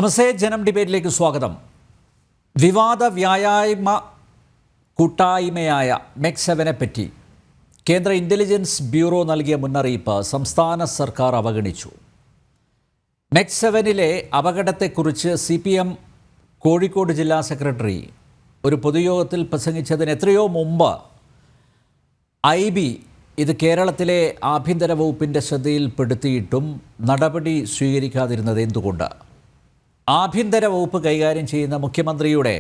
നമസ്തേ, ജനം ഡിബേറ്റിലേക്ക് സ്വാഗതം. വിവാദ വ്യായാമ കൂട്ടായ്മയായ MEC7 പറ്റി കേന്ദ്ര ഇൻ്റലിജൻസ് ബ്യൂറോ നൽകിയ മുന്നറിയിപ്പ് സംസ്ഥാന സർക്കാർ അവഗണിച്ചു. MEC7 അപകടത്തെക്കുറിച്ച് CPM കോഴിക്കോട് ജില്ലാ സെക്രട്ടറി ഒരു പൊതുയോഗത്തിൽ പ്രസംഗിച്ചതിന് എത്രയോ മുമ്പ് IB ഇത് കേരളത്തിലെ ആഭ്യന്തര വകുപ്പിൻ്റെ ശ്രദ്ധയിൽപ്പെടുത്തിയിട്ടും നടപടി സ്വീകരിക്കാതിരുന്നത് എന്തുകൊണ്ട്? ആഭ്യന്തര വകുപ്പ് കൈകാര്യം ചെയ്യുന്ന മുഖ്യമന്ത്രിയുടെ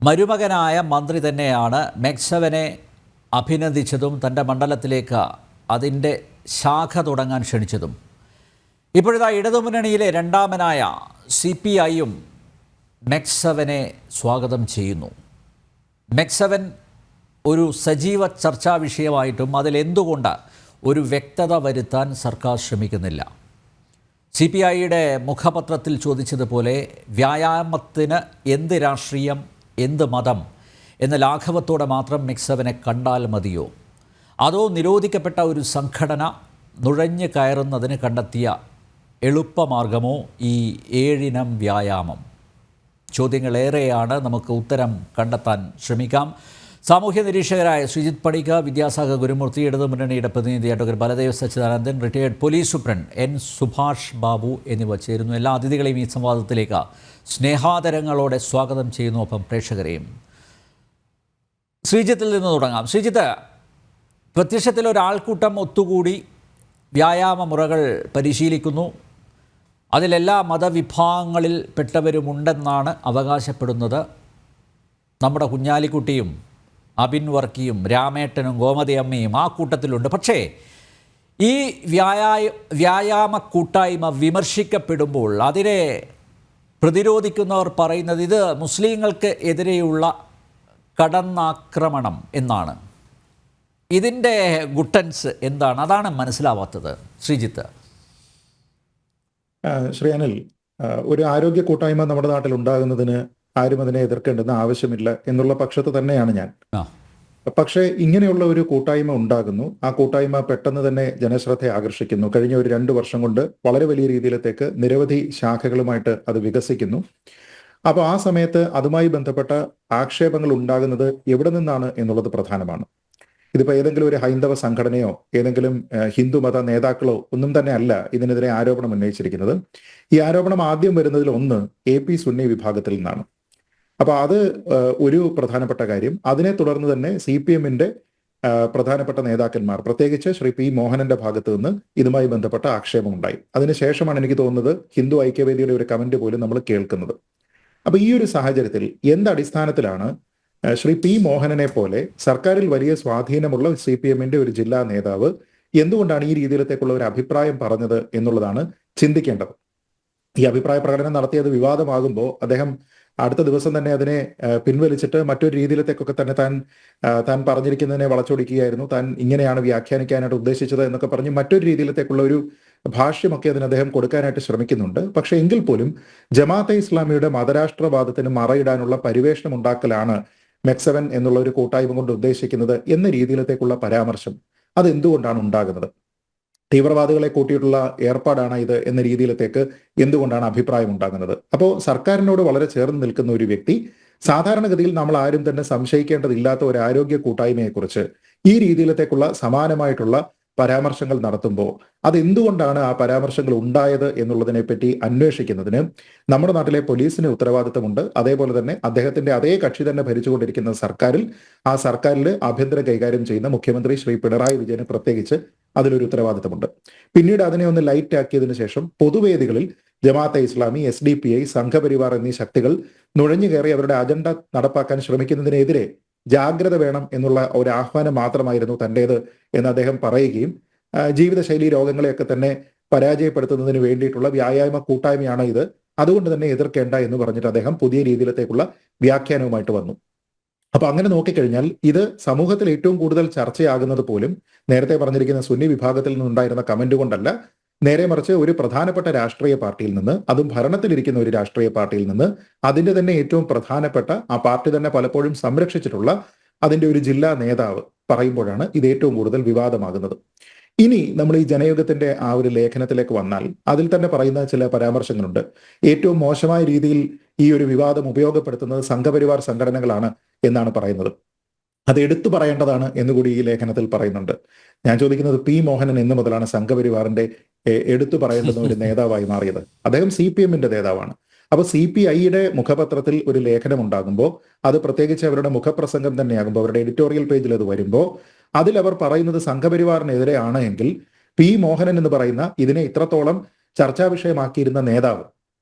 മരുമകനായ മന്ത്രി തന്നെയാണ് MEC7 അഭിനന്ദിച്ചതും തൻ്റെ മണ്ഡലത്തിലേക്ക് അതിൻ്റെ ശാഖ തുടങ്ങാൻ ക്ഷണിച്ചതും. ഇപ്പോഴിതാ ഇടതുമുന്നണിയിലെ രണ്ടാമനായ CPIയും MEC7 സ്വാഗതം ചെയ്യുന്നു. MEC7 ഒരു സജീവ ചർച്ചാ വിഷയമായിട്ടും അതിലെന്തുകൊണ്ട് ഒരു വ്യക്തത വരുത്താൻ സർക്കാർ ശ്രമിക്കുന്നില്ല? CPIയുടെ മുഖപത്രത്തിൽ ചോദിച്ചതുപോലെ വ്യായാമത്തിന് എന്ത് രാഷ്ട്രീയം, എന്ത് മതം എന്ന ലാഘവത്തോടെ മാത്രം MEC7 കണ്ടാൽ മതിയോ? അതോ നിരോധിക്കപ്പെട്ട ഒരു സംഘടന നുഴഞ്ഞു കയറുന്നതിന് കണ്ടെത്തിയ എളുപ്പമാർഗമോ ഈ 7 ഇനം വ്യായാമം? ചോദ്യങ്ങളേറെയാണ്, നമുക്ക് ഉത്തരം കണ്ടെത്താൻ ശ്രമിക്കാം. സാമൂഹ്യ നിരീക്ഷകരായ ശ്രീജിത്ത് പണിക്ക, വിദ്യാസാഗർ ഗുരുമൂർത്തി, ഇടതുമുന്നണിയുടെ പ്രതിനിധി advocate Baladev Sachidanandan, retired police superintendent N Subhash Babu എന്നിവ ചേരുന്നു. എല്ലാ അതിഥികളെയും ഈ സംവാദത്തിലേക്ക് സ്നേഹാദരങ്ങളോടെ സ്വാഗതം ചെയ്യുന്നു. ഒപ്പം പ്രേക്ഷകരെയും. ശ്രീജിത്തിൽ നിന്ന് തുടങ്ങാം. ശ്രീജിത്ത്, പ്രത്യക്ഷത്തിൽ ഒരാൾക്കൂട്ടം ഒത്തുകൂടി വ്യായാമ മുറകൾ പരിശീലിക്കുന്നു. അതിലെല്ലാ മതവിഭാഗങ്ങളിൽ പെട്ടവരുമുണ്ടെന്നാണ് അവകാശപ്പെടുന്നത്. നമ്മുടെ കുഞ്ഞാലിക്കുട്ടിയും അബിൻ വർക്കിയും രാമേട്ടനും ഗോമതി അമ്മയും ആ കൂട്ടത്തിലുണ്ട്. പക്ഷേ ഈ വ്യായാമ കൂട്ടായ്മ വിമർശിക്കപ്പെടുമ്പോൾ അതിനെ പ്രതിരോധിക്കുന്നവർ പറയുന്നത് ഇത് മുസ്ലിങ്ങൾക്ക് എതിരെയുള്ള കടന്നാക്രമണം എന്നാണ്. ഇതിൻ്റെ ഗുട്ടൻസ് എന്താണ്? അതാണ് മനസ്സിലാവാത്തത്. ശ്രീജിത്ത്. ശ്രീ അനിൽ, ഒരു ആരോഗ്യ കൂട്ടായ്മ നമ്മുടെ നാട്ടിൽ ഉണ്ടാകുന്നതിന് ആരും അതിനെ എതിർക്കേണ്ടെന്ന് ആവശ്യമില്ല എന്നുള്ള പക്ഷത്ത് തന്നെയാണ് ഞാൻ. പക്ഷേ ഇങ്ങനെയുള്ള ഒരു കൂട്ടായ്മ ഉണ്ടാകുന്നു. ആ കൂട്ടായ്മ പെട്ടെന്ന് തന്നെ ജനശ്രദ്ധ ആകർഷിക്കുന്നു. കഴിഞ്ഞ ഒരു 2 വർഷം കൊണ്ട് വളരെ വലിയ രീതിയിലത്തേക്ക് നിരവധി ശാഖകളുമായിട്ട് അത് വികസിക്കുന്നു. അപ്പോൾ ആ സമയത്ത് അതുമായി ബന്ധപ്പെട്ട ആക്ഷേപങ്ങൾ ഉണ്ടാകുന്നത് എവിടെ നിന്നാണ് എന്നുള്ളത് പ്രധാനമാണ്. ഇതിപ്പോൾ ഏതെങ്കിലും ഒരു ഹൈന്ദവ സംഘടനയോ ഏതെങ്കിലും ഹിന്ദുമത നേതാക്കളോ ഒന്നും തന്നെ അല്ല ഇതിനെതിരെ ആരോപണം ഉന്നയിച്ചിരിക്കുന്നത്. ഈ ആരോപണം ആദ്യം വരുന്നതിൽ ഒന്ന് AP സുന്നി വിഭാഗത്തിൽ നിന്നാണ്. അപ്പൊ അത് ഒരു പ്രധാനപ്പെട്ട കാര്യം. അതിനെ തുടർന്ന് തന്നെ CPMന്റെ പ്രധാനപ്പെട്ട നേതാക്കന്മാർ, പ്രത്യേകിച്ച് ശ്രീ P മോഹനന്റെ ഭാഗത്ത് നിന്ന് ഇതുമായി ബന്ധപ്പെട്ട ആക്ഷേപമുണ്ടായി. അതിനുശേഷമാണ് എനിക്ക് തോന്നുന്നത് ഹിന്ദു ഐക്യവേദിയുടെ ഒരു കമന്റ് പോലും നമ്മൾ കേൾക്കുന്നത്. അപ്പൊ ഈ ഒരു സാഹചര്യത്തിൽ എന്തടിസ്ഥാനത്തിലാണ് ശ്രീ P മോഹനനെ പോലെ സർക്കാരിൽ വലിയ സ്വാധീനമുള്ള CPMന്റെ ഒരു ജില്ലാ നേതാവ് എന്തുകൊണ്ടാണ് ഈ രീതിയിലത്തേക്കുള്ള ഒരു അഭിപ്രായം പറഞ്ഞത് എന്നുള്ളതാണ് ചിന്തിക്കേണ്ടത്. ഈ അഭിപ്രായ പ്രകടനം നടത്തിയത് വിവാദമാകുമ്പോൾ അദ്ദേഹം അടുത്ത ദിവസം തന്നെ അതിനെ പിൻവലിച്ചിട്ട് മറ്റൊരു രീതിയിലത്തേക്കൊക്കെ തന്നെ താൻ പറഞ്ഞിരിക്കുന്നതിനെ വളച്ചൊടിക്കുകയായിരുന്നു. താൻ ഇങ്ങനെയാണ് വ്യാഖ്യാനിക്കാനായിട്ട് ഉദ്ദേശിച്ചത് എന്നൊക്കെ പറഞ്ഞ് മറ്റൊരു രീതിയിലത്തേക്കുള്ള ഒരു ഭാഷ്യമൊക്കെ അതിന് അദ്ദേഹം കൊടുക്കാനായിട്ട് ശ്രമിക്കുന്നുണ്ട്. പക്ഷെ എങ്കിൽ പോലും ജമാഅത്തെ ഇസ്ലാമിയുടെ മതരാഷ്ട്രവാദത്തിന് മറയിടാനുള്ള പരിവേഷണം ഉണ്ടാക്കലാണ് MEC7 എന്നുള്ള ഒരു കൂട്ടായ്മ കൊണ്ട് ഉദ്ദേശിക്കുന്നത് എന്ന രീതിയിലത്തേക്കുള്ള പരാമർശം അത് എന്തുകൊണ്ടാണ് ഉണ്ടാകുന്നത്? തീവ്രവാദികളെ കൂട്ടിയിട്ടുള്ള ഏർപ്പാടാണ് ഇത് എന്ന രീതിയിലത്തേക്ക് എന്തുകൊണ്ടാണ് അഭിപ്രായം ഉണ്ടാകുന്നത്? അപ്പോൾ സർക്കാരിനോട് വളരെ ചേർന്ന് നിൽക്കുന്ന ഒരു വ്യക്തി, സാധാരണഗതിയിൽ നമ്മൾ ആരും തന്നെ സംശയിക്കേണ്ടതില്ലാത്ത ഒരു ആരോഗ്യ കൂട്ടായ്മയെക്കുറിച്ച് ഈ രീതിയിലത്തേക്കുള്ള സമാനമായിട്ടുള്ള പരാമർശങ്ങൾ നടത്തുമ്പോൾ അതെന്തുകൊണ്ടാണ് ആ പരാമർശങ്ങൾ ഉണ്ടായത് എന്നുള്ളതിനെപ്പറ്റി അന്വേഷിക്കുന്നതിന് നമ്മുടെ നാട്ടിലെ പോലീസിന് ഉത്തരവാദിത്തമുണ്ട്. അതേപോലെ തന്നെ അദ്ദേഹത്തിന്റെ അതേ കക്ഷി തന്നെ ഭരിച്ചുകൊണ്ടിരിക്കുന്ന ആ സർക്കാരിൽ ആഭ്യന്തരം കൈകാര്യം ചെയ്യുന്ന മുഖ്യമന്ത്രി ശ്രീ പിണറായി വിജയന് പ്രത്യേകിച്ച് അതിലൊരു ഉത്തരവാദിത്തമുണ്ട്. പിന്നീട് അതിനെ ഒന്ന് ലൈറ്റ് ആക്കിയതിനു ശേഷം പൊതുവേദികളിൽ ജമാഅത്തെ ഇസ്ലാമി, SDPI, സംഘപരിവാർ എന്നീ ശക്തികൾ നുഴഞ്ഞു കയറി അവരുടെ അജണ്ട നടപ്പാക്കാൻ ശ്രമിക്കുന്നതിനെതിരെ ജാഗ്രത വേണം എന്നുള്ള ഒരു ആഹ്വാനം മാത്രമായിരുന്നു തൻ്റേത് എന്ന് അദ്ദേഹം പറയുകയും ജീവിതശൈലി രോഗങ്ങളെയൊക്കെ തന്നെ പരാജയപ്പെടുത്തുന്നതിന് വേണ്ടിയിട്ടുള്ള വ്യായാമ കൂട്ടായ്മയാണ് ഇത്, അതുകൊണ്ട് തന്നെ എതിർക്കേണ്ട എന്ന് പറഞ്ഞിട്ട് അദ്ദേഹം പുതിയ രീതിയിലത്തേക്കുള്ള വ്യാഖ്യാനവുമായിട്ട് വന്നു. അപ്പൊ അങ്ങനെ നോക്കിക്കഴിഞ്ഞാൽ ഇത് സമൂഹത്തിൽ ഏറ്റവും കൂടുതൽ ചർച്ചയാകുന്നത് പോലും നേരത്തെ പറഞ്ഞിരിക്കുന്ന സുന്നി വിഭാഗത്തിൽ നിന്നുണ്ടായിരുന്ന കമന്റ് കൊണ്ടല്ല, നേരെ മറിച്ച് ഒരു പ്രധാനപ്പെട്ട രാഷ്ട്രീയ പാർട്ടിയിൽ നിന്ന്, അതും ഭരണത്തിലിരിക്കുന്ന ഒരു രാഷ്ട്രീയ പാർട്ടിയിൽ നിന്ന്, അതിന്റെ തന്നെ ഏറ്റവും പ്രധാനപ്പെട്ട ആ പാർട്ടി തന്നെ പലപ്പോഴും സംരക്ഷിച്ചിട്ടുള്ള അതിന്റെ ഒരു ജില്ലാ നേതാവ് പറയുമ്പോഴാണ് ഇത് ഏറ്റവും കൂടുതൽ വിവാദമാകുന്നത്. ഇനി നമ്മൾ ഈ ജനയുഗത്തിന്റെ ആ ഒരു ലേഖനത്തിലേക്ക് വന്നാൽ അതിൽ തന്നെ പറയുന്ന ചില പരാമർശങ്ങളുണ്ട്. ഏറ്റവും മോശമായ രീതിയിൽ ഈ ഒരു വിവാദം ഉപയോഗപ്പെടുത്തുന്നത് സംഘപരിവാർ സംഘടനകളാണ് എന്നാണ് പറയുന്നത്. അത് എടുത്തു പറയേണ്ടതാണ് എന്നുകൂടി ഈ ലേഖനത്തിൽ പറയുന്നുണ്ട്. ഞാൻ ചോദിക്കുന്നത്, പി മോഹനൻ എന്ന് മുതലാണ് സംഘപരിവാറിന്റെ എടുത്തു പറയേണ്ടുന്ന ഒരു നേതാവായി മാറിയത്? അദ്ദേഹം CPM-ന്റെ നേതാവാണ്. അപ്പൊ CPI-യുടെ മുഖപത്രത്തിൽ ഒരു ലേഖനം ഉണ്ടാകുമ്പോൾ, അത് പ്രത്യേകിച്ച് അവരുടെ മുഖപ്രസംഗം തന്നെയാകുമ്പോൾ, അവരുടെ എഡിറ്റോറിയൽ പേജിൽ അത് വരുമ്പോൾ, അതിൽ അവർ പറയുന്നത് സംഘപരിവാറിനെതിരെയാണ് എങ്കിൽ പി മോഹനൻ എന്ന് പറയുന്ന ഇതിനെ ഇത്രത്തോളം ചർച്ചാ വിഷയമാക്കിയിരുന്ന നേതാവ്,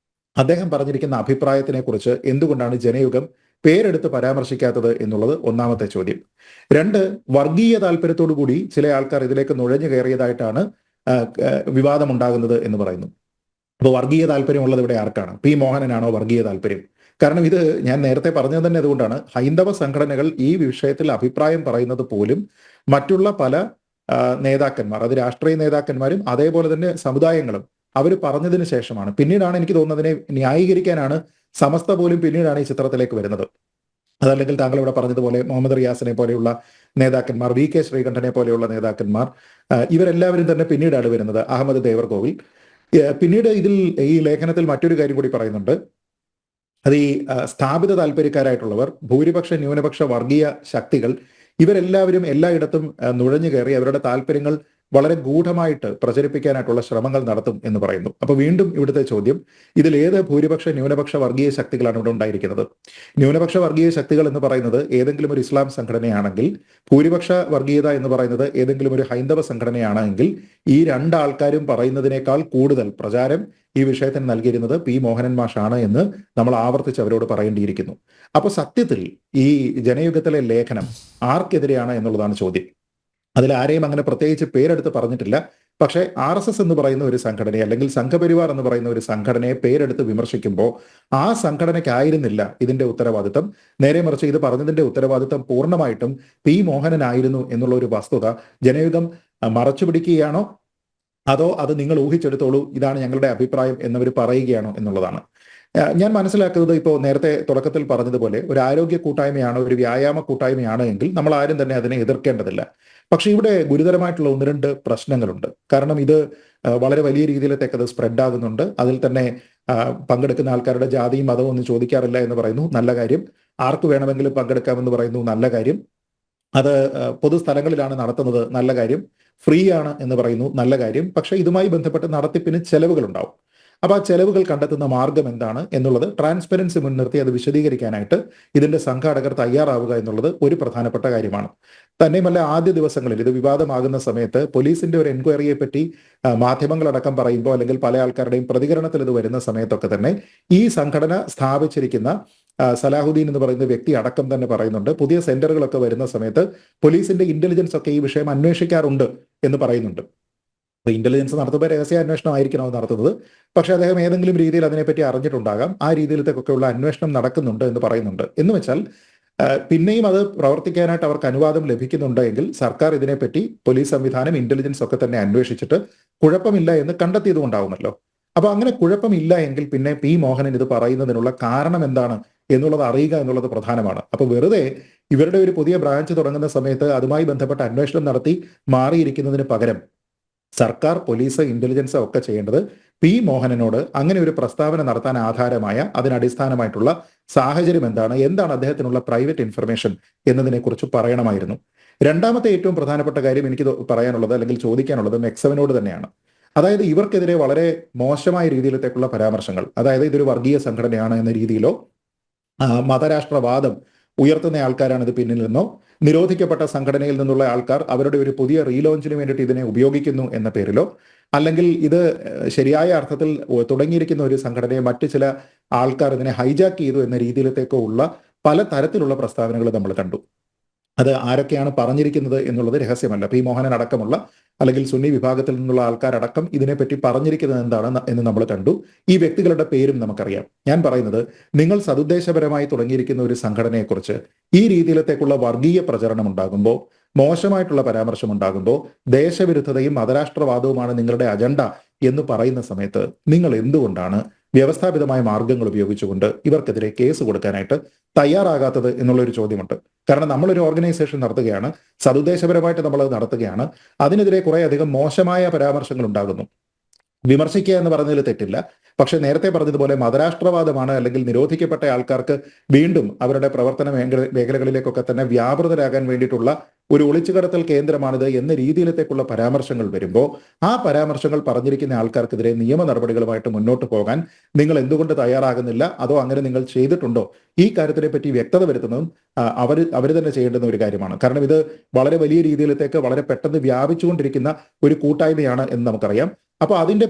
അദ്ദേഹം പറഞ്ഞിരിക്കുന്ന അഭിപ്രായത്തിനെ കുറിച്ച് എന്തുകൊണ്ടാണ് ജനയുഗം പേരെടുത്ത് പരാമർശിക്കാത്തത് എന്നുള്ളത് ഒന്നാമത്തെ ചോദ്യം. രണ്ട്, വർഗീയ താല്പര്യത്തോടു കൂടി ചില ആൾക്കാർ ഇതിലേക്ക് നുഴഞ്ഞു കയറിയതായിട്ടാണ് വിവാദമുണ്ടാകുന്നത് എന്ന് പറയുന്നു. അപ്പോൾ വർഗീയ താല്പര്യമുള്ളത് ഇവിടെ ആർക്കാണ്? പി മോഹനനാണോ വർഗീയ താല്പര്യം? കാരണം ഇത് ഞാൻ നേരത്തെ പറഞ്ഞത് തന്നെ അതുകൊണ്ടാണ്. ഹൈന്ദവ സംഘടനകൾ ഈ വിഷയത്തിൽ അഭിപ്രായം പറയുന്നത് പോലും മറ്റുള്ള പല നേതാക്കന്മാർ, അത് രാഷ്ട്രീയ നേതാക്കന്മാരും അതേപോലെ തന്നെ സമുദായങ്ങളും അവർ പറഞ്ഞതിന് ശേഷമാണ്. പിന്നീടാണ് എനിക്ക് തോന്നുന്നത് അതിനെ ന്യായീകരിക്കാനാണ് സമസ്ത പോലും പിന്നീടാണ് ഈ ചിത്രത്തിലേക്ക് വരുന്നത്. അതല്ലെങ്കിൽ താങ്കൾ ഇവിടെ പറഞ്ഞതുപോലെ മുഹമ്മദ് റിയാസിനെ പോലെയുള്ള നേതാക്കന്മാർ, VK ശ്രീകണ്ഠനെ പോലെയുള്ള നേതാക്കന്മാർ, ഇവരെല്ലാവരും തന്നെ പിന്നീടാണ് വരുന്നത്. അഹമ്മദ് ദേവർകോവിൽ. പിന്നീട് ഈ ലേഖനത്തിൽ മറ്റൊരു കാര്യം കൂടി പറയുന്നുണ്ട്. അത് ഈ സ്ഥാപിത താല്പര്യക്കാരായിട്ടുള്ളവർ, ഭൂരിപക്ഷ ന്യൂനപക്ഷ വർഗീയ ശക്തികൾ, ഇവരെല്ലാവരും എല്ലായിടത്തും നുഴഞ്ഞു കയറി അവരുടെ താല്പര്യങ്ങൾ വളരെ ഗൂഢമായിട്ട് പ്രചരിപ്പിക്കാനായിട്ടുള്ള ശ്രമങ്ങൾ നടത്തും എന്ന് പറയുന്നു. അപ്പൊ വീണ്ടും ഇവിടുത്തെ ചോദ്യം, ഇതിൽ ഏത് ഭൂരിപക്ഷ ന്യൂനപക്ഷ വർഗീയ ശക്തികളാണ് ഇവിടെ ഉണ്ടായിരിക്കുന്നത്? ന്യൂനപക്ഷ വർഗീയ ശക്തികൾ എന്ന് പറയുന്നത് ഏതെങ്കിലും ഒരു ഇസ്ലാം സംഘടനയാണെങ്കിൽ, ഭൂരിപക്ഷ വർഗീയത എന്ന് പറയുന്നത് ഏതെങ്കിലും ഒരു ഹൈന്ദവ സംഘടനയാണെങ്കിൽ, ഈ രണ്ടാൾക്കാരും പറയുന്നതിനേക്കാൾ കൂടുതൽ പ്രചാരം ഈ വിഷയത്തിന് നൽകിയിരുന്നത് പി മോഹനൻ മാഷാണ് എന്ന് നമ്മൾ ആവർത്തിച്ച് അവരോട് പറയേണ്ടിയിരിക്കുന്നു. അപ്പൊ സത്യത്തിൽ ഈ ജനയുഗത്തിലെ ലേഖനം ആർക്കെതിരെയാണ് എന്നുള്ളതാണ് ചോദ്യം. അതിൽ ആരെയും അങ്ങനെ പ്രത്യേകിച്ച് പേരെടുത്ത് പറഞ്ഞിട്ടില്ല. പക്ഷേ RSS എന്ന് പറയുന്ന ഒരു സംഘടനയെ, അല്ലെങ്കിൽ സംഘപരിവാർ എന്ന് പറയുന്ന ഒരു സംഘടനയെ പേരെടുത്ത് വിമർശിക്കുമ്പോൾ ആ സംഘടനയ്ക്കായിരുന്നില്ല ഇതിന്റെ ഉത്തരവാദിത്തം. നേരെ മറിച്ച് ഇത് പറഞ്ഞതിന്റെ ഉത്തരവാദിത്തം പൂർണ്ണമായിട്ടും പി മോഹനനായിരുന്നു എന്നുള്ള ഒരു വസ്തുത ജനയുഗം മറച്ചു പിടിക്കുകയാണോ, അതോ അത് നിങ്ങൾ ഊഹിച്ചെടുത്തോളൂ, ഇതാണ് ഞങ്ങളുടെ അഭിപ്രായം എന്നവർ പറയുകയാണോ എന്നുള്ളതാണ്. ഞാൻ മനസ്സിലാക്കുന്നത്, ഇപ്പോൾ നേരത്തെ തുടക്കത്തിൽ പറഞ്ഞതുപോലെ ഒരു ആരോഗ്യ കൂട്ടായ്മയാണ്, ഒരു വ്യായാമ കൂട്ടായ്മയാണ് എങ്കിൽ നമ്മൾ ആരും തന്നെ അതിനെ എതിർക്കേണ്ടതില്ല. പക്ഷെ ഇവിടെ ഗുരുതരമായിട്ടുള്ള 1-2 പ്രശ്നങ്ങളുണ്ട്. കാരണം ഇത് വളരെ വലിയ രീതിയിലത്തേക്ക് അത് സ്പ്രെഡ് ആകുന്നുണ്ട്. അതിൽ തന്നെ പങ്കെടുക്കുന്ന ആൾക്കാരുടെ ജാതിയും മതവും ഒന്നും ചോദിക്കാറില്ല എന്ന് പറയുന്നു, നല്ല കാര്യം. ആർക്ക് വേണമെങ്കിലും പങ്കെടുക്കാമെന്ന് പറയുന്നു, നല്ല കാര്യം. അത് പൊതുസ്ഥലങ്ങളിലാണ് നടത്തുന്നത്, നല്ല കാര്യം. ഫ്രീ ആണ് എന്ന് പറയുന്നു, നല്ല കാര്യം. പക്ഷെ ഇതുമായി ബന്ധപ്പെട്ട് നടത്തിപ്പിന് ചെലവുകൾ ഉണ്ടാവും. അപ്പൊ ആ ചെലവുകൾ കണ്ടെത്തുന്ന മാർഗം എന്താണ് എന്നുള്ളത് ട്രാൻസ്പെറൻസി മുൻനിർത്തി അത് വിശദീകരിക്കാനായിട്ട് ഇതിന്റെ സംഘാടകർ തയ്യാറാവുക എന്നുള്ളത് ഒരു പ്രധാനപ്പെട്ട കാര്യമാണ്. തന്നെയുമല്ല, ആദ്യ ദിവസങ്ങളിൽ ഇത് വിവാദമാകുന്ന സമയത്ത് പോലീസിന്റെ ഒരു എൻക്വയറിയെ പറ്റി മാധ്യമങ്ങളടക്കം പറയുമ്പോൾ, അല്ലെങ്കിൽ പല ആൾക്കാരുടെയും പ്രതികരണത്തിൽ ഇത് വരുന്ന സമയത്തൊക്കെ തന്നെ ഈ സംഘടന സ്ഥാപിച്ചിരിക്കുന്ന സലാഹുദ്ദീൻ എന്ന് പറയുന്ന വ്യക്തി അടക്കം തന്നെ പറയുന്നുണ്ട്, പുതിയ സെന്ററുകളൊക്കെ വരുന്ന സമയത്ത് പോലീസിന്റെ ഇന്റലിജൻസ് ഒക്കെ ഈ വിഷയം അന്വേഷിക്കാറുണ്ട് എന്ന് പറയുന്നുണ്ട്. അപ്പൊ ഇന്റലിജൻസ് നടത്തുമ്പോൾ രഹസ്യാന്വേഷണം ആയിരിക്കണം അത് നടത്തുന്നത്. പക്ഷെ അദ്ദേഹം ഏതെങ്കിലും രീതിയിൽ അതിനെപ്പറ്റി അറിഞ്ഞിട്ടുണ്ടാകാം, ആ രീതിയിലത്തേക്കൊക്കെയുള്ള അന്വേഷണം നടക്കുന്നുണ്ട് എന്ന് പറയുന്നുണ്ട്. എന്ന് വെച്ചാൽ പിന്നെയും അത് പ്രവർത്തിക്കാനായിട്ട് അവർക്ക് അനുവാദം ലഭിക്കുന്നുണ്ടെങ്കിൽ സർക്കാർ ഇതിനെപ്പറ്റി, പോലീസ് സംവിധാനം, ഇന്റലിജൻസ് ഒക്കെ തന്നെ അന്വേഷിച്ചിട്ട് കുഴപ്പമില്ല എന്ന് കണ്ടെത്തിയത് കൊണ്ടാവുമല്ലോ. അപ്പൊ അങ്ങനെ കുഴപ്പമില്ല എങ്കിൽ പിന്നെ പി മോഹനൻ ഇത് പറയുന്നതിനുള്ള കാരണം എന്താണ് എന്നുള്ളത് അറിയുക എന്നുള്ളത് പ്രധാനമാണ്. അപ്പൊ വെറുതെ ഇവരുടെ ഒരു പുതിയ ബ്രാഞ്ച് തുടങ്ങുന്ന സമയത്ത് അതുമായി ബന്ധപ്പെട്ട അന്വേഷണം നടത്തി മാറിയിരിക്കുന്നതിന് പകരം സർക്കാർ, പോലീസ്, ഇന്റലിജൻസ് ഒക്കെ ചെയ്യേണ്ടത് പി മോഹനനോട് അങ്ങനെ ഒരു പ്രസ്താവന നടത്താൻ ആധാരമായ, അതിനടിസ്ഥാനമായിട്ടുള്ള സാഹചര്യം എന്താണ് അദ്ദേഹത്തിനുള്ള പ്രൈവറ്റ് ഇൻഫർമേഷൻ എന്നതിനെക്കുറിച്ച് പറയണമായിരുന്നു. രണ്ടാമത്തെ ഏറ്റവും പ്രധാനപ്പെട്ട കാര്യം എനിക്ക് പറയാനുള്ളത്, അല്ലെങ്കിൽ ചോദിക്കാനുള്ളത്, മെക്സവനോട് തന്നെയാണ്. അതായത് ഇവർക്കെതിരെ വളരെ മോശമായ രീതിയിലത്തേക്കുള്ള പരാമർശങ്ങൾ, അതായത് ഇതൊരു വർഗീയ സംഘടനയാണ് എന്ന രീതിയിലോ, മതരാഷ്ട്രവാദം ഉയർത്തുന്ന ആൾക്കാരാണ് ഇത് പിന്നിൽ നിന്നോ, നിരോധിക്കപ്പെട്ട സംഘടനയിൽ നിന്നുള്ള ആൾക്കാർ അവരുടെ ഒരു പുതിയ റീലോഞ്ചിന് വേണ്ടിയിട്ട് ഇതിനെ ഉപയോഗിക്കുന്നു എന്ന പേരിലോ, അല്ലെങ്കിൽ ഇത് ശരിയായ അർത്ഥത്തിൽ തുടങ്ങിയിരിക്കുന്ന ഒരു സംഘടനയെ മറ്റു ചില ആൾക്കാർ ഇതിനെ ഹൈജാക്ക് ചെയ്തു എന്ന രീതിയിലത്തേക്കോ ഉള്ള പല തരത്തിലുള്ള പ്രസ്താവനകൾ നമ്മൾ കണ്ടു. അത് ആരൊക്കെയാണ് പറഞ്ഞിരിക്കുന്നത് എന്നുള്ളത് രഹസ്യമല്ല. പി മോഹനൻ അടക്കമുള്ള, അല്ലെങ്കിൽ സുന്നി വിഭാഗത്തിൽ നിന്നുള്ള ആൾക്കാരടക്കം ഇതിനെപ്പറ്റി പറഞ്ഞിരിക്കുന്നത് എന്താണ് എന്ന് നമ്മൾ കണ്ടു. ഈ വ്യക്തികളുടെ പേരും നമുക്കറിയാം. ഞാൻ പറയുന്നത്, നിങ്ങൾ സതുദ്ദേശപരമായി തുടങ്ങിയിരിക്കുന്ന ഒരു സംഘടനയെക്കുറിച്ച് ഈ രീതിയിലത്തേക്കുള്ള വർഗീയ പ്രചരണം ഉണ്ടാകുമ്പോൾ, മോശമായിട്ടുള്ള പരാമർശം ഉണ്ടാകുമ്പോൾ, ദേശവിരുദ്ധതയും മതരാഷ്ട്രവാദവുമാണ് നിങ്ങളുടെ അജണ്ട എന്ന് പറയുന്ന സമയത്ത് നിങ്ങൾ എന്തുകൊണ്ടാണ് വ്യവസ്ഥാപിതമായ മാർഗങ്ങൾ ഉപയോഗിച്ചുകൊണ്ട് ഇവർക്കെതിരെ കേസ് കൊടുക്കാനായിട്ട് തയ്യാറാകാത്തത് എന്നുള്ളൊരു ചോദ്യമുണ്ട്. കാരണം നമ്മളൊരു ഓർഗനൈസേഷൻ നടത്തുകയാണ്, സതുദ്ദേശപരമായിട്ട് നമ്മളത് നടത്തുകയാണ്. അതിനെതിരെ കുറെ അധികം മോശമായ പരാമർശങ്ങൾ ഉണ്ടാകുന്നു. വിമർശിക്കുക എന്ന് പറഞ്ഞതിൽ തെറ്റില്ല. പക്ഷെ നേരത്തെ പറഞ്ഞതുപോലെ മതരാഷ്ട്രവാദമാണ്, അല്ലെങ്കിൽ നിരോധിക്കപ്പെട്ട ആൾക്കാർക്ക് വീണ്ടും അവരുടെ പ്രവർത്തന മേഖലകളിലേക്കൊക്കെ തന്നെ വ്യാപൃതരാകാൻ വേണ്ടിയിട്ടുള്ള ഒരു ഒളിച്ചുകടത്തൽ കേന്ദ്രമാണിത് എന്ന രീതിയിലത്തേക്കുള്ള പരാമർശങ്ങൾ വരുമ്പോൾ ആ പരാമർശങ്ങൾ പറഞ്ഞിരിക്കുന്ന ആൾക്കാർക്കെതിരെ നിയമ നടപടികളുമായിട്ട് മുന്നോട്ട് പോകാൻ നിങ്ങൾ എന്തുകൊണ്ട് തയ്യാറാകുന്നില്ല? അതോ അങ്ങനെ നിങ്ങൾ ചെയ്തിട്ടുണ്ടോ? ഈ കാര്യത്തിനെ പറ്റി വ്യക്തത വരുത്തുന്നതും അവർ തന്നെ ചെയ്യേണ്ടുന്ന ഒരു കാര്യമാണ്. കാരണം ഇത് വളരെ വലിയ രീതിയിലത്തേക്ക് വളരെ പെട്ടെന്ന് വ്യാപിച്ചുകൊണ്ടിരിക്കുന്ന ഒരു കൂട്ടായ്മയാണ് എന്ന് നമുക്കറിയാം. അപ്പൊ അതിന്റെ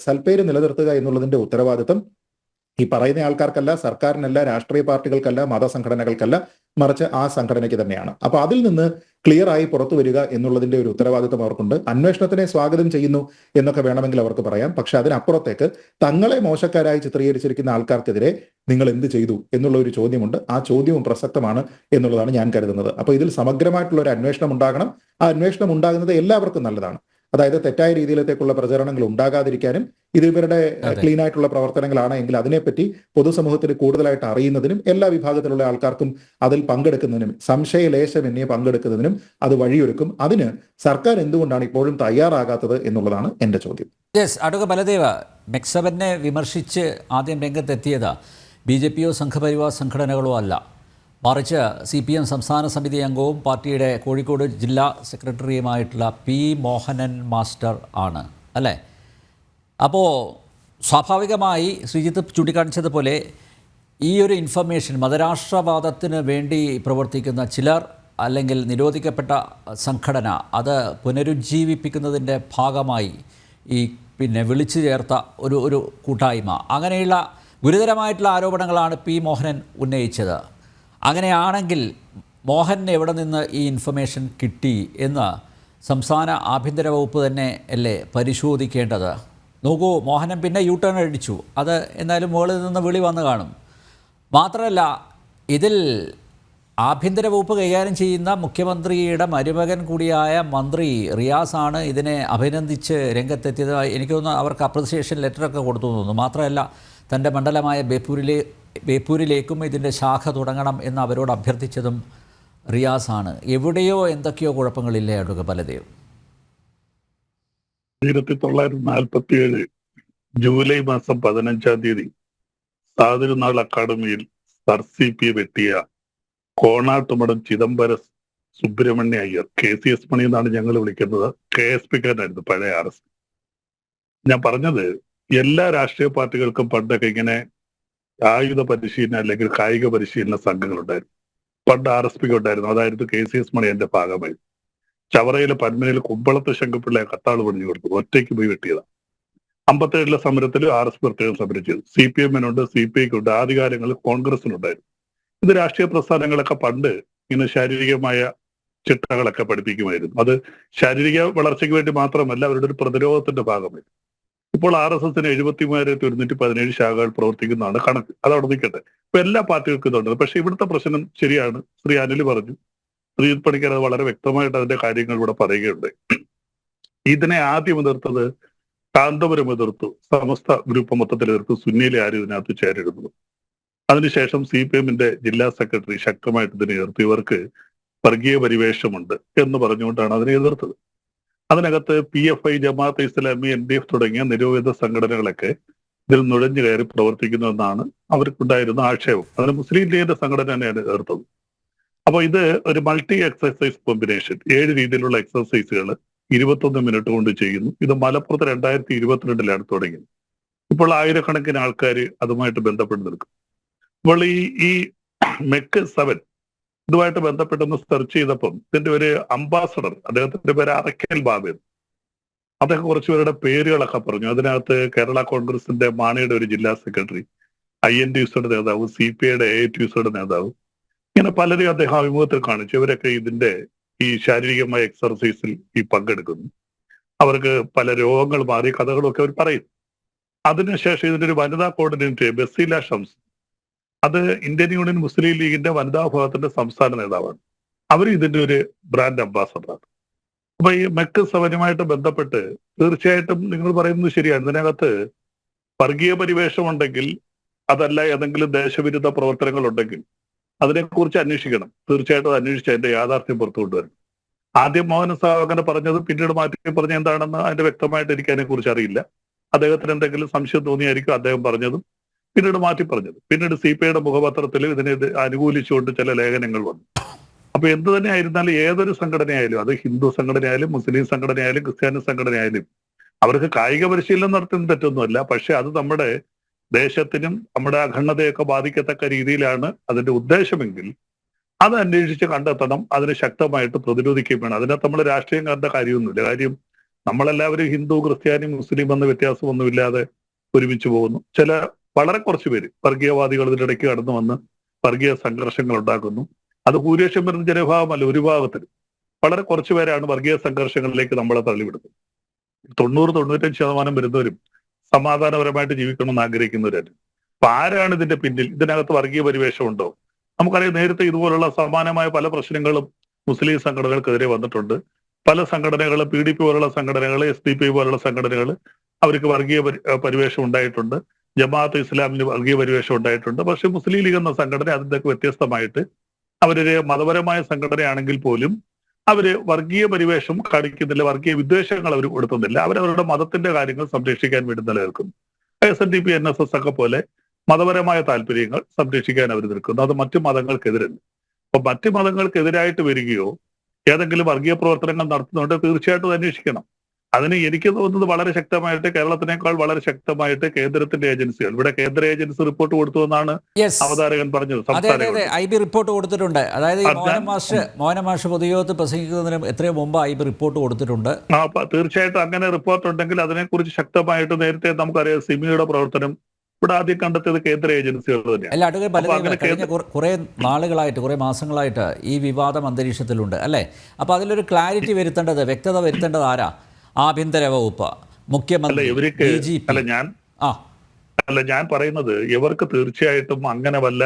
സൽപ്പേര് നിലനിർത്തുക എന്നുള്ളതിന്റെ ഉത്തരവാദിത്തം ഈ പറയുന്ന ആൾക്കാർക്കല്ല, സർക്കാരിനല്ല, രാഷ്ട്രീയ പാർട്ടികൾക്കല്ല, മതസംഘടനകൾക്കല്ല, മറിച്ച് ആ സംഘടനയ്ക്ക് തന്നെയാണ്. അപ്പൊ അതിൽ നിന്ന് ക്ലിയർ ആയി പുറത്തു വരിക എന്നുള്ളതിന്റെ ഒരു ഉത്തരവാദിത്തം അവർക്കുണ്ട്. അന്വേഷണത്തിനെ സ്വാഗതം ചെയ്യുന്നു എന്നൊക്കെ വേണമെങ്കിൽ അവർക്ക് പറയാം. പക്ഷെ അതിനപ്പുറത്തേക്ക് തങ്ങളെ മോശക്കാരായി ചിത്രീകരിച്ചിരിക്കുന്ന ആൾക്കാർക്കെതിരെ നിങ്ങൾ എന്ത് ചെയ്തു എന്നുള്ള ഒരു ചോദ്യമുണ്ട്. ആ ചോദ്യവും പ്രസക്തമാണ് എന്നുള്ളതാണ് ഞാൻ കരുതുന്നത്. അപ്പൊ ഇതിൽ സമഗ്രമായിട്ടുള്ള ഒരു അന്വേഷണം ഉണ്ടാകണം. ആ അന്വേഷണം ഉണ്ടാകുന്നത് എല്ലാവർക്കും നല്ലതാണ്. അതായത് തെറ്റായ രീതിയിലത്തേക്കുള്ള പ്രചരണങ്ങൾ ഉണ്ടാകാതിരിക്കാനും, ഇത് ഇവരുടെ ക്ലീൻ ആയിട്ടുള്ള പ്രവർത്തനങ്ങളാണ് എങ്കിൽ അതിനെപ്പറ്റി പൊതുസമൂഹത്തിന് കൂടുതലായിട്ട് അറിയുന്നതിനും, എല്ലാ വിഭാഗത്തിലുള്ള ആൾക്കാർക്കും അതിൽ പങ്കെടുക്കുന്നതിനും, സംശയലേശമന്യേ പങ്കെടുക്കുന്നതിനും അത് വഴിയൊരുക്കും. അതിന് സർക്കാർ എന്തുകൊണ്ടാണ് ഇപ്പോഴും തയ്യാറാകാത്തത് എന്നുള്ളതാണ് എന്റെ ചോദ്യം. യെസ്, അഡ്വക്കേറ്റ് ബലദേവ, മെക്സവനെ വിമർശിച്ച് ആദ്യം രംഗത്തെത്തിയത് BJP-യോ സംഘപരിവാർ സംഘടനകളോ അല്ല, മറിച്ച് CPM സംസ്ഥാന സമിതി അംഗവും പാർട്ടിയുടെ കോഴിക്കോട് ജില്ലാ സെക്രട്ടറിയുമായിട്ടുള്ള P. മോഹനൻ മാസ്റ്റർ ആണ്, അല്ലേ? അപ്പോൾ സ്വാഭാവികമായി ശ്രീജിത്ത് ചൂണ്ടിക്കാണിച്ചതുപോലെ ഈ ഒരു ഇൻഫർമേഷൻ മതരാഷ്ട്രവാദത്തിന് വേണ്ടി പ്രവർത്തിക്കുന്ന ചിലർ, അല്ലെങ്കിൽ നിരോധിക്കപ്പെട്ട സംഘടന, അത് പുനരുജ്ജീവിപ്പിക്കുന്നതിൻ്റെ ഭാഗമായി ഈ വിളിച്ചു ചേർത്ത ഒരു കൂട്ടായ്മ, അങ്ങനെയുള്ള ഗുരുതരമായിട്ടുള്ള ആരോപണങ്ങളാണ് P. മോഹനൻ ഉന്നയിച്ചത്. അങ്ങനെയാണെങ്കിൽ മോഹന് എവിടെ നിന്ന് ഈ ഇൻഫർമേഷൻ കിട്ടി എന്ന് സംസ്ഥാന ആഭ്യന്തര വകുപ്പ് തന്നെ അല്ലേ പരിശോധിക്കേണ്ടത്? നോക്കൂ, മോഹനൻ പിന്നെ ടേൺ അടിച്ചു. അത് എന്തായാലും മുകളിൽ നിന്ന് വിളി വന്നു കാണും. മാത്രമല്ല, ഇതിൽ ആഭ്യന്തര വകുപ്പ് കൈകാര്യം ചെയ്യുന്ന മുഖ്യമന്ത്രിയുടെ മരുമകൻ കൂടിയായ മന്ത്രി റിയാസാണ് ഇതിനെ അഭിനന്ദിച്ച് രംഗത്തെത്തിയത്. എനിക്ക് തോന്നുന്നു അവർക്ക് അപ്രിസിയേഷൻ ലെറ്ററൊക്കെ കൊടുത്തു തോന്നുന്നു. മാത്രമല്ല, തൻ്റെ മണ്ഡലമായ ബേപ്പൂരിലേക്കും ഇതിൻ്റെ ശാഖ തുടങ്ങണം എന്ന് അവരോട് അഭ്യർത്ഥിച്ചതും റിയാസാണ്. എവിടെയോ എന്തൊക്കെയോ കുഴപ്പങ്ങളില്ലേ അഡ്വക്കേറ്റ് ബലദേവ്? 1947 ജൂലൈ മാസം 15-ാം തീയതി സാതിരുനാൾ അക്കാദമിയിൽ സർ CP വെട്ടിയ കോണാട്ടുമടം ചിദംബരം സുബ്രഹ്മണ്യ അയ്യർ, KCS മണി എന്നാണ് ഞങ്ങൾ വിളിക്കുന്നത്, KSPക്കാരനായിരുന്നു, പഴയ RS. ഞാൻ പറഞ്ഞത്, എല്ലാ രാഷ്ട്രീയ പാർട്ടികൾക്കും പണ്ടൊക്കെ ഇങ്ങനെ ആയുധ പരിശീലന അല്ലെങ്കിൽ കായിക പരിശീലന സംഘങ്ങളുണ്ടായിരുന്നു. പണ്ട് RSPക്ക് ഉണ്ടായിരുന്നു. അതായിരുന്നു KCS മണി എന്റെ ഭാഗമായി. ചവറയിലെ പന്മനയിൽ കുമ്പളത്ത് ശങ്കുപിള്ളയെ കത്താള് പണിഞ്ഞു കൊടുത്തു, ഒറ്റയ്ക്ക് പോയി വെട്ടിയതാണ്. 57-ലെ സമരത്തിൽ RS പ്രത്യേകം സമരം ചെയ്തു. CPM-നുണ്ട്, CPI-ക്കുണ്ട്, ആദ്യകാലങ്ങളിൽ കോൺഗ്രസിനുണ്ടായിരുന്നു. ഇത് രാഷ്ട്രീയ പ്രസ്ഥാനങ്ങളൊക്കെ പണ്ട് ഇങ്ങനെ ശാരീരികമായ ചിട്ടകളൊക്കെ പഠിപ്പിക്കുമായിരുന്നു. അത് ശാരീരിക വളർച്ചയ്ക്ക് വേണ്ടി മാത്രമല്ല, അവരുടെ ഒരു പ്രതിരോധത്തിന്റെ ഭാഗമായിരുന്നു. ഇപ്പോൾ RSSന് 73,117 ശാഖകൾ പ്രവർത്തിക്കുന്നതാണ് കണക്ക്. അതവിടെ നിൽക്കട്ടെ. ഇപ്പൊ എല്ലാ പാർട്ടികൾക്കും ഇതുണ്ട്. പക്ഷെ ഇവിടുത്തെ പ്രശ്നം ശരിയാണ്, ശ്രീ അനിൽ പറഞ്ഞു, ശ്രീജിത്ത് പണിക്കർ അത് വളരെ വ്യക്തമായിട്ട് അതിന്റെ കാര്യങ്ങൾ ഇവിടെ പറയുകയുണ്ട്. ഇതിനെ ആദ്യം എതിർത്തത് കാന്തപുരം എതിർത്തു, സമസ്ത ഗ്രൂപ്പ് മൊത്തത്തിൽ എതിർത്തു, സുന്നിയിലെ ആരും ഇതിനകത്ത് ചേരിടുന്നു. അതിനുശേഷം CPM-ന്റെ ജില്ലാ സെക്രട്ടറി ശക്തമായിട്ട് ഇതിനെ എതിർത്തു. ഇവർക്ക് വർഗീയ പരിവേഷമുണ്ട് എന്ന് പറഞ്ഞുകൊണ്ടാണ് അതിനെ എതിർത്തത്. അതിനകത്ത് PFI, ജമാഅത്തെ ഇസ്ലാമി, NDF തുടങ്ങിയ നിരോധിത സംഘടനകളൊക്കെ ഇതിൽ നുഴഞ്ഞു കയറി പ്രവർത്തിക്കുന്നതെന്നാണ് അവർക്കുണ്ടായിരുന്ന ആക്ഷേപം. അതിന് മുസ്ലിം ലീഗിന്റെ സംഘടന തന്നെയാണ് എതിർത്തത്. അപ്പൊ ഇത് ഒരു മൾട്ടി എക്സസൈസ് കോമ്പിനേഷൻ, 7 രീതിയിലുള്ള എക്സസൈസുകൾ 21 മിനിറ്റ് കൊണ്ട് ചെയ്യുന്നു. ഇത് മലപ്പുറത്ത് 2022-ലാണ് തുടങ്ങിയത്. ഇപ്പോൾ ആയിരക്കണക്കിന് ആൾക്കാർ അതുമായിട്ട് ബന്ധപ്പെട്ട് നിൽക്കും. അപ്പോൾ ഈ MEC 7 ഇതുമായിട്ട് ബന്ധപ്പെട്ടൊന്ന് സെർച്ച് ചെയ്തപ്പം ഇതിന്റെ ഒരു അംബാസഡർ, അദ്ദേഹത്തിന്റെ പേര് അറക്കൽ ബാബു, അദ്ദേഹം കുറച്ചുപേരുടെ പേരുകളൊക്കെ പറഞ്ഞു. അതിനകത്ത് കേരള കോൺഗ്രസിന്റെ മാണിയുടെ ഒരു ജില്ലാ സെക്രട്ടറി, INTUസിയുടെ നേതാവ്, CPI-യുടെ AITUസിയുടെ നേതാവ്, ഇങ്ങനെ പലരെയും അദ്ദേഹം അഭിമുഖത്തിൽ കാണിച്ചു. ഇവരൊക്കെ ഇതിന്റെ ഈ ശാരീരികമായ എക്സർസൈസിൽ പങ്കെടുക്കുന്നു. അവർക്ക് പല രോഗങ്ങൾ മാറിയ കഥകളും ഒക്കെ അവർ പറയും. അതിനുശേഷം ഇതിന്റെ ഒരു വനിതാ കോർഡിനേറ്റർ ബസീല ഷംസ്, അത് ഇന്ത്യൻ യൂണിയൻ മുസ്ലിം ലീഗിന്റെ വനിതാ വിഭാഗത്തിന്റെ സംസ്ഥാന നേതാവാണ്. അവർ ഇതിന്റെ ഒരു ബ്രാൻഡ് അംബാസഡറാണ്. അപ്പൊ ഈ MEC 7-നുമായിട്ട് ബന്ധപ്പെട്ട് തീർച്ചയായിട്ടും നിങ്ങൾ പറയുന്നത് ശരിയാണ്. ഇതിനകത്ത് വർഗീയ പരിവേഷമുണ്ടെങ്കിൽ, അതല്ല ഏതെങ്കിലും ദേശവിരുദ്ധ പ്രവർത്തനങ്ങൾ ഉണ്ടെങ്കിൽ, അതിനെക്കുറിച്ച് അന്വേഷിക്കണം. തീർച്ചയായിട്ടും അത് അന്വേഷിച്ച് അതിന്റെ യാഥാർത്ഥ്യം പുറത്തു കൊണ്ടുവരണം. ആദ്യം മോഹൻ സാഹ് അങ്ങനെ പറഞ്ഞത് പിന്നീട് മാറ്റി പറഞ്ഞ എന്താണെന്ന് അതിന്റെ വ്യക്തമായിട്ട് എനിക്ക് അതിനെക്കുറിച്ച് അറിയില്ല. അദ്ദേഹത്തിന് എന്തെങ്കിലും സംശയം തോന്നിയായിരിക്കും അദ്ദേഹം പറഞ്ഞതും പിന്നീട് മാറ്റി പറഞ്ഞത്. പിന്നീട് CPIയുടെ മുഖപത്രത്തിൽ ഇതിനെ അനുകൂലിച്ചുകൊണ്ട് ചില ലേഖനങ്ങൾ വന്നു. അപ്പൊ എന്ത് തന്നെ ആയിരുന്നാലും ഏതൊരു സംഘടനയായാലും, അത് ഹിന്ദു സംഘടനയായാലും മുസ്ലിം സംഘടനയായാലും ക്രിസ്ത്യാനി സംഘടനയായാലും, അവർക്ക് കായിക പരിശീലനം നടത്തുന്ന തെറ്റൊന്നുമല്ല. പക്ഷെ അത് നമ്മുടെ ദേശത്തിനും നമ്മുടെ അഖണ്ഡതയൊക്കെ ബാധിക്കത്തക്ക രീതിയിലാണ് അതിന്റെ ഉദ്ദേശമെങ്കിൽ അത് അന്വേഷിച്ച് കണ്ടെത്തണം. അതിനെ ശക്തമായിട്ട് പ്രതിരോധിക്കുകയും വേണം. അതിനകത്ത് നമ്മൾ രാഷ്ട്രീയം കണ്ട കാര്യമൊന്നുമില്ല. കാര്യം നമ്മളെല്ലാവരും ഹിന്ദു ക്രിസ്ത്യാനി മുസ്ലിം എന്ന വ്യത്യാസമൊന്നുമില്ലാതെ ഒരുമിച്ച് പോകുന്നു. ചില വളരെ കുറച്ച് പേര് വർഗീയവാദികൾ ഇതിന്റെ ഇടയ്ക്ക് കടന്നു വന്ന് വർഗീയ സംഘർഷങ്ങൾ ഉണ്ടാക്കുന്നു. അത് ഭൂരിപക്ഷം വരുന്ന ജനവിഭാഗമല്ല, ഒരു വിഭാഗത്തിൽ വളരെ കുറച്ചു പേരാണ് വർഗീയ സംഘർഷങ്ങളിലേക്ക് നമ്മളെ തള്ളിവിടുന്നത്. 90-95% വരുന്നവരും സമാധാനപരമായിട്ട് ജീവിക്കണമെന്ന് ആഗ്രഹിക്കുന്നവരാണ്. അപ്പൊ ആരാണ് ഇതിന്റെ പിന്നിൽ? ഇതിനകത്ത് വർഗീയ പരിവേഷമുണ്ടോ? നമുക്കറിയാം, നേരത്തെ ഇതുപോലുള്ള സമാനമായ പല പ്രശ്നങ്ങളും മുസ്ലിം സംഘടനകൾക്കെതിരെ വന്നിട്ടുണ്ട്. പല സംഘടനകളും PDP പോലുള്ള സംഘടനകൾ, SDPI പോലുള്ള സംഘടനകൾ അവർക്ക് വർഗീയ പരിവേഷം ഉണ്ടായിട്ടുണ്ട്. ജമാഅത്ത് ഇസ്ലാമിന് വർഗീയ പരിവേഷം ഉണ്ടായിട്ടുണ്ട്. പക്ഷെ മുസ്ലിം ലീഗ് എന്ന സംഘടന അതിൻ്റെയൊക്കെ വ്യത്യസ്തമായിട്ട് അവരൊരു മതപരമായ സംഘടനയാണെങ്കിൽ പോലും അവര് വർഗീയ പരിവേഷം കാണിക്കുന്നില്ല, വർഗീയ വിദ്വേഷങ്ങൾ അവർ കൊടുക്കുന്നില്ല. അവരവരുടെ മതത്തിന്റെ കാര്യങ്ങൾ സംരക്ഷിക്കാൻ വേണ്ടി നിലനിൽക്കുന്നു. SNDP NSS ഒക്കെ പോലെ മതപരമായ താല്പര്യങ്ങൾ സംരക്ഷിക്കാൻ അവർ നിൽക്കുന്നു. അത് മറ്റു മതങ്ങൾക്കെതിരല്ല. അപ്പൊ മറ്റു മതങ്ങൾക്കെതിരായിട്ട് വരികയോ ഏതെങ്കിലും വർഗീയ പ്രവർത്തനങ്ങൾ നടത്തുന്നുണ്ട് തീർച്ചയായിട്ടും അന്വേഷിക്കണം. അതിന് എനിക്ക് തോന്നുന്നത് വളരെ ശക്തമായിട്ട്, കേരളത്തിനേക്കാൾ വളരെ ശക്തമായിട്ട് കേന്ദ്രത്തിന്റെ ഏജൻസികൾ, ഇവിടെ കേന്ദ്ര ഏജൻസി റിപ്പോർട്ട് കൊടുത്തു എന്നാണ് അവതാരകൻ പറഞ്ഞത്. IB റിപ്പോർട്ട് കൊടുത്തിട്ടുണ്ട്. അതായത് മോഹന മാഷ് പൊതുയോഗത്തിൽ പ്രസംഗിക്കുന്നതിന് എത്രയോ മുമ്പ് IB റിപ്പോർട്ട് കൊടുത്തിട്ടുണ്ട്. തീർച്ചയായിട്ടും അങ്ങനെ റിപ്പോർട്ട് ഉണ്ടെങ്കിൽ അതിനെക്കുറിച്ച് ശക്തമായിട്ട് നേരത്തെ നമുക്കറിയാം സിമിയുടെ പ്രവർത്തനം ഇവിടെ ആദ്യം കണ്ടെത്തിയത് കേന്ദ്ര ഏജൻസികൾ തന്നെയാണ്. അല്ല, അടുത്ത കഴിഞ്ഞ കുറെ നാളുകളായിട്ട്, കുറെ മാസങ്ങളായിട്ട് ഈ വിവാദം അന്തരീക്ഷത്തിലുണ്ട് അല്ലേ? അപ്പൊ അതിലൊരു ക്ലാരിറ്റി വരുത്തേണ്ടത്, വ്യക്തത വരുത്തേണ്ടത് ആരാ? ആഭ്യന്തര വകുപ്പ്, മുഖ്യമന്ത്രി, DGP? ഞാൻ പറയുന്നത് ഇവർക്ക് തീർച്ചയായിട്ടും അങ്ങനെ വല്ല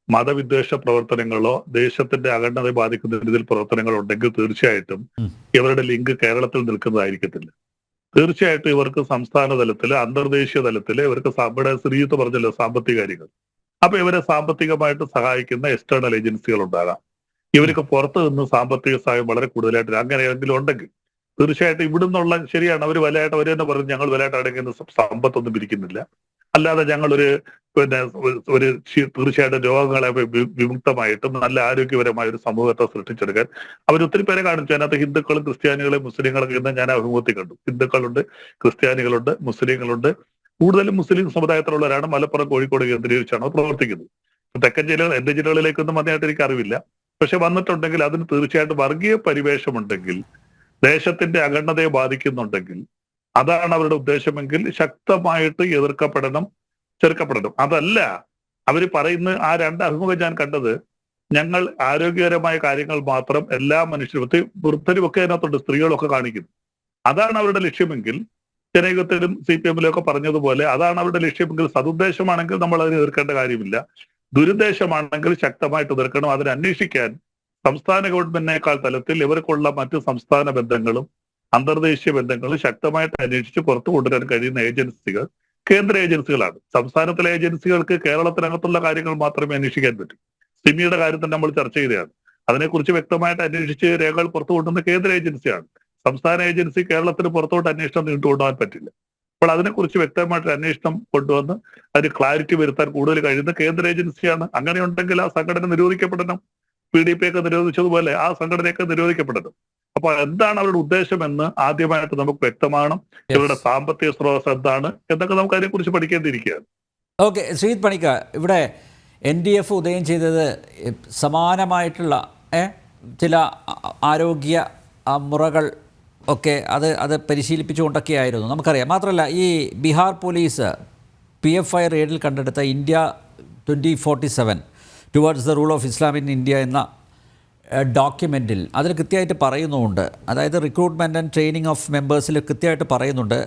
മതവിദ്വേഷ പ്രവർത്തനങ്ങളോ ദേശത്തിന്റെ അഖണ്ഡതയെ ബാധിക്കുന്ന രീതിയിൽ പ്രവർത്തനങ്ങളോ ഉണ്ടെങ്കിൽ തീർച്ചയായിട്ടും ഇവരുടെ ലിങ്ക് കേരളത്തിൽ നിൽക്കുന്നതായിരിക്കത്തില്ല. തീർച്ചയായിട്ടും ഇവർക്ക് സംസ്ഥാന തലത്തില്, അന്തർദേശീയ തലത്തില് ഇവർക്ക് ഇവിടെ ശ്രീജിത്ത് പറഞ്ഞല്ലോ സാമ്പത്തിക കാര്യങ്ങൾ. അപ്പൊ ഇവരെ സാമ്പത്തികമായിട്ട് സഹായിക്കുന്ന എക്സ്റ്റേണൽ ഏജൻസികൾ ഉണ്ടാകാം. ഇവർക്ക് പുറത്തു നിന്ന് സാമ്പത്തിക സഹായം വളരെ കൂടുതലായിട്ട് അങ്ങനെ ഏതെങ്കിലും ഉണ്ടെങ്കിൽ തീർച്ചയായിട്ടും ഇവിടുന്നുള്ള, ശരിയാണ്, അവർ വിലയായിട്ട് അവർ തന്നെ പറഞ്ഞു ഞങ്ങൾ വിലയായിട്ട് അടയ്ക്കുന്ന സമ്പത്തൊന്നും പിരിക്കുന്നില്ല, അല്ലാതെ ഞങ്ങളൊരു തീർച്ചയായിട്ടും രോഗങ്ങളെ വിമുക്തമായിട്ടും നല്ല ആരോഗ്യപരമായ ഒരു സമൂഹത്തെ സൃഷ്ടിച്ചെടുക്കാൻ അവർ ഒത്തിരി പേരെ കാണിച്ചു. അതിനകത്ത് ഹിന്ദുക്കളും ക്രിസ്ത്യാനികളും മുസ്ലിങ്ങളൊക്കെ ഇന്ന് ഞാൻ അഭിമുഖത്തിൽ കണ്ടു. ഹിന്ദുക്കളുണ്ട്, ക്രിസ്ത്യാനികളുണ്ട്, മുസ്ലിങ്ങളുണ്ട്. കൂടുതലും മുസ്ലിം സമുദായത്തിലുള്ളവരാണ്. മലപ്പുറം, കോഴിക്കോട് കേന്ദ്രീകരിച്ചാണ് പ്രവർത്തിക്കുന്നത്. തെക്കൻ ജില്ലകൾ, എന്റെ ജില്ലകളിലേക്കൊന്നും വന്നതായിട്ട് എനിക്ക് അറിവില്ല. പക്ഷെ വന്നിട്ടുണ്ടെങ്കിൽ അതിന് തീർച്ചയായിട്ടും വർഗീയ പരിവേഷമുണ്ടെങ്കിൽ, ദേശത്തിന്റെ അഖണ്ഡതയെ ബാധിക്കുന്നുണ്ടെങ്കിൽ, അതാണ് അവരുടെ ഉദ്ദേശമെങ്കിൽ ശക്തമായിട്ട് എതിർക്കപ്പെടണം, ചെറുക്കപ്പെടണം. അതല്ല അവര് പറയുന്ന ആ രണ്ട് അഭിമുഖം ഞാൻ കണ്ടത്, ഞങ്ങൾ ആരോഗ്യകരമായ കാര്യങ്ങൾ മാത്രം എല്ലാ മനുഷ്യരും, വൃദ്ധരുമൊക്കെ അതിനകത്തുണ്ട്, സ്ത്രീകളൊക്കെ കാണിക്കുന്നു. അതാണ് അവരുടെ ലക്ഷ്യമെങ്കിൽ, ജനയുഗത്തിലും CPM ഒക്കെ പറഞ്ഞതുപോലെ അതാണ് അവരുടെ ലക്ഷ്യമെങ്കിൽ, സതുദ്ദേശമാണെങ്കിൽ നമ്മൾ അതിനെ എതിർക്കേണ്ട കാര്യമില്ല. ദുരുദ്ദേശമാണെങ്കിൽ ശക്തമായിട്ട് എതിർക്കണം. അതിനെ അന്വേഷിക്കാൻ സംസ്ഥാന ഗവൺമെന്റിനേക്കാൾ തലത്തിൽ ഇവർക്കുള്ള മറ്റ് സംസ്ഥാന ബന്ധങ്ങളും അന്തർദേശീയ ബന്ധങ്ങളും ശക്തമായിട്ട് അന്വേഷിച്ച് പുറത്തു കൊണ്ടുവരാൻ കഴിയുന്ന ഏജൻസികൾ കേന്ദ്ര ഏജൻസികളാണ്. സംസ്ഥാനത്തിലെ ഏജൻസികൾക്ക് കേരളത്തിനകത്തുള്ള കാര്യങ്ങൾ മാത്രമേ അന്വേഷിക്കാൻ പറ്റൂ. സിമിയുടെ കാര്യത്തിൽ നമ്മൾ ചർച്ച ചെയ്തതാണ്. അതിനെക്കുറിച്ച് വ്യക്തമായിട്ട് അന്വേഷിച്ച് രേഖകൾ പുറത്തു കൊണ്ടുവന്ന കേന്ദ്ര ഏജൻസിയാണ്. സംസ്ഥാന ഏജൻസി കേരളത്തിന് പുറത്തോട്ട് അന്വേഷണം നീണ്ടുകൊണ്ടുപോകാൻ പറ്റില്ല. അപ്പോൾ അതിനെക്കുറിച്ച് വ്യക്തമായിട്ട് അന്വേഷണം കൊണ്ടുവന്ന് അതിന് ക്ലാരിറ്റി വരുത്താൻ കൂടുതൽ കഴിയുന്ന കേന്ദ്ര ഏജൻസിയാണ്. അങ്ങനെയുണ്ടെങ്കിൽ ആ സംഘടന നിരോധിക്കപ്പെടണം. PDP ഒക്കെ നിരോധിച്ചതുപോലെ ആ സംഘടനയൊക്കെ നിരോധിക്കപ്പെടണം. അപ്പൊ എന്താണ് അവരുടെ ഉദ്ദേശമെന്ന് ആദ്യമായിട്ട് നമുക്ക് വ്യക്തമാണ്. ഇവരുടെ സാമ്പത്തിക സ്രോതസ് എന്താണ് എന്നൊക്കെ നമുക്ക് അതിനെക്കുറിച്ച് പഠിക്കേണ്ടിയിരിക്കുകയാണ്. ഓക്കെ, ശ്രീജിത്ത് പണിക്ക, ഇവിടെ NDF ഉദയം ചെയ്തത് സമാനമായിട്ടുള്ള ചില ആരോഗ്യ മുറകൾ ഒക്കെ അത് പരിശീലിപ്പിച്ചുകൊണ്ടൊക്കെയായിരുന്നു, നമുക്കറിയാം. മാത്രമല്ല, ഈ ബീഹാർ പോലീസ് PFI റെയ്ഡിൽ കണ്ടെടുത്ത India 2047 towards the rule of Islam in India എന്ന ഡോക്യുമെൻറ്റിൽ അതിൽ കൃത്യമായിട്ട് പറയുന്നുമുണ്ട്. അതായത് റിക്രൂട്ട്മെൻറ്റ് ആൻഡ് ട്രെയിനിങ് ഓഫ് മെമ്പേഴ്സിൽ കൃത്യമായിട്ട് പറയുന്നുണ്ട്,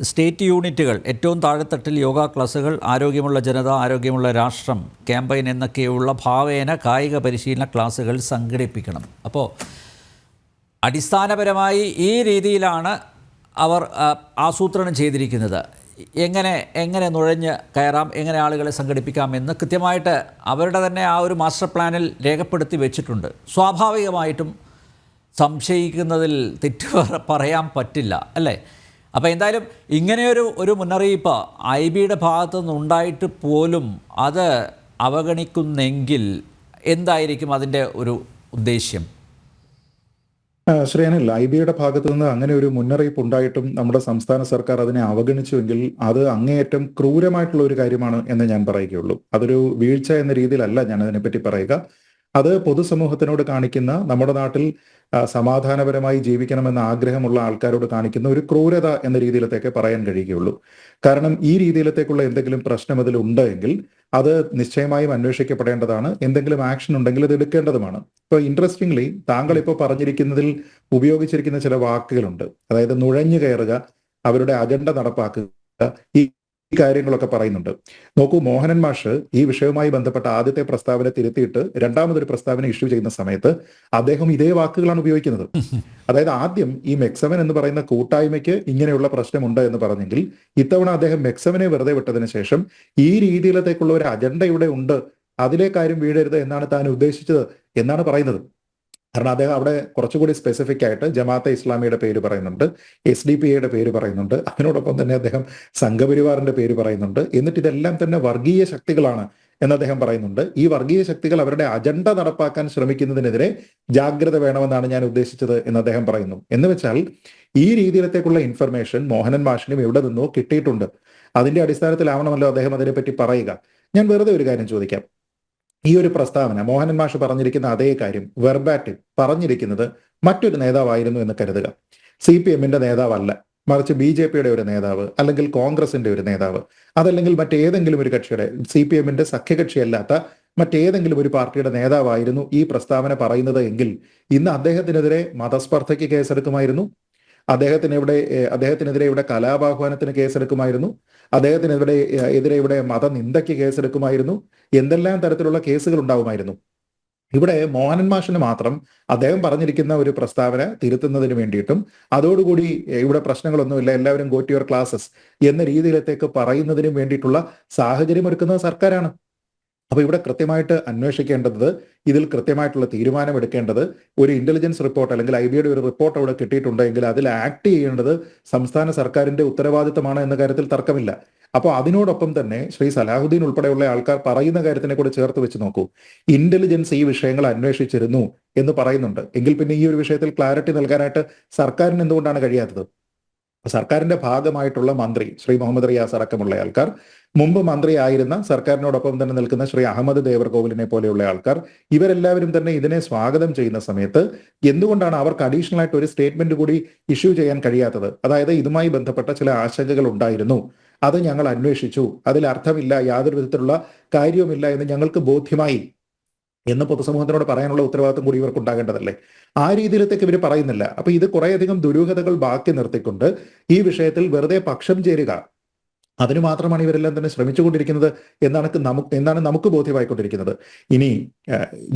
സ്റ്റേറ്റ് യൂണിറ്റുകൾ, ഏറ്റവും താഴെത്തട്ടിൽ യോഗ ക്ലാസുകൾ, ആരോഗ്യമുള്ള ജനത, ആരോഗ്യമുള്ള രാഷ്ട്രം ക്യാമ്പയിൻ എന്നൊക്കെയുള്ള ഭാവേന കായിക പരിശീലന ക്ലാസുകൾ സംഘടിപ്പിക്കണം. അപ്പോൾ അടിസ്ഥാനപരമായി ഈ രീതിയിലാണ് അവർ ആസൂത്രണം ചെയ്തിരിക്കുന്നത്. എങ്ങനെ എങ്ങനെ നുഴഞ്ഞ് കയറാം, എങ്ങനെ ആളുകളെ സംഘടിപ്പിക്കാം എന്ന് കൃത്യമായിട്ട് അവരുടെ തന്നെ ആ ഒരു മാസ്റ്റർ പ്ലാനിൽ രേഖപ്പെടുത്തി വെച്ചിട്ടുണ്ട്. സ്വാഭാവികമായിട്ടും സംശയിക്കുന്നതിൽ തെറ്റ് പറയാൻ പറ്റില്ല, അല്ലേ? അപ്പോൾ എന്തായാലും ഇങ്ങനെയൊരു മുന്നറിയിപ്പ് IBയുടെ ഭാഗത്തു നിന്നുണ്ടായിട്ട് പോലും അത് അവഗണിക്കുന്നെങ്കിൽ എന്തായിരിക്കും അതിൻ്റെ ഒരു ഉദ്ദേശ്യം? ശ്രീ അനിൽ, IBയുടെ ഭാഗത്തു നിന്ന് അങ്ങനെ ഒരു മുന്നറിയിപ്പ് ഉണ്ടായിട്ടും നമ്മുടെ സംസ്ഥാന സർക്കാർ അതിനെ അവഗണിച്ചുവെങ്കിൽ അത് അങ്ങേയറ്റം ക്രൂരമായിട്ടുള്ള ഒരു കാര്യമാണ് എന്ന് ഞാൻ പറയുകയുള്ളൂ. അതൊരു വീഴ്ച എന്ന രീതിയിലല്ല ഞാൻ അതിനെപ്പറ്റി പറയുക. അത് പൊതുസമൂഹത്തിനോട് കാണിക്കുന്ന, നമ്മുടെ നാട്ടിൽ സമാധാനപരമായി ജീവിക്കണമെന്ന ആഗ്രഹമുള്ള ആൾക്കാരോട് കാണിക്കുന്ന ഒരു ക്രൂരത എന്ന രീതിയിലത്തേക്ക് പറയാൻ കഴിയുകയുള്ളൂ. കാരണം ഈ രീതിയിലത്തേക്കുള്ള എന്തെങ്കിലും പ്രശ്നം അതിൽ ഉണ്ടെങ്കിൽ അത് നിശ്ചയമായും അന്വേഷിക്കപ്പെടേണ്ടതാണ്. എന്തെങ്കിലും ആക്ഷൻ ഉണ്ടെങ്കിൽ അത് എടുക്കേണ്ടതുമാണ്. ഇപ്പോൾ ഇൻട്രസ്റ്റിംഗ്ലി താങ്കൾ ഇപ്പോൾ പറഞ്ഞിരിക്കുന്നതിൽ ഉപയോഗിച്ചിരിക്കുന്ന ചില വാക്കുകളുണ്ട്. അതായത് നുഴഞ്ഞു കയറുക, അവരുടെ അജണ്ട നടപ്പാക്കുക, ഈ കാര്യങ്ങളൊക്കെ പറയുന്നുണ്ട്. നോക്കൂ, മോഹനൻ മാഷ് ഈ വിഷയവുമായി ബന്ധപ്പെട്ട ആദ്യത്തെ പ്രസ്താവന തിരുത്തിയിട്ട് രണ്ടാമതൊരു പ്രസ്താവന ഇഷ്യൂ ചെയ്യുന്ന സമയത്ത് അദ്ദേഹം ഇതേ വാക്കുകളാണ് ഉപയോഗിക്കുന്നത്. അതായത് ആദ്യം ഈ മെക്സവൻ എന്ന് പറയുന്ന കൂട്ടായ്മയ്ക്ക് ഇങ്ങനെയുള്ള പ്രശ്നമുണ്ട് എന്ന് പറഞ്ഞെങ്കിൽ ഇത്തവണ അദ്ദേഹം മെക്സവനെ വെറുതെ വിട്ടതിന് ശേഷം ഈ രീതിയിലത്തേക്കുള്ള ഒരു അജണ്ട ഇവിടെ ഉണ്ട്, അതിലേക്കാരും വീഴരുത് എന്നാണ് താൻ ഉദ്ദേശിച്ചത് എന്നാണ് പറയുന്നത്. കാരണം അദ്ദേഹം അവിടെ കുറച്ചുകൂടി സ്പെസിഫിക് ആയിട്ട് ജമാഅത്തെ ഇസ്ലാമിയുടെ പേര് പറയുന്നുണ്ട്, SDPIയുടെ പേര് പറയുന്നുണ്ട്, അതിനോടൊപ്പം തന്നെ അദ്ദേഹം സംഘപരിവാറിന്റെ പേര് പറയുന്നുണ്ട്. എന്നിട്ട് ഇതെല്ലാം തന്നെ വർഗീയ ശക്തികളാണ് എന്ന് അദ്ദേഹം പറയുന്നുണ്ട്. ഈ വർഗീയ ശക്തികൾ അവരുടെ അജണ്ട നടപ്പാക്കാൻ ശ്രമിക്കുന്നതിനെതിരെ ജാഗ്രത വേണമെന്നാണ് ഞാൻ ഉദ്ദേശിച്ചത് എന്ന് അദ്ദേഹം പറയുന്നു. എന്ന് വെച്ചാൽ ഈ രീതിയിലത്തേക്കുള്ള ഇൻഫർമേഷൻ മോഹനൻ മാഷിനും എവിടെ നിന്നോ കിട്ടിയിട്ടുണ്ട്. അതിന്റെ അടിസ്ഥാനത്തിലാവണമല്ലോ അദ്ദേഹം അതിനെപ്പറ്റി പറയുക. ഞാൻ വെറുതെ ഒരു കാര്യം ചോദിക്കാം. ഈ ഒരു പ്രസ്താവന മോഹനൻ മാഷ് പറഞ്ഞിരിക്കുന്ന അതേ കാര്യം വെർബാറ്റിം പറഞ്ഞിരിക്കുന്നത് മറ്റൊരു നേതാവായിരുന്നു എന്ന് കരുതുക. CPMന്റെ നേതാവല്ല, മറിച്ച് BJPയുടെ ഒരു നേതാവ്, അല്ലെങ്കിൽ കോൺഗ്രസിന്റെ ഒരു നേതാവ്, അതല്ലെങ്കിൽ മറ്റേതെങ്കിലും ഒരു കക്ഷിയുടെ, CPMന്റെ സഖ്യകക്ഷിയല്ലാത്ത മറ്റേതെങ്കിലും ഒരു പാർട്ടിയുടെ നേതാവായിരുന്നു ഈ പ്രസ്താവന പറയുന്നത് എങ്കിൽ ഇന്ന് അദ്ദേഹത്തിനെതിരെ മതസ്പർദ്ധയ്ക്ക് കേസെടുക്കുമായിരുന്നു, അദ്ദേഹത്തിനെതിരെ ഇവിടെ കലാപാഹ്വാനത്തിന് കേസെടുക്കുമായിരുന്നു, എതിരെ ഇവിടെ മതനിന്ദയ്ക്ക് കേസെടുക്കുമായിരുന്നു, എന്തെല്ലാം തരത്തിലുള്ള കേസുകൾ ഉണ്ടാവുമായിരുന്നു. ഇവിടെ മോഹനൻ മാഷിന് മാത്രം അദ്ദേഹം പറഞ്ഞിരിക്കുന്ന ഒരു പ്രസ്താവന തിരുത്തുന്നതിന് വേണ്ടിയിട്ടും അതോടുകൂടി ഇവിടെ പ്രശ്നങ്ങളൊന്നുമില്ല, എല്ലാവരും ഗോ ടു യുവർ ക്ലാസസ് എന്ന രീതിയിലത്തേക്ക് പറയുന്നതിനും വേണ്ടിയിട്ടുള്ള സാഹചര്യം ഒരുക്കുന്നത് സർക്കാരാണ്. അപ്പൊ ഇവിടെ കൃത്യമായിട്ട് അന്വേഷിക്കേണ്ടത്, ഇതിൽ കൃത്യമായിട്ടുള്ള തീരുമാനമെടുക്കേണ്ടത്, ഒരു ഇന്റലിജൻസ് റിപ്പോർട്ട് അല്ലെങ്കിൽ IBയുടെ ഒരു റിപ്പോർട്ട് അവിടെ കിട്ടിയിട്ടുണ്ടെങ്കിൽ അതിൽ ആക്ട് ചെയ്യേണ്ടത് സംസ്ഥാന സർക്കാരിന്റെ ഉത്തരവാദിത്തമാണ് എന്ന കാര്യത്തിൽ തർക്കമില്ല. അപ്പോൾ അതിനോടൊപ്പം തന്നെ ശ്രീ സലാഹുദ്ദീൻ ഉൾപ്പെടെയുള്ള ആൾക്കാർ പറയുന്ന കാര്യത്തിനെ കൂടെ ചേർത്ത് വെച്ച് നോക്കൂ. ഇന്റലിജൻസ് ഈ വിഷയങ്ങൾ അന്വേഷിച്ചിരുന്നു എന്ന് പറയുന്നുണ്ട്. എങ്കിൽ പിന്നെ ഈ ഒരു വിഷയത്തിൽ ക്ലാരിറ്റി നൽകാനായിട്ട് സർക്കാരിന് എന്തുകൊണ്ടാണ് കഴിയാത്തത്? സർക്കാരിന്റെ ഭാഗമായിട്ടുള്ള മന്ത്രി ശ്രീ മുഹമ്മദ് റിയാസ് അടക്കമുള്ള ആൾക്കാർ, മുമ്പ് മന്ത്രിയായിരുന്ന സർക്കാരിനോടൊപ്പം തന്നെ നിൽക്കുന്ന ശ്രീ അഹമ്മദ് ദേവർകോവിലിനെ പോലെയുള്ള ആൾക്കാർ, ഇവരെല്ലാവരും തന്നെ ഇതിനെ സ്വാഗതം ചെയ്യുന്ന സമയത്ത് എന്തുകൊണ്ടാണ് അവർക്ക് അഡീഷണൽ ആയിട്ട് ഒരു സ്റ്റേറ്റ്മെന്റ് കൂടി ഇഷ്യൂ ചെയ്യാൻ കഴിയാത്തത്? അതായത് ഇതുമായി ബന്ധപ്പെട്ട ചില ആശങ്കകൾ ഉണ്ടായിരുന്നു, അത് ഞങ്ങൾ അന്വേഷിച്ചു, അതിൽ അർത്ഥമില്ല, യാതൊരു വിധത്തിലുള്ള കാര്യവുമില്ല എന്ന് ഞങ്ങൾക്ക് ബോധ്യമായി എന്ന് പൊതുസമൂഹത്തിനോട് പറയാനുള്ള ഉത്തരവാദിത്വം കൂടി ഇവർക്ക് ഉണ്ടാകേണ്ടതല്ലേ? ആ രീതിയിലത്തേക്ക് ഇവർ പറയുന്നില്ല. അപ്പൊ ഇത് കുറേയധികം ദുരൂഹതകൾ ബാക്കി നിർത്തിക്കൊണ്ട് ഈ വിഷയത്തിൽ വെറുതെ പക്ഷം ചേരുക, അതിന് മാത്രമാണ് ഇവരെല്ലാം തന്നെ ശ്രമിച്ചുകൊണ്ടിരിക്കുന്നത് എന്നാണ് നമുക്ക് ബോധ്യമായിക്കൊണ്ടിരിക്കുന്നത്. ഇനി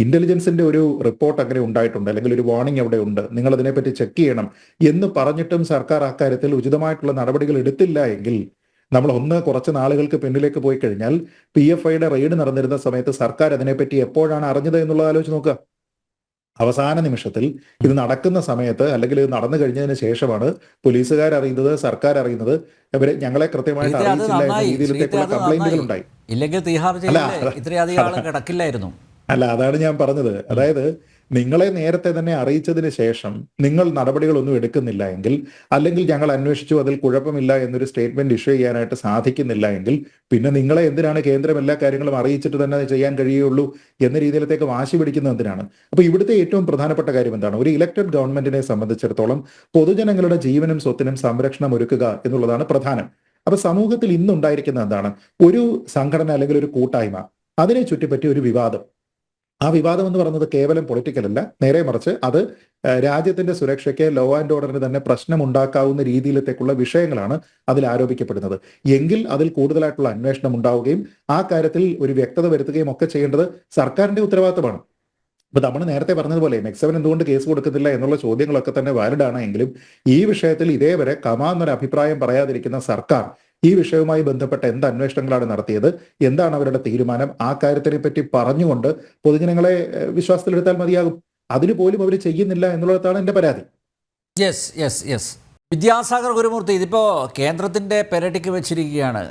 ഇന്റലിജൻസിന്റെ ഒരു റിപ്പോർട്ട് അങ്ങനെ ഉണ്ടായിട്ടുണ്ട്, അല്ലെങ്കിൽ ഒരു വാർണിംഗ് അവിടെ ഉണ്ട്, നിങ്ങൾ അതിനെപ്പറ്റി ചെക്ക് ചെയ്യണം എന്ന് പറഞ്ഞിട്ടും സർക്കാർ അക്കാര്യത്തിൽ ഉചിതമായിട്ടുള്ള നടപടികൾ എടുത്തില്ല എങ്കിൽ, നമ്മൾ കുറച്ച് നാളുകൾക്ക് പിന്നിലേക്ക് പോയി കഴിഞ്ഞാൽ PFIയുടെ റെയ്ഡ് നടന്നിരുന്ന സമയത്ത് സർക്കാർ അതിനെപ്പറ്റി എപ്പോഴാണ് അറിഞ്ഞത് എന്നുള്ളത് ആലോചിച്ച് നോക്കുക. അവസാന നിമിഷത്തിൽ ഇത് നടക്കുന്ന സമയത്ത്, അല്ലെങ്കിൽ ഇത് നടന്നു കഴിഞ്ഞതിന് ശേഷമാണ് പോലീസുകാർ അറിയുന്നത്, സർക്കാർ അറിയുന്നത്. ഇവരെ ഞങ്ങളെ കൃത്യമായിട്ട് അറിയിച്ചില്ല എന്ന രീതിയിലത്തേക്കുള്ള കംപ്ലൈന്റുകൾ ഉണ്ടായി. അല്ല, അതാണ് ഞാൻ പറഞ്ഞത്. അതായത് നിങ്ങളെ നേരത്തെ തന്നെ അറിയിച്ചതിന് ശേഷം നിങ്ങൾ നടപടികളൊന്നും എടുക്കുന്നില്ല എങ്കിൽ, അല്ലെങ്കിൽ ഞങ്ങൾ അന്വേഷിച്ചു അതിൽ കുഴപ്പമില്ല എന്നൊരു സ്റ്റേറ്റ്മെന്റ് ഇഷ്യൂ ചെയ്യാനായിട്ട് സാധിക്കുന്നില്ല എങ്കിൽ, പിന്നെ നിങ്ങളെ എന്തിനാണ് കേന്ദ്രം എല്ലാ കാര്യങ്ങളും അറിയിച്ചിട്ട് തന്നെ ചെയ്യാൻ കഴിയുള്ളൂ എന്ന രീതിയിലത്തേക്ക് വാശി പിടിക്കുന്നത് എന്തിനാണ്? അപ്പൊ ഇവിടുത്തെ ഏറ്റവും പ്രധാനപ്പെട്ട കാര്യം എന്താണ്? ഒരു ഇലക്ടഡ് ഗവൺമെന്റിനെ സംബന്ധിച്ചിടത്തോളം പൊതുജനങ്ങളുടെ ജീവനും സ്വത്തിനും സംരക്ഷണം ഒരുക്കുക എന്നുള്ളതാണ് പ്രധാനം. അപ്പൊ സമൂഹത്തിൽ ഇന്നുണ്ടായിരിക്കുന്ന എന്താണ്? ഒരു സംഘടന അല്ലെങ്കിൽ ഒരു കൂട്ടായ്മ, അതിനെ ചുറ്റിപ്പറ്റി ഒരു വിവാദം. ആ വിവാദം എന്ന് പറയുന്നത് കേവലം പൊളിറ്റിക്കൽ അല്ല, നേരെ മറിച്ച് അത് രാജ്യത്തിന്റെ സുരക്ഷയ്ക്ക്, ലോ ആൻഡ് ഓർഡറിന് തന്നെ പ്രശ്നമുണ്ടാക്കാവുന്ന രീതിയിലത്തേക്കുള്ള വിഷയങ്ങളാണ് അതിൽ ആരോപിക്കപ്പെടുന്നത്. എങ്കിൽ അതിൽ കൂടുതലായിട്ടുള്ള അന്വേഷണം ഉണ്ടാവുകയും ആ കാര്യത്തിൽ ഒരു വ്യക്തത വരുത്തുകയും ഒക്കെ ചെയ്യേണ്ടത് സർക്കാരിന്റെ ഉത്തരവാദിത്തമാണ്. അപ്പൊ നമ്മൾ നേരത്തെ പറഞ്ഞതുപോലെ മെക്സവൻ എന്തുകൊണ്ട് കേസ് കൊടുക്കുന്നില്ല എന്നുള്ള ചോദ്യങ്ങളൊക്കെ തന്നെ വാലിഡ് ആണ്. എങ്കിലും ഈ വിഷയത്തിൽ ഇതേവരെ കമാന്നൊരു അഭിപ്രായം പറയാതിരിക്കുന്ന സർക്കാർ ഈ വിഷയവുമായി ബന്ധപ്പെട്ട എന്ത് അന്വേഷണങ്ങളാണ് നടത്തിയത്, എന്താണ് അവരുടെ തീരുമാനം, ആ കാര്യത്തിനെ പറ്റി പറഞ്ഞുകൊണ്ട് പൊതുജനങ്ങളെ വിശ്വാസത്തിലെടുത്താൽ മതിയാകും. അതിന് പോലും അവർ ചെയ്യുന്നില്ല എന്നുള്ളതാണ് എൻ്റെ പരാതി. Yes yes yes Vidyasagar Gurumurthy, ഇതിപ്പോൾ കേന്ദ്രത്തിൻ്റെ പെരടിക്ക് വെച്ചിരിക്കുകയാണ്.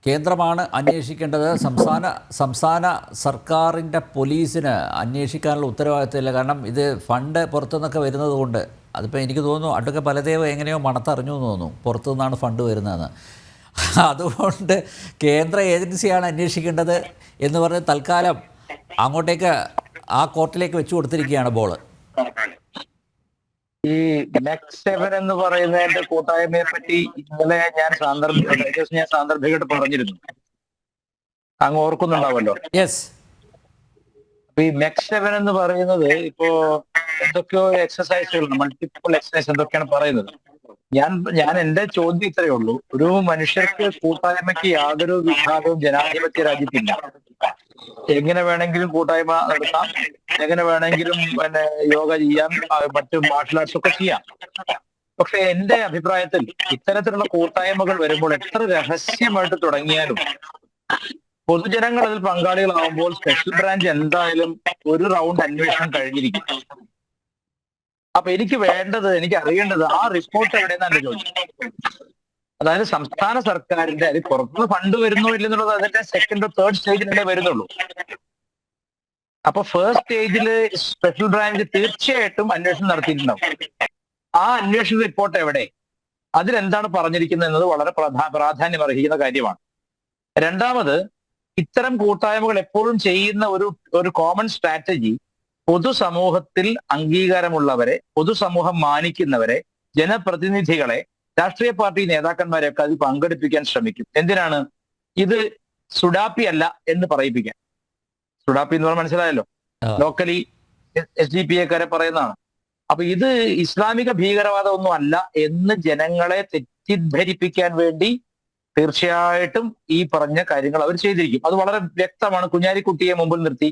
കേന്ദ്രമാണ് അന്വേഷിക്കേണ്ടത്. സംസ്ഥാന സർക്കാരിൻ്റെ പോലീസിന് അന്വേഷിക്കാനുള്ള ഉത്തരവാദിത്തമില്ല. കാരണം ഇത് ഫണ്ട് പുറത്തുനിന്നൊക്കെ വരുന്നത് കൊണ്ട്. അതിപ്പോൾ എനിക്ക് തോന്നുന്നു അഡ്വക്കേറ്റ് ബലദേവ് എങ്ങനെയോ മണത്തറിഞ്ഞു എന്ന് തോന്നുന്നു, പുറത്തു നിന്നാണ് ഫണ്ട് വരുന്നതെന്ന്. അതുകൊണ്ട് കേന്ദ്ര ഏജൻസിയാണ് അന്വേഷിക്കേണ്ടത് എന്ന് പറഞ്ഞ് തൽക്കാലം അങ്ങോട്ടേക്ക് ആ കോർട്ടിലേക്ക് വെച്ചു കൊടുത്തിരിക്കുകയാണ് ബോള്. ഈ നെക്സ്റ്റ് 7 എന്ന് പറയുന്നതിന്റെ കൂട്ടായ്മയെ പറ്റി ഇന്നലെ ഞാൻ സാന്ദർഭികമായിട്ട് പറഞ്ഞിരുന്നു. അങ്ങ് ഓർക്കുന്നുണ്ടാവല്ലോ. യെസ്. അപ്പൊ ഈ നെക്സ്റ്റ് 7 എന്ന് പറയുന്നത് ഇപ്പോ എന്തൊക്കെയോ എക്സസൈസുകൾ, മൾട്ടിപ്പിൾ എക്സസൈസ് എന്തൊക്കെയാണ് പറയുന്നത്. ഞാൻ എന്റെ ചോദ്യം ഇത്രയേ ഉള്ളൂ. ഒരു മനുഷ്യർക്ക് കൂട്ടായ്മയ്ക്ക് യാതൊരു വിഭാഗവും ജനാധിപത്യ രാജ്യത്തില്ല. എങ്ങനെ വേണമെങ്കിലും കൂട്ടായ്മ നടത്താം, എങ്ങനെ വേണമെങ്കിലും യോഗ ചെയ്യാം, മറ്റു മാർഷൽ ആർട്സ് ഒക്കെ ചെയ്യാം. പക്ഷെ എന്റെ അഭിപ്രായത്തിൽ ഇത്തരത്തിലുള്ള കൂട്ടായ്മകൾ വരുമ്പോൾ എത്ര രഹസ്യമായിട്ട് തുടങ്ങിയാലും പൊതുജനങ്ങൾ അതിൽ പങ്കാളികളാവുമ്പോൾ സ്പെഷ്യൽ ബ്രാഞ്ച് എന്തായാലും ഒരു റൗണ്ട് അന്വേഷണം കഴിഞ്ഞിരിക്കും. അപ്പൊ എനിക്ക് അറിയേണ്ടത് ആ റിപ്പോർട്ട് എവിടെയെന്നാണ് ചോദിച്ചത്. അതായത് സംസ്ഥാന സർക്കാരിന്റെ അതിൽ പുറത്തുനിന്ന് ഫണ്ട് വരുന്നോ ഇല്ലെന്നുള്ളത് അതിന്റെ സെക്കൻഡോ തേർഡ് സ്റ്റേജിലല്ലേ വരുന്നുള്ളൂ. അപ്പൊ ഫസ്റ്റ് സ്റ്റേജിൽ സ്പെഷ്യൽ ബ്രാഞ്ച് തീർച്ചയായിട്ടും അന്വേഷണം നടത്തിയിട്ടുണ്ടാവും. ആ അന്വേഷണ റിപ്പോർട്ട് എവിടെ, അതിലെന്താണ് പറഞ്ഞിരിക്കുന്നത് എന്നത് വളരെ പ്രാധാന്യം അർഹിക്കുന്ന കാര്യമാണ്. രണ്ടാമത്, ഇത്തരം കൂട്ടായ്മകൾ എപ്പോഴും ചെയ്യുന്ന ഒരു കോമൺ സ്ട്രാറ്റജി പൊതുസമൂഹത്തിൽ അംഗീകാരമുള്ളവരെ, പൊതുസമൂഹം മാനിക്കുന്നവരെ, ജനപ്രതിനിധികളെ, രാഷ്ട്രീയ പാർട്ടി നേതാക്കന്മാരെയൊക്കെ അതിൽ പങ്കെടുപ്പിക്കാൻ ശ്രമിക്കും. എന്തിനാണ്? ഇത് സുഡാപ്പി അല്ല എന്ന് പറയിപ്പിക്കാൻ. സുഡാപ്പി എന്ന് പറഞ്ഞാൽ മനസ്സിലായല്ലോ, ലോക്കലി SDPA-ക്കാരെ പറയുന്നതാണ്. അപ്പൊ ഇത് ഇസ്ലാമിക ഭീകരവാദം ഒന്നും അല്ല എന്ന് ജനങ്ങളെ തെറ്റിദ്ധരിപ്പിക്കാൻ വേണ്ടി തീർച്ചയായിട്ടും ഈ പറഞ്ഞ കാര്യങ്ങൾ അവർ ചെയ്തിരിക്കും. അത് വളരെ വ്യക്തമാണ്. കുഞ്ഞാലിക്കുട്ടിയെ മുമ്പിൽ നിർത്തി,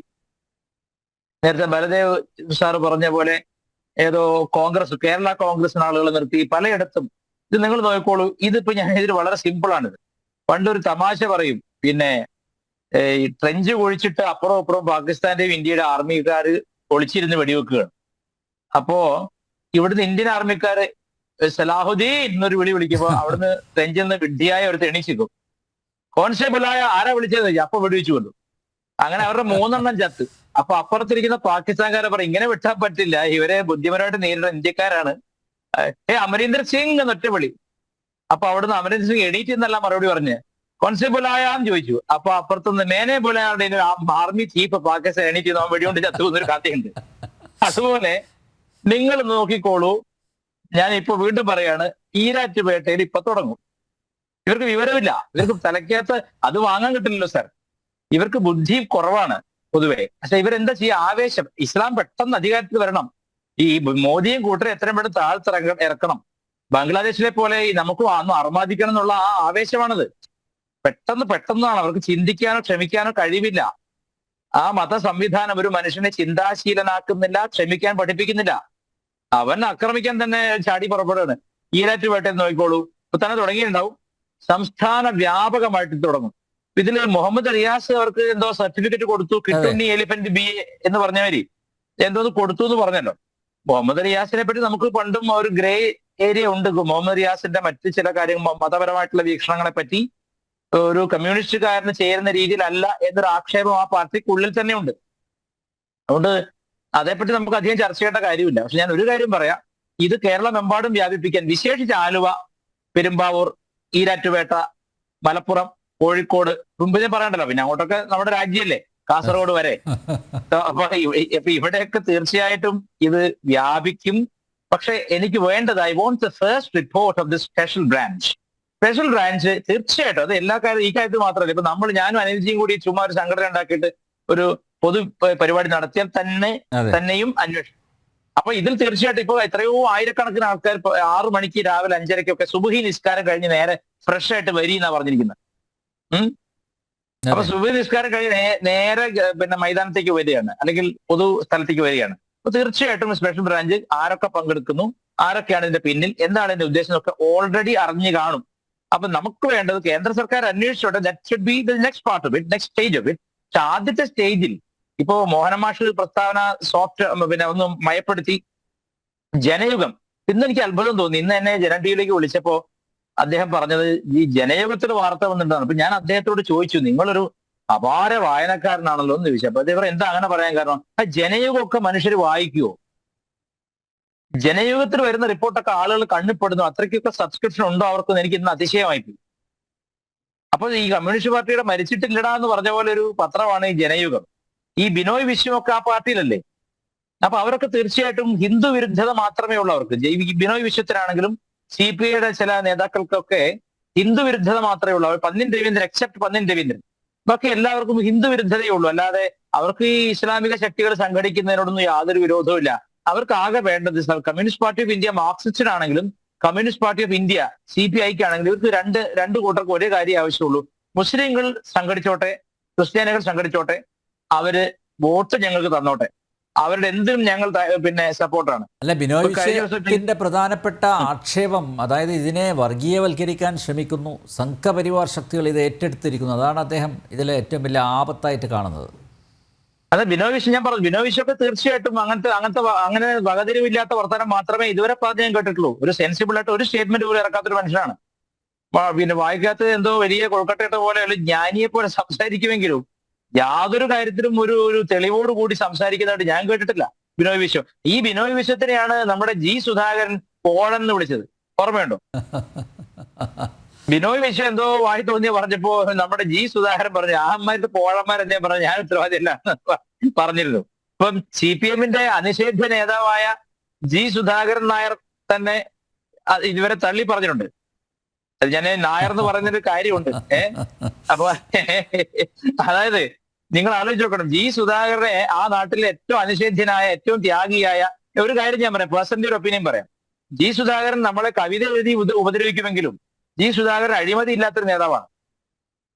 നേരത്തെ ബലദേവ് സാറ് പറഞ്ഞ പോലെ ഏതോ കേരള കോൺഗ്രസിന് ആളുകളെ നിർത്തി പലയിടത്തും. ഇത് നിങ്ങൾ നോക്കിക്കോളൂ. ഇതിൽ വളരെ സിമ്പിളാണിത്. പണ്ടൊരു തമാശ പറയും, പിന്നെ ഈ ട്രെഞ്ച് കുഴിച്ചിട്ട് അപ്പുറം അപ്പുറം പാകിസ്ഥാന്റെയും ഇന്ത്യയുടെ ആർമിക്കാർ ഒളിച്ചിരുന്ന് വെടിവെക്കുകയാണ്. അപ്പോ ഇവിടുന്ന് ഇന്ത്യൻ ആർമിക്കാര് സലാഹുദ്ദീൻ എന്നൊരു വിളിക്കുമ്പോൾ അവിടുന്ന് ട്രെഞ്ചിൽ നിന്ന് വിഡ്ഢിയായ ഒരു തെണിച്ചിക്കും. കോൺസ്റ്റബിളായ ആരാ വിളിച്ചത്? അപ്പൊ വെടിവെച്ചു കൊണ്ടു. അങ്ങനെ അവരുടെ 3 എണ്ണം ചത്ത്. അപ്പൊ അപ്പുറത്തിരിക്കുന്ന പാകിസ്ഥാൻകാരെ പറയും, ഇങ്ങനെ വിട്ടാൻ പറ്റില്ല, ഇവരെ ബുദ്ധിപരമായിട്ട് നേരിടുന്ന ഇന്ത്യക്കാരാണ്, അമരീന്ദർ സിംഗ് എന്നൊറ്റ വിളി. അപ്പൊ അവിടുന്ന് അമരീന്ദർ സിംഗ് എണീറ്റ് എന്നല്ല മറുപടി പറഞ്ഞ്, കോൺസ്റ്റബിൾ ആയാന്ന് ചോദിച്ചു. അപ്പൊ അപ്പുറത്തുനിന്ന് മേനെ പോലെ ആർമി ചീഫ് പാകിസ്ഥാൻ എണീറ്റ് വെടികൊണ്ട് ചത്തു എന്നൊരു കഥയുണ്ട്. അതുപോലെ നിങ്ങൾ നോക്കിക്കോളൂ. ഞാൻ ഇപ്പൊ വീണ്ടും പറയാണ്, ഈരാറ്റുപേട്ടയിൽ ഇപ്പൊ തുടങ്ങും. ഇവർക്ക് വിവരമില്ല, ഇവർക്ക് തലയ്ക്കകത്ത് അത് വാങ്ങാൻ കിട്ടില്ലല്ലോ സാർ. ഇവർക്ക് ബുദ്ധി കുറവാണ് പൊതുവെ. പക്ഷെ ഇവരെന്താ ചെയ്യുക? ആവേശം. ഇസ്ലാം പെട്ടെന്ന് അധികാരത്തിൽ വരണം, ഈ മോദിയും കൂട്ടരെ എത്രയും പെട്ടെന്ന് താഴ്ത്തിറക്കണം, ബംഗ്ലാദേശിലെ പോലെ നമുക്ക് അന്ന് അർമാദിക്കണം എന്നുള്ള ആ ആവേശമാണത്. പെട്ടെന്നാണ്. അവർക്ക് ചിന്തിക്കാനോ ക്ഷമിക്കാനോ കഴിവില്ല. ആ മത സംവിധാനം ഒരു മനുഷ്യനെ ചിന്താശീലനാക്കുന്നില്ല, ക്ഷമിക്കാൻ പഠിപ്പിക്കുന്നില്ല. അവൻ ആക്രമിക്കാൻ തന്നെ ചാടി പുറപ്പെടുകയാണ്. ഈരാറ്റുപേട്ടയിൽ നോക്കിക്കോളൂ, ഇപ്പൊ തന്നെ തുടങ്ങിയിട്ടുണ്ടാവും. സംസ്ഥാന വ്യാപകമായിട്ട് തുടങ്ങും. ഇതിൽ മുഹമ്മദ് റിയാസ് അവർക്ക് എന്തോ സർട്ടിഫിക്കറ്റ് കൊടുത്തു, കിട്ടുന്നി എലിഫന്റ് BA എന്ന് പറഞ്ഞവര് എന്തോന്ന് കൊടുത്തു എന്ന് പറഞ്ഞല്ലോ. മുഹമ്മദ് റിയാസിനെ പറ്റി നമുക്ക് പണ്ടും ഒരു ഗ്രേ ഏരിയ ഉണ്ട്. മുഹമ്മദ് റിയാസിന്റെ മറ്റ് ചില കാര്യങ്ങൾ, മതപരമായിട്ടുള്ള വീക്ഷണങ്ങളെ പറ്റി ഒരു കമ്മ്യൂണിസ്റ്റുകാരന് ചേരുന്ന രീതിയിലല്ല എന്നൊരു ആക്ഷേപം ആ പാർട്ടിക്കുള്ളിൽ തന്നെ ഉണ്ട്. അതുകൊണ്ട് അതേപ്പറ്റി നമുക്ക് അധികം ചർച്ച ചെയ്യേണ്ട കാര്യമില്ല. പക്ഷെ ഞാൻ ഒരു കാര്യം പറയാം, ഇത് കേരളമെമ്പാടും വ്യാപിപ്പിക്കാൻ, വിശേഷിച്ച് ആലുവ, പെരുമ്പാവൂർ, ഈരാറ്റുപേട്ട, മലപ്പുറം, കോഴിക്കോട്, മുമ്പ് ഞാൻ പറയണ്ടല്ലോ, പിന്നെ അങ്ങോട്ടൊക്കെ നമ്മുടെ രാജ്യമല്ലേ, കാസർഗോഡ് വരെ. അപ്പൊ ഇവിടെയൊക്കെ തീർച്ചയായിട്ടും ഇത് വ്യാപിക്കും. പക്ഷെ എനിക്ക് വേണ്ടത്, I want the first report of the special branch. Special branch തീർച്ചയായിട്ടും അത് എല്ലാ കാര്യവും, ഈ കാര്യത്തിൽ മാത്രമല്ല, ഇപ്പൊ ഞാനും അനിൽജിയും കൂടി ചുമ്മാ ഒരു സംഘടന ഉണ്ടാക്കിയിട്ട് ഒരു പൊതു പരിപാടി നടത്തിയാൽ തന്നെയും അന്വേഷണം. അപ്പൊ ഇതിൽ തീർച്ചയായിട്ടും ഇപ്പൊ എത്രയോ ആയിരക്കണക്കിന് ആൾക്കാർ 6 മണിക്ക് രാവിലെ 5:30 സുബഹി നിസ്കാരം കഴിഞ്ഞ് നേരെ ഫ്രഷ് ആയിട്ട് വരിയെന്നാ പറഞ്ഞിരിക്കുന്നത്. അപ്പൊ സുബഹി നിസ്കാരം കഴിഞ്ഞ് നേരെ പിന്നെ മൈതാനത്തേക്ക് വരികയാണ്, അല്ലെങ്കിൽ പൊതു സ്ഥലത്തേക്ക് വരികയാണ്. അപ്പൊ തീർച്ചയായിട്ടും സ്പെഷ്യൽ ബ്രാഞ്ച് ആരൊക്കെ പങ്കെടുക്കുന്നു, ആരൊക്കെയാണ് ഇതിന്റെ പിന്നിൽ, എന്താണ് ഇതിന്റെ ഉദ്ദേശം എന്നൊക്കെ ഓൾറെഡി അറിഞ്ഞു കാണും. അപ്പൊ നമുക്ക് വേണ്ടത് കേന്ദ്ര സർക്കാർ അന്വേഷിച്ചോട്ടെ. That should be the next part of it, next stage of it. പക്ഷെ ആദ്യത്തെ സ്റ്റേജിൽ ഇപ്പോ മോഹൻ മാഷ് പ്രസ്താവന സോഫ്റ്റ് പിന്നെ ഒന്ന് മയപ്പെടുത്തി. ജനയുഗം ഇന്ന് എനിക്ക് അത്ഭുതം തോന്നി. ഇന്ന് എന്നെ ജനം ടിവിയിലേക്ക് വിളിച്ചപ്പോ അദ്ദേഹം പറഞ്ഞത് ഈ ജനയുഗത്തിന് വാർത്ത വന്നിട്ടാണ്. അപ്പൊ ഞാൻ അദ്ദേഹത്തോട് ചോദിച്ചു, നിങ്ങളൊരു അപാര വായനക്കാരനാണല്ലോ എന്ന് ചോദിച്ചു. അപ്പൊ അദ്ദേഹം എന്താ അങ്ങനെ പറയാൻ കാരണം, ആ ജനയുഗമൊക്കെ മനുഷ്യർ വായിക്കുവോ? ജനയുഗത്തിൽ വരുന്ന റിപ്പോർട്ടൊക്കെ ആളുകൾ കണ്ണിപ്പെടുന്നു, അത്രയ്ക്കൊക്കെ സബ്സ്ക്രിപ്ഷൻ ഉണ്ടോ അവർക്കെന്ന് എനിക്ക് ഇന്ന് അതിശയമായിപ്പോയി. അപ്പൊ ഈ കമ്മ്യൂണിസ്റ്റ് പാർട്ടിയുടെ മരിച്ചിട്ടില്ലടാ എന്ന് പറഞ്ഞ പോലെ ഒരു പത്രമാണ് ഈ ജനയുഗം. ഈ ബിനോയ് വിശ്വമൊക്കെ ആ പാർട്ടിയിലല്ലേ? അപ്പൊ അവരൊക്കെ തീർച്ചയായിട്ടും ഹിന്ദു വിരുദ്ധത മാത്രമേ ഉള്ളൂ അവർക്ക്. ബിനോയ് വിശ്വത്തിനാണെങ്കിലും CPIയുടെ ചില നേതാക്കൾക്കൊക്കെ ഹിന്ദു വിരുദ്ധത മാത്രമേ ഉള്ളൂ. അവർ പന്നിൻ രവീന്ദ്രൻ എക്സെപ്റ്റ് പന്നിൻ രവീന്ദ്രൻ, ബാക്കി എല്ലാവർക്കും ഹിന്ദു വിരുദ്ധതയേ ഉള്ളൂ. അല്ലാതെ അവർക്ക് ഈ ഇസ്ലാമിക ശക്തികൾ സംഘടിക്കുന്നതിനോടൊന്നും യാതൊരു വിരോധവും ഇല്ല. അവർക്ക് ആകെ വേണ്ടത് കമ്മ്യൂണിസ്റ്റ് പാർട്ടി ഓഫ് ഇന്ത്യ മാർക്സിസ്റ്റിനാണെങ്കിലും കമ്മ്യൂണിസ്റ്റ് പാർട്ടി ഓഫ് ഇന്ത്യ CPIക്കാണെങ്കിലും ഇവർക്ക് രണ്ട് കൂട്ടർക്ക് ഒരേ കാര്യം ആവശ്യമുള്ളൂ. മുസ്ലിങ്ങൾ സംഘടിച്ചോട്ടെ, ക്രിസ്ത്യാനികൾ സംഘടിച്ചോട്ടെ, അവര് വോട്ട് ഞങ്ങൾക്ക് തന്നോട്ടെ, അവരുടെ എന്തും ഞങ്ങൾ പിന്നെ സപ്പോർട്ടാണ്. അല്ല, ബിനോയ് വിശ്വത്തിന്റെ പ്രധാനപ്പെട്ട ആക്ഷേപം, അതായത് ഇതിനെ വർഗീയവൽക്കരിക്കാൻ ശ്രമിക്കുന്നു, സംഘപരിവാർ ശക്തികൾ ഇത് ഏറ്റെടുത്തിരിക്കുന്നു. അതാണ് അദ്ദേഹം ഇതിലെ ഏറ്റവും വലിയ ആപത്തായിട്ട് കാണുന്നത്. അതെ, ബിനോയ് വിശ്വം ഞാൻ പറഞ്ഞു. ബിനോയ് വിശ്വമൊക്കെ തീർച്ചയായിട്ടും അങ്ങനെ വകതിരിവില്ലാത്ത വർത്തമാനം മാത്രമേ ഇതുവരെ പറഞ്ഞ് ഞാൻ കേട്ടിട്ടുള്ളൂ. ഒരു സെൻസിബിൾ ആയിട്ട് ഒരു സ്റ്റേറ്റ്മെന്റ് പോലും ഇറക്കാത്തൊരു മനുഷ്യനാണ്. പിന്നെ വായിക്കാത്ത എന്തോ വലിയ കൊൽക്കട്ടയുടെ പോലെ ജ്ഞാനിയെ പോലെ സംസാരിക്കുമെങ്കിലും യാതൊരു കാര്യത്തിലും ഒരു തെളിവോട് കൂടി സംസാരിക്കുന്നതായിട്ട് ഞാൻ കേട്ടിട്ടില്ല ബിനോയ് വിശ്വം. ഈ ബിനോയ് വിശ്വത്തിനെയാണ് നമ്മുടെ സുധാകരൻ പോഴെന്ന് വിളിച്ചത്, ഓർമ്മയുണ്ടോ? ബിനോയ് വിശ്വം എന്തോ വായി തോന്നിയ പറഞ്ഞപ്പോ നമ്മുടെ സുധാകരൻ പറഞ്ഞു, ആഹന്മാരുടെ പോഴന്മാരെന്തേ പറഞ്ഞു, ഞാൻ ഉത്തരവാദിയല്ല പറഞ്ഞിരുന്നു. ഇപ്പം CPMന്റെ അനിഷേധ്യ നേതാവായ സുധാകരൻ നായർ തന്നെ ഇതുവരെ തള്ളി പറഞ്ഞിട്ടുണ്ട്. അത് ഞാൻ നായർ എന്ന് പറയുന്നൊരു കാര്യമുണ്ട്. അപ്പൊ അതായത് നിങ്ങൾ ആലോചിച്ച് നോക്കണം, സുധാകരനെ ആ നാട്ടിലെ ഏറ്റവും അനിഷേധ്യനായ ഏറ്റവും ത്യാഗിയായ ഒരു കാര്യം ഞാൻ പറയാം, പേഴ്സണലി ഒരു ഒപ്പീനിയൻ പറയാം. സുധാകരൻ നമ്മളെ കവിത എഴുതി ഉപദ്രവിക്കുമെങ്കിലും സുധാകരൻ അഴിമതി ഇല്ലാത്തൊരു നേതാവാണ്.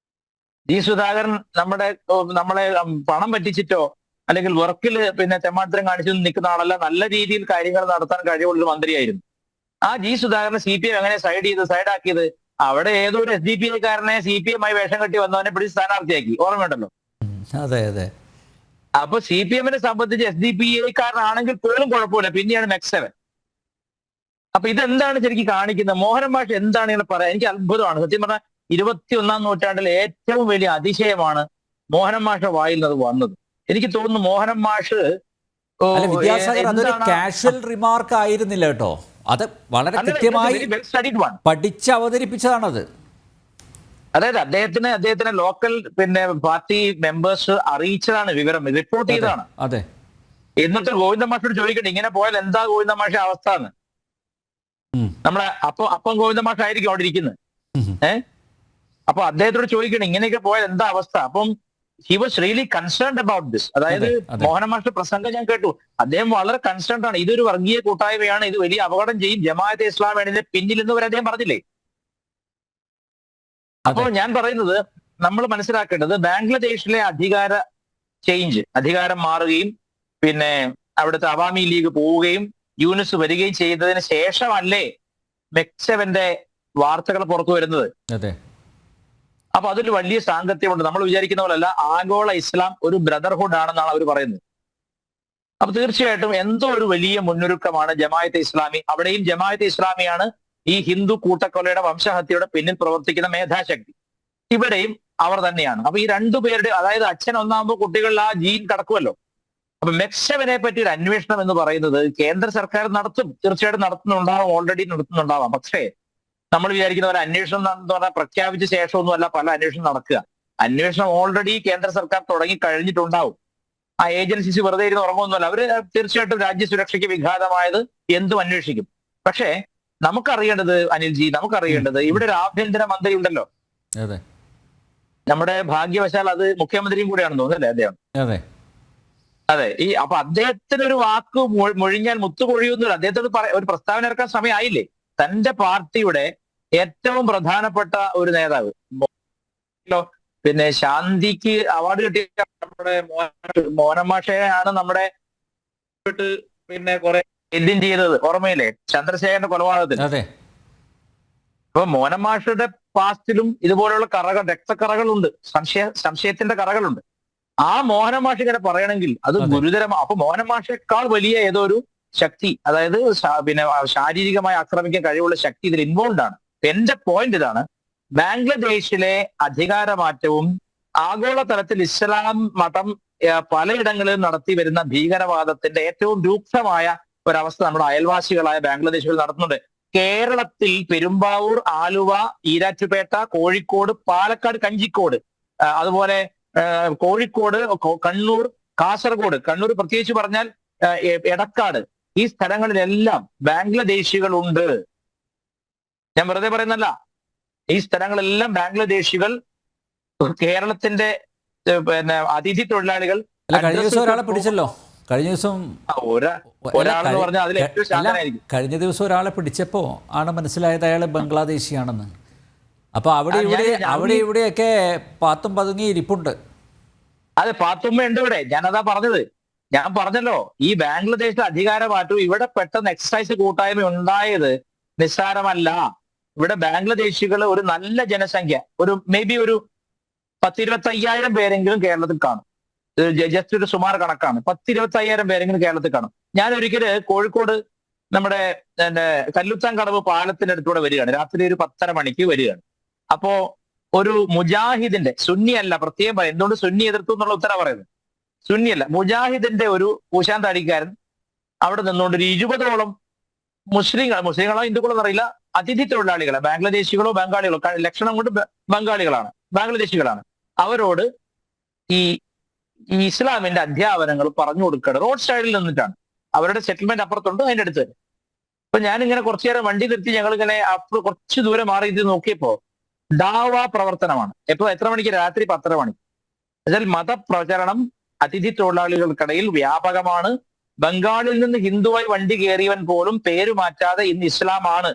സുധാകരൻ നമ്മളെ പണം പറ്റിച്ചിട്ടോ അല്ലെങ്കിൽ വർക്കിൽ പിന്നെ തെമ്മാട്ടരം കാണിച്ചു നിൽക്കുന്ന ആളല്ല. നല്ല രീതിയിൽ കാര്യങ്ങൾ നടത്താൻ കഴിവുള്ള മന്ത്രിയായിരുന്നു. ആ സുധാകരനെ CPM എങ്ങനെ സൈഡാക്കിയത്? അവിടെ ഏതോ ഒരു SDPIക്കാരനെ CPM ആയി വേഷം കെട്ടി വന്നവനെ പിടിച്ച് സ്ഥാനാർത്ഥിയാക്കി, ഓർമ്മയുണ്ടല്ലോ? അതെ അതെ. അപ്പൊ CPMനെ സംബന്ധിച്ച് SDPIക്കാരനാണെങ്കിൽ പോലും കുഴപ്പമില്ല, പിന്നെയാണ് MEC7. അപ്പൊ ഇതെന്താണ് ശരിക്കും കാണിക്കുന്നത്? മോഹൻ മാഷ് എന്താണ് ഇങ്ങനെ പറയാ? എനിക്ക് അത്ഭുതമാണ് സത്യം പറഞ്ഞാൽ. 21ാം നൂറ്റാണ്ടിലെ ഏറ്റവും വലിയ അതിശയമാണ് മോഹൻ മാഷ് വായിൽ നിന്ന് വന്നത്. എനിക്ക് തോന്നുന്നു മോഹൻ മാഷ് അതൊരു കാഷ്വൽ റിമാർക്ക് ആയിരുന്നില്ല കേട്ടോ, അത് വളരെ കൃത്യമായി പഠിച്ച് അവതരിപ്പിച്ചതാണത്. അതായത് അദ്ദേഹത്തിന് ലോക്കൽ പിന്നെ പാർട്ടി മെമ്പേഴ്സ് അറിയിച്ചതാണ് വിവരം, റിപ്പോർട്ട് ചെയ്തതാണ്. അതെ. എന്നിട്ട് ഗോവിന്ദ മാഷോട് ചോദിക്കട്ടെ, ഇങ്ങനെ പോയാൽ എന്താ ഗോവിന്ദ മാഷ അവസ്ഥ എന്ന്. നമ്മളെ അപ്പം ഗോവിന്ദ മാഷ ആയിരിക്കും അവിടെ ഇരിക്കുന്നത്. അപ്പൊ അദ്ദേഹത്തോട് ചോദിക്കണം, ഇങ്ങനെയൊക്കെ പോയാൽ എന്താ അവസ്ഥ? അപ്പം he was really concerned about this. അതായത് മോഹൻ മാഷ് പ്രസംഗം ഞാൻ കേട്ടു, അദ്ദേഹം വളരെ കൺസേൺഡ് ആണ്. ഇതൊരു വർഗീയ കൂട്ടായ്മയാണ്, ഇത് വലിയ അപകടം ചെയ്യും, ജമാഅത്തെ ഇസ്ലാമിയാണ് ഇതിന്റെ പിന്നിൽ എന്ന് വരെ അദ്ദേഹം പറഞ്ഞില്ലേ? അപ്പോൾ ഞാൻ പറയുന്നത്, നമ്മൾ മനസ്സിലാക്കേണ്ടത് ബാംഗ്ലാദേശിലെ അധികാരം മാറുകയും പിന്നെ അവിടുത്തെ അവാമി ലീഗ് പോവുകയും യൂനിസ് വരികയും ചെയ്തതിന് ശേഷമല്ലേ MEC7ന്റെ വാർത്തകൾ പുറത്തു വരുന്നത്. അപ്പൊ അതിൽ വലിയ സാങ്കത്യമുണ്ട്. നമ്മൾ വിചാരിക്കുന്ന പോലല്ല ആഗോള ഇസ്ലാം ഒരു ബ്രദർഹുഡ് ആണെന്നാണ് അവർ പറയുന്നത്. അപ്പൊ തീർച്ചയായിട്ടും എന്തോ ഒരു വലിയ മുന്നൊരുക്കമാണ് ജമാഅത്തെ ഇസ്ലാമി. അവിടെയും ജമാഅത്തെ ഇസ്ലാമിയാണ് ഈ ഹിന്ദു കൂട്ടക്കൊലയുടെ വംശഹത്യയുടെ പിന്നിൽ പ്രവർത്തിക്കുന്ന മേധാശക്തി. ഇവിടെയും അവർ തന്നെയാണ്. അപ്പൊ ഈ രണ്ടുപേരുടെ, അതായത് അച്ഛൻ ഒന്നാകുമ്പോൾ കുട്ടികളിൽ ആ ജീൻ കടക്കുമല്ലോ. അപ്പൊ MEC7നെ പറ്റി ഒരു അന്വേഷണം എന്ന് പറയുന്നത് കേന്ദ്ര സർക്കാർ നടത്തും, തീർച്ചയായിട്ടും നടത്തുന്നുണ്ടാവാം, ഓൾറെഡി നടത്തുന്നുണ്ടാവാം. പക്ഷേ നമ്മൾ വിചാരിക്കുന്ന ഒരു അന്വേഷണം എന്ന് പറഞ്ഞാൽ പ്രഖ്യാപിച്ച ശേഷമൊന്നും അല്ല പല അന്വേഷണം നടക്കുക. അന്വേഷണം ഓൾറെഡി കേന്ദ്ര സർക്കാർ തുടങ്ങി കഴിഞ്ഞിട്ടുണ്ടാവും. ആ ഏജൻസീസ് വെറുതെ ഇരുന്ന് ഉറങ്ങുമൊന്നുമല്ല. അവര് തീർച്ചയായിട്ടും രാജ്യസുരക്ഷയ്ക്ക് വിഘാതമായത് എന്തും അന്വേഷിക്കും. പക്ഷേ നമുക്കറിയേണ്ടത് നമുക്കറിയേണ്ടത് ഇവിടെ ഒരു ആഭ്യന്തര മന്ത്രി ഉണ്ടല്ലോ, നമ്മുടെ ഭാഗ്യവശാൽ അത് മുഖ്യമന്ത്രിയും കൂടെയാണെന്ന് തോന്നുന്നല്ലേ അദ്ദേഹം? അതെ. അപ്പൊ അദ്ദേഹത്തിന് ഒരു വാക്ക് മൊഴിഞ്ഞാൽ മുത്തുകൊഴിയുന്നില്ല. അദ്ദേഹത്തോട് ഒരു പ്രസ്താവന ഇറക്കാൻ സമയമായില്ലേ? തന്റെ പാർട്ടിയുടെ ഏറ്റവും പ്രധാനപ്പെട്ട ഒരു നേതാവ്, പിന്നെ ശാന്തിക്ക് അവാർഡ് കിട്ടിയ നമ്മുടെ മോഹൻ മാഷയാണ് നമ്മുടെ പിന്നെ കുറെ എന്തും ചെയ്തത്, ഓർമ്മയില്ലേ? ചന്ദ്രശേഖരന്റെ കൊലപാതകത്തിൽ. അപ്പൊ മോഹൻ മാഷയുടെ പാസ്റ്റിലും ഇതുപോലെയുള്ള കറകൾ, രക്തക്കറകളുണ്ട്, സംശയത്തിന്റെ കറകളുണ്ട്. ആ മോഹനൻ മാഷ് ഇങ്ങനെ പറയണമെങ്കിൽ അത് ഗുരുതരമാണ്. അപ്പൊ മോഹനൻ മാഷേക്കാൾ വലിയ ഏതോ ഒരു ശക്തി, അതായത് പിന്നെ ശാരീരികമായി ആക്രമിക്കാൻ കഴിവുള്ള ശക്തി ഇതിൽ ഇൻവോൾവ് ആണ്. എന്റെ പോയിന്റ് ഇതാണ്, ബാംഗ്ലാദേശിലെ അധികാരമാറ്റവും ആഗോളതലത്തിൽ ഇസ്ലാം മതം പലയിടങ്ങളിലും നടത്തി വരുന്ന ഭീകരവാദത്തിന്റെ ഏറ്റവും രൂക്ഷമായ ഒരവസ്ഥ നമ്മുടെ അയൽവാസികളായ ബാംഗ്ലാദേശികൾ നടത്തുന്നുണ്ട്. കേരളത്തിൽ പെരുമ്പാവൂർ, ആലുവ, ഈരാറ്റുപേട്ട, കോഴിക്കോട്, പാലക്കാട്, കഞ്ചിക്കോട്, അതുപോലെ കോഴിക്കോട്, കണ്ണൂർ, കാസർഗോഡ്, കണ്ണൂർ പ്രത്യേകിച്ച് പറഞ്ഞാൽ എടക്കാട്, ഈ സ്ഥലങ്ങളിലെല്ലാം ബാംഗ്ലാദേശികളുണ്ട്. ഞാൻ വെറുതെ പറയുന്നല്ല, ഈ സ്ഥലങ്ങളെല്ലാം ബാംഗ്ലാദേശികൾ കേരളത്തിന്റെ പിന്നെ അതിഥി തൊഴിലാളികൾ. കഴിഞ്ഞ ദിവസം ഒരാളെ പിടിച്ചല്ലോ, കഴിഞ്ഞ ദിവസം ഒരാളെന്ന് പറഞ്ഞാൽ അതിൽ ഏറ്റവും ശാന്തനായിരിക്കും. കഴിഞ്ഞ ദിവസം ഒരാളെ പിടിച്ചപ്പോൾ ആണ് മനസ്സിലായത് അയാൾ ബംഗ്ലാദേശിയാണെന്ന്. അപ്പൊ അവിടെ ഇവിടെയൊക്കെ പാത്തും പതുങ്ങി ഇരിപ്പുണ്ട്. അതെ, പാത്തുമ്മ ഉണ്ട് ഇവിടെ. ഞാനതാ പറഞ്ഞത്. ഞാൻ പറഞ്ഞല്ലോ, ഈ ബാംഗ്ലാദേശിലെ അധികാരമാറ്റവും ഇവിടെ പെട്ടെന്ന് എക്സസൈസ് കൂട്ടായ്മ ഉണ്ടായത് നിസ്സാരമല്ല. ഇവിടെ ബാംഗ്ലാദേശികൾ ഒരു നല്ല ജനസംഖ്യ, ഒരു മേ ബി ഒരു 10-25,000 പേരെങ്കിലും കേരളത്തിൽ കാണും. ജസ്റ്റ് ഒരു സുമാർ കണക്കാണ്. 10-25,000 പേരെങ്കിലും കേരളത്തിൽ കാണും. ഞാൻ ഒരിക്കല് കോഴിക്കോട് നമ്മുടെ കല്ലുത്താൻ കടവ് പാലത്തിനടുത്തൂടെ വരികയാണ്. രാത്രി ഒരു 10:30 മണിക്ക് വരികയാണ്. അപ്പോ ഒരു മുജാഹിദിന്റെ, സുന്നി അല്ല, പ്രത്യേകം പറയും, എന്തുകൊണ്ട് സുന്നി എതിർത്തു എന്നുള്ള ഉത്തരം പറയുന്നത്, സുന്നി അല്ല, മുജാഹിദിന്റെ ഒരു പൂശാൻ താടിക്കാരൻ അവിടെ നിന്നുകൊണ്ട് ഒരു 20ഓളം മുസ്ലിങ്ങളോ ഹിന്ദുക്കളോ എന്നറിയില്ല, അതിഥി തൊഴിലാളികളെ, ബാംഗ്ലാദേശികളോ ബംഗാളികളോ, ലക്ഷണം കൊണ്ട് ബംഗാളികളാണ്, ബാംഗ്ലാദേശികളാണ്, അവരോട് ഈ ഇസ്ലാമിന്റെ അധ്യാപനങ്ങൾ പറഞ്ഞു കൊടുക്കണം. റോഡ് സൈഡിൽ നിന്നിട്ടാണ്, അവരുടെ സെറ്റിൽമെന്റ് അപ്പുറത്തുണ്ട്, അതിന്റെ അടുത്ത്. അപ്പൊ ഞാനിങ്ങനെ കുറച്ചു നേരം വണ്ടി നിർത്തി ഞങ്ങൾ ഇങ്ങനെ കുറച്ച് ദൂരം മാറി ഇത് നോക്കിയപ്പോ ദാവ പ്രവർത്തനമാണ്. എത്ര മണിക്ക്? രാത്രി 10:30 മണിക്ക്. എന്നാൽ മതപ്രചരണം അതിഥി തൊഴിലാളികൾക്കിടയിൽ വ്യാപകമാണ്. ബംഗാളിൽ നിന്ന് ഹിന്ദുവായി വണ്ടി കയറിയവൻ പോലും പേര് മാറ്റാതെ ഇന്ന് ഇസ്ലാമാണ്.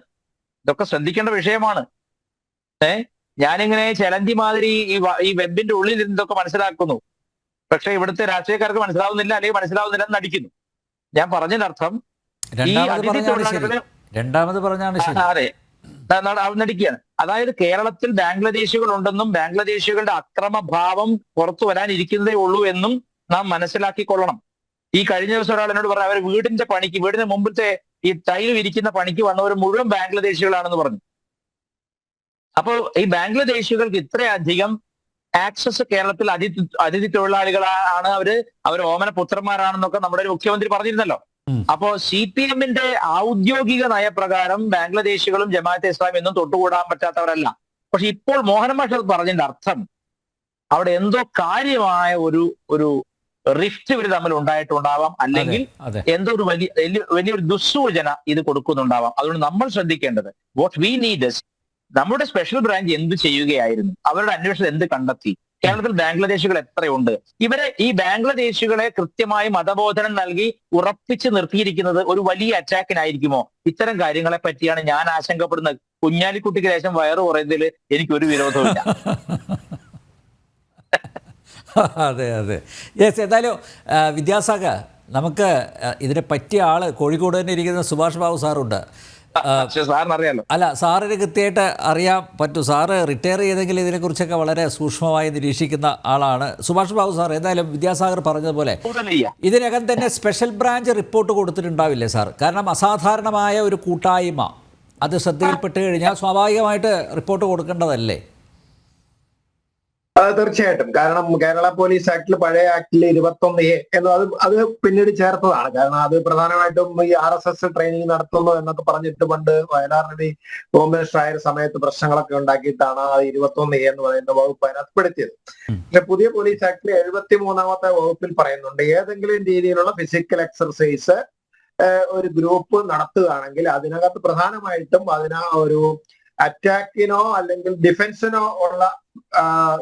ഇതൊക്കെ ശ്രദ്ധിക്കേണ്ട വിഷയമാണ്. ഞാനിങ്ങനെ ചലഞ്ചി മാതിരി ഈ വെബിന്റെ ഉള്ളിൽ ഇതൊക്കെ മനസ്സിലാക്കുന്നു. പക്ഷെ ഇവിടുത്തെ രാഷ്ട്രീയക്കാർക്ക് മനസ്സിലാവുന്നില്ല, അല്ലെങ്കിൽ മനസ്സിലാവുന്നില്ല എന്ന് നടിക്കുന്നു. ഞാൻ പറഞ്ഞതിനർത്ഥം ഈ അതിഥി തൊഴിലാളികളെ അതെ നടിക്കുകയാണ്. അതായത് കേരളത്തിൽ ബാംഗ്ലാദേശികൾ ഉണ്ടെന്നും ബാംഗ്ലാദേശികളുടെ അക്രമഭാവം പുറത്തു വരാനിരിക്കുന്നതേ ഉള്ളൂ എന്നും നാം മനസ്സിലാക്കിക്കൊള്ളണം. ഈ കഴിഞ്ഞ ദിവസം ഒരാൾ എന്നോട് പറഞ്ഞു, അവർ വീടിന്റെ പണിക്ക്, വീടിന് മുമ്പിലത്തെ ഈ ടൈൽ വിരിക്കുന്ന പണിക്ക് വന്നവർ മുഴുവൻ ബാംഗ്ലാദേശികളാണെന്ന് പറഞ്ഞു. അപ്പോൾ ഈ ബാംഗ്ലാദേശികൾക്ക് ഇത്രയധികം ആക്സസ് കേരളത്തിൽ അതിഥി തൊഴിലാളികളാണ്, അവർ ഓമന പുത്രന്മാരാണെന്നൊക്കെ നമ്മുടെ മുഖ്യമന്ത്രി പറഞ്ഞിരുന്നല്ലോ. അപ്പോ CPM-ന്റെ ഔദ്യോഗിക നയപ്രകാരം ബാംഗ്ലാദേശികളും ജമാഅത്തെ ഇസ്ലാമി ഒന്നും തൊട്ടുകൂടാൻ പറ്റാത്തവരല്ല. പക്ഷെ ഇപ്പോൾ മോഹനൻ മാഷ് പറഞ്ഞതിന്റെ അർത്ഥം അവിടെ എന്തോ കാര്യമായ ഒരു റിഫ്റ്റ് ഇവർ തമ്മിൽ ഉണ്ടായിട്ടുണ്ടാവാം, അല്ലെങ്കിൽ എന്തോ ഒരു വലിയൊരു ദുസ്സൂചന ഇത് കൊടുക്കുന്നുണ്ടാവാം. അതുകൊണ്ട് നമ്മൾ ശ്രദ്ധിക്കേണ്ടത്, വാട്ട് വി നീഡ് ഇസ്, നമ്മുടെ സ്പെഷ്യൽ ബ്രാഞ്ച് എന്ത് ചെയ്യുകയായിരുന്നു, അവരുടെ അന്വേഷണം എന്ത് കണ്ടെത്തി, കേരളത്തിൽ ബാംഗ്ലാദേശികൾ എത്രയുണ്ട്, ഈ ബാംഗ്ലാദേശികളെ കൃത്യമായി മതബോധനം നൽകി ഉറപ്പിച്ച് നിർത്തിയിരിക്കുന്നത് ഒരു വലിയ അറ്റാക്കിനായിരിക്കുമോ? ഇത്തരം കാര്യങ്ങളെ പറ്റിയാണ് ഞാൻ ആശങ്കപ്പെടുന്നത്. കുഞ്ഞാലിക്കുട്ടിക്ക് ലേശം വയറ് കുറയുന്നതിൽ എനിക്കൊരു വിരോധമില്ല. അതെ അതെ, യെസ്. എന്തായാലും വിദ്യാസാഗർ, നമുക്ക് ഇതിനെ പറ്റിയ ആള് കോഴിക്കോട് തന്നെ ഇരിക്കുന്ന സുഭാഷ് ബാബു സാറുണ്ട്. സാറിനറിയാലോ? അല്ല, സാറിന് കൃത്യമായിട്ട് അറിയാൻ പറ്റും. സാറ് റിട്ടയർ ചെയ്തെങ്കിൽ ഇതിനെക്കുറിച്ചൊക്കെ വളരെ സൂക്ഷ്മമായി നിരീക്ഷിക്കുന്ന ആളാണ് സുഭാഷ് ബാബു സാർ. എന്തായാലും വിദ്യാസാഗർ പറഞ്ഞതുപോലെ ഇതിനകം തന്നെ സ്പെഷ്യൽ ബ്രാഞ്ച് റിപ്പോർട്ട് കൊടുത്തിട്ടുണ്ടാവില്ലേ സാർ? കാരണം അസാധാരണമായ ഒരു കൂട്ടായ്മ അത് ശ്രദ്ധയിൽപ്പെട്ട് കഴിഞ്ഞാൽ സ്വാഭാവികമായിട്ട് റിപ്പോർട്ട് കൊടുക്കേണ്ടതല്ലേ? തീർച്ചയായിട്ടും. കാരണം കേരള പോലീസ് ആക്ടിൽ, പഴയ ആക്ടിൽ 21A അത് പിന്നീട് ചേർത്തതാണ്. കാരണം അത് പ്രധാനമായിട്ടും ഈ RSS ട്രെയിനിങ് നടത്തുന്നു എന്നൊക്കെ പറഞ്ഞിട്ട് പണ്ട് വയലാർ രവി ഹോം മിനിസ്റ്റർ ആയ സമയത്ത് പ്രശ്നങ്ങളൊക്കെ ഉണ്ടാക്കിയിട്ടാണ് ആ 21A എന്ന് പറയുന്ന വകുപ്പ് അതിനകത്ത് പെടുത്തിയത്. പക്ഷെ പുതിയ പോലീസ് ആക്ടിൽ 73ാമത്തെ വകുപ്പിൽ പറയുന്നുണ്ട്, ഏതെങ്കിലും രീതിയിലുള്ള ഫിസിക്കൽ എക്സർസൈസ് ഒരു ഗ്രൂപ്പ് നടത്തുകയാണെങ്കിൽ അതിനകത്ത് പ്രധാനമായിട്ടും ഒരു അറ്റാക്കിനോ അല്ലെങ്കിൽ ഡിഫൻസിനോ ഉള്ള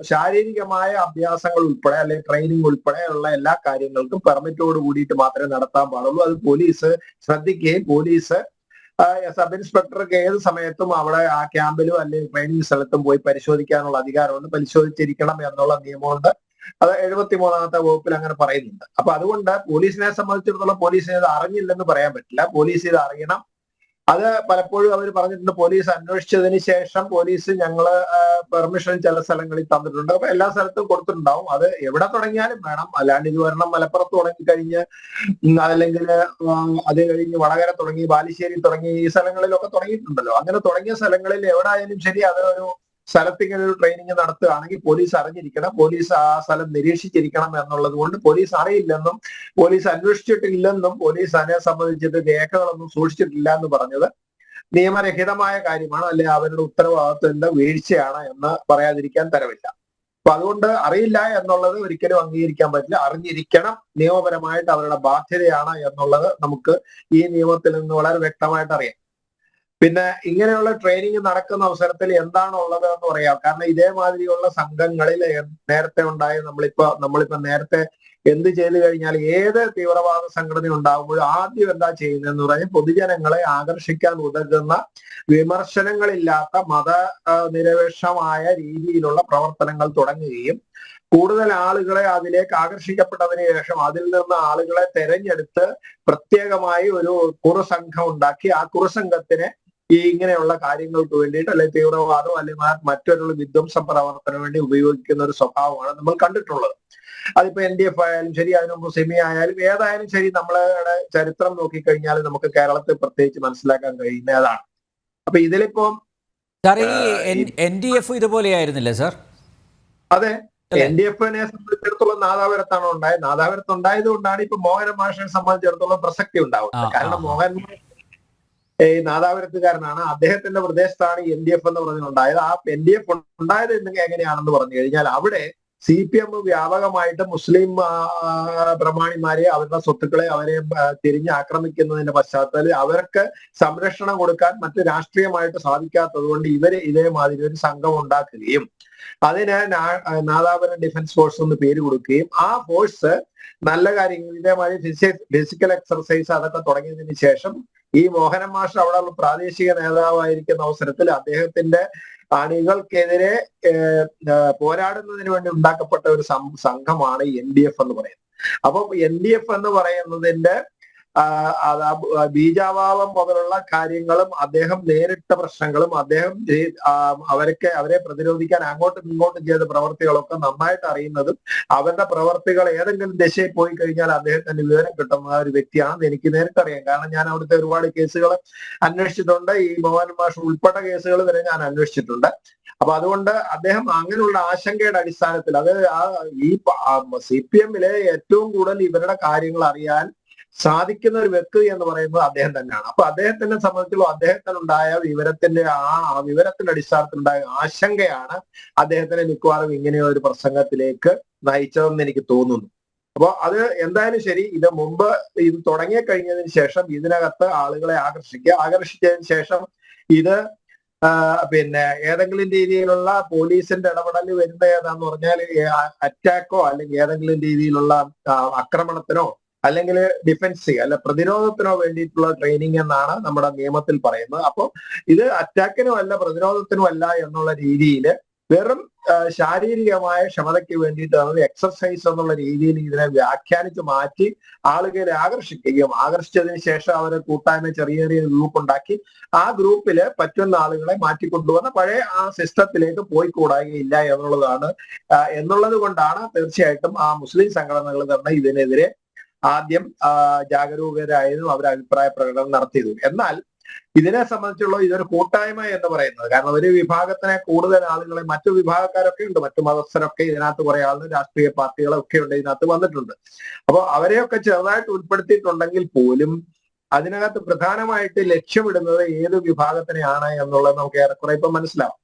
ശാരീരികമായ അഭ്യാസങ്ങൾ ഉൾപ്പെടെ അല്ലെങ്കിൽ ട്രെയിനിങ് ഉൾപ്പെടെയുള്ള എല്ലാ കാര്യങ്ങൾക്കും പെർമിറ്റോട് കൂടിയിട്ട് മാത്രമേ നടത്താൻ പാടുള്ളൂ. അത് പോലീസ് ശ്രദ്ധിക്കുകയും പോലീസ് സബ് ഇൻസ്പെക്ടർക്ക് ഏത് സമയത്തും അവിടെ ആ ക്യാമ്പിലും അല്ലെങ്കിൽ ട്രെയിനിങ് സ്ഥലത്തും പോയി പരിശോധിക്കാനുള്ള അധികാരമുണ്ട്, പരിശോധിച്ചിരിക്കണം എന്നുള്ള നിയമമുണ്ട്. അത് 73ാമത്തെ വകുപ്പിൽ അങ്ങനെ പറയുന്നുണ്ട്. അപ്പൊ അതുകൊണ്ട് പോലീസിനെ സംബന്ധിച്ചിടത്തോളം പോലീസിന് ഇത് അറിഞ്ഞില്ലെന്ന് പറയാൻ പറ്റില്ല. പോലീസ് ഇത് അറിയണം. അത് പലപ്പോഴും അവർ പറഞ്ഞിട്ടുണ്ട് പോലീസ് അന്വേഷിച്ചതിന് ശേഷം പോലീസ് ഞങ്ങള് പെർമിഷൻ ചില സ്ഥലങ്ങളിൽ തന്നിട്ടുണ്ട്. അപ്പൊ എല്ലാ സ്ഥലത്തും കൊടുത്തിട്ടുണ്ടാവും. അത് എവിടെ തുടങ്ങിയാലും വേണം. അല്ലാണ്ട് ഇത് വരണം മലപ്പുറത്ത് തുടങ്ങിക്കഴിഞ്ഞ് അല്ലെങ്കിൽ അത് കഴിഞ്ഞ് വടകര തുടങ്ങി ബാലുശ്ശേരി തുടങ്ങി ഈ സ്ഥലങ്ങളിലൊക്കെ തുടങ്ങിയിട്ടുണ്ടല്ലോ. അങ്ങനെ തുടങ്ങിയ സ്ഥലങ്ങളിൽ എവിടെയായാലും ശരി അത് ഒരു സ്ഥലത്ത് ഇങ്ങനെ ഒരു ട്രെയിനിങ് നടത്തുകയാണെങ്കിൽ പോലീസ് അറിഞ്ഞിരിക്കണം, പോലീസ് ആ സ്ഥലം നിരീക്ഷിച്ചിരിക്കണം എന്നുള്ളത് കൊണ്ട് പോലീസ് അറിയില്ലെന്നും പോലീസ് അന്വേഷിച്ചിട്ടില്ലെന്നും പോലീസ് അതിനെ സംബന്ധിച്ചിട്ട് രേഖകളൊന്നും സൂക്ഷിച്ചിട്ടില്ല എന്ന് പറഞ്ഞത് നിയമരഹിതമായ കാര്യമാണ്, അല്ലെ അവരുടെ ഉത്തരവാദിത്വത്തിന്റെ വീഴ്ചയാണ് എന്ന് പറയാതിരിക്കാൻ തരമില്ല. അപ്പൊ അതുകൊണ്ട് അറിയില്ല എന്നുള്ളത് ഒരിക്കലും അംഗീകരിക്കാൻ പറ്റില്ല. അറിഞ്ഞിരിക്കണം, നിയമപരമായിട്ട് അവരുടെ ബാധ്യതയാണ് എന്നുള്ളത് നമുക്ക് ഈ നിയമത്തിൽ നിന്ന് വളരെ വ്യക്തമായിട്ട് അറിയാം. പിന്നെ ഇങ്ങനെയുള്ള ട്രെയിനിങ് നടക്കുന്ന അവസരത്തിൽ എന്താണ് ഉള്ളത് എന്ന് പറയാം. കാരണം ഇതേമാതിരിയുള്ള സംഘങ്ങളിൽ നേരത്തെ ഉണ്ടായ നമ്മളിപ്പോ നേരത്തെ എന്ത് ചെയ്തു കഴിഞ്ഞാൽ ഏത് തീവ്രവാദ സംഘടന ഉണ്ടാകുമ്പോഴും ആദ്യം എന്താ ചെയ്യുന്നതെന്ന് പറഞ്ഞാൽ പൊതുജനങ്ങളെ ആകർഷിക്കാൻ ഉതകുന്ന വിമർശനങ്ങളില്ലാത്ത മതനിരപേക്ഷമായ രീതിയിലുള്ള പ്രവർത്തനങ്ങൾ തുടങ്ങുകയും കൂടുതൽ ആളുകളെ അതിലേക്ക് ആകർഷിക്കപ്പെട്ടതിന് ശേഷം അതിൽ നിന്ന് ആളുകളെ തെരഞ്ഞെടുത്ത് പ്രത്യേകമായി ഒരു കുറുസംഘം ഉണ്ടാക്കി ആ കുറുസംഘത്തിനെ ഈ ഇങ്ങനെയുള്ള കാര്യങ്ങൾക്ക് വേണ്ടിയിട്ട് അല്ലെങ്കിൽ തീവ്രവാദം അല്ലെങ്കിൽ മറ്റൊരു വിധ്വംസ പ്രവർത്തനം വേണ്ടി ഉപയോഗിക്കുന്ന ഒരു സ്വഭാവമാണ് നമ്മൾ കണ്ടിട്ടുള്ളത്. അതിപ്പോ NDF ആയാലും ശരി, അതിനു മുമ്പ് സിമി ആയാലും ഏതായാലും ശരി, നമ്മളുടെ ചരിത്രം നോക്കിക്കഴിഞ്ഞാൽ നമുക്ക് കേരളത്തിൽ പ്രത്യേകിച്ച് മനസ്സിലാക്കാൻ കഴിയുന്ന അതാണ്. അപ്പൊ ഇതിലിപ്പോ NDF ഇതുപോലെയായിരുന്നില്ലേ സാർ? അതെ, NDF-നെ സംബന്ധിച്ചിടത്തോളം നാദാപുരത്താണ് ഉണ്ടായത്. നാദാപുരത്ത് ഉണ്ടായത് കൊണ്ടാണ് ഇപ്പൊ മോഹന മാഷിനെ സംബന്ധിച്ചിടത്തോളം പ്രസക്തി ഉണ്ടാവുന്നത്. കാരണം മോഹൻ ഈ നാദാപുരത്തുകാരനാണ്, അദ്ദേഹത്തിന്റെ പ്രദേശത്താണ് NDF എന്ന് പറഞ്ഞുണ്ടായത്. ആ NDF ഉണ്ടായത് എങ്ങനെയാണെന്ന് പറഞ്ഞു കഴിഞ്ഞാൽ അവിടെ CPM വ്യാപകമായിട്ട് മുസ്ലിം പ്രമാണിമാരെ അവരുടെ സ്വത്തുക്കളെ അവരെ തിരിഞ്ഞ് ആക്രമിക്കുന്നതിന്റെ പശ്ചാത്തലത്തിൽ അവർക്ക് സംരക്ഷണം കൊടുക്കാൻ മറ്റ് രാഷ്ട്രീയമായിട്ട് സാധിക്കാത്തത് കൊണ്ട് ഇവര് ഇതേമാതിരി ഒരു സംഘം ഉണ്ടാക്കുകയും അതിന് നാദാപുരം ഡിഫൻസ് ഫോഴ്സ് എന്ന് പേര് കൊടുക്കുകയും ആ ഫോഴ്സ് നല്ല കാര്യങ്ങൾ ഇതേമാതിരി ഫിസിക്കൽ എക്സർസൈസ് അതൊക്കെ തുടങ്ങിയതിന് ശേഷം ഈ മോഹനൻ മാഷ് അവിടെ പ്രാദേശിക നേതാവായിരിക്കുന്ന അവസരത്തിൽ അദ്ദേഹത്തിന്റെ അണികൾക്കെതിരെ പോരാടുന്നതിന് വേണ്ടി ഉണ്ടാക്കപ്പെട്ട ഒരു സംഘമാണ് NDF എന്ന് പറയുന്നത്. അപ്പം NDF എന്ന് പറയുന്നതിന്റെ ബീജാഭാവം മുതലുള്ള കാര്യങ്ങളും അദ്ദേഹം നേരിട്ട പ്രശ്നങ്ങളും അദ്ദേഹം അവരെ പ്രതിരോധിക്കാൻ അങ്ങോട്ടും ഇങ്ങോട്ടും ചെയ്ത പ്രവർത്തികളൊക്കെ നന്നായിട്ട് അറിയുന്നതും അവരുടെ പ്രവർത്തികൾ ഏതെങ്കിലും ദിശയിൽ പോയി കഴിഞ്ഞാൽ അദ്ദേഹത്തിന് വിവരം കിട്ടുന്ന ഒരു വ്യക്തിയാണെന്ന് എനിക്ക് നേരിട്ടറിയാം. കാരണം ഞാൻ അവിടുത്തെ ഒരുപാട് കേസുകൾ അന്വേഷിച്ചിട്ടുണ്ട്. ഈ മോഹൻ മാഷ് ഉൾപ്പെട്ട കേസുകൾ വരെ ഞാൻ അന്വേഷിച്ചിട്ടുണ്ട്. അപ്പൊ അതുകൊണ്ട് അദ്ദേഹം അങ്ങനെയുള്ള ആശങ്കയുടെ അടിസ്ഥാനത്തിൽ അത് ഈ CPM-ലെ ഏറ്റവും കൂടുതൽ ഇവരുടെ കാര്യങ്ങൾ അറിയാൻ സാധിക്കുന്ന ഒരു വ്യക്തി എന്ന് പറയുന്നത് അദ്ദേഹം തന്നെയാണ്. അപ്പൊ അദ്ദേഹത്തിനെ സംബന്ധിച്ചുള്ള അദ്ദേഹത്തിനുണ്ടായ വിവരത്തിന്റെ അടിസ്ഥാനത്തിലുണ്ടായ ആശങ്കയാണ് അദ്ദേഹത്തിനെ മിക്കവാറും ഇങ്ങനെ ഒരു പ്രസംഗത്തിലേക്ക് നയിച്ചതെന്ന് എനിക്ക് തോന്നുന്നു. അപ്പൊ അത് എന്തായാലും ശരി, ഇത് മുമ്പ് ഇത് തുടങ്ങി കഴിഞ്ഞതിന് ശേഷം ഇതിനകത്ത് ആളുകളെ ആകർഷിച്ചതിന് ശേഷം ഇത് പിന്നെ ഏതെങ്കിലും രീതിയിലുള്ള പോലീസിന്റെ ഇടപെടൽ വരുന്ന ഏതാന്ന് പറഞ്ഞാൽ അറ്റാക്കോ അല്ലെങ്കിൽ ഏതെങ്കിലും രീതിയിലുള്ള ആക്രമണത്തിനോ അല്ലെങ്കിൽ അല്ല പ്രതിരോധത്തിനോ വേണ്ടിയിട്ടുള്ള ട്രെയിനിങ് എന്നാണ് നമ്മുടെ നിയമത്തിൽ പറയുന്നത്. അപ്പോൾ ഇത് അറ്റാക്കിനും അല്ല പ്രതിരോധത്തിനും അല്ല എന്നുള്ള രീതിയിൽ വെറും ശാരീരികമായ ക്ഷമതയ്ക്ക് വേണ്ടിയിട്ടാണ് എക്സർസൈസ് എന്നുള്ള രീതിയിൽ ഇതിനെ വ്യാഖ്യാനിച്ച് മാറ്റി ആളുകളെ ആകർഷിച്ചതിന് ശേഷം അവരെ കൂട്ടായ്മ ചെറിയ ഗ്രൂപ്പ് ഉണ്ടാക്കി ആ ഗ്രൂപ്പില് പറ്റുന്ന ആളുകളെ മാറ്റിക്കൊണ്ടുവന്ന പഴയ ആ സിസ്റ്റത്തിലേക്ക് പോയി കൂടായില്ല എന്നുള്ളത് കൊണ്ടാണ് തീർച്ചയായിട്ടും ആ മുസ്ലിം സംഘടനകൾ തന്നെ ഇതിനെതിരെ ആദ്യം ജാഗരൂകരായതും അവർ അഭിപ്രായ പ്രകടനം നടത്തിയതും. എന്നാൽ ഇതിനെ സംബന്ധിച്ചുള്ള ഇതൊരു കൂട്ടായ്മ എന്ന് പറയുന്നത്, കാരണം ഒരു വിഭാഗത്തിനെ കൂടുതൽ ആളുകളെ മറ്റു വിഭാഗക്കാരൊക്കെ ഉണ്ട്, മറ്റു മതസ്ഥരൊക്കെ ഇതിനകത്ത് കുറെ ആളുകൾ രാഷ്ട്രീയ പാർട്ടികളൊക്കെ ഉണ്ട് ഇതിനകത്ത് വന്നിട്ടുണ്ട്. അപ്പോൾ അവരെയൊക്കെ ചെറുതായിട്ട് ഉൾപ്പെടുത്തിയിട്ടുണ്ടെങ്കിൽ പോലും അതിനകത്ത് പ്രധാനമായിട്ട് ലക്ഷ്യമിടുന്നത് ഏത് വിഭാഗത്തിനെയാണ് എന്നുള്ളത് നമുക്ക് ഏറെക്കുറെ ഇപ്പൊ മനസ്സിലാവും.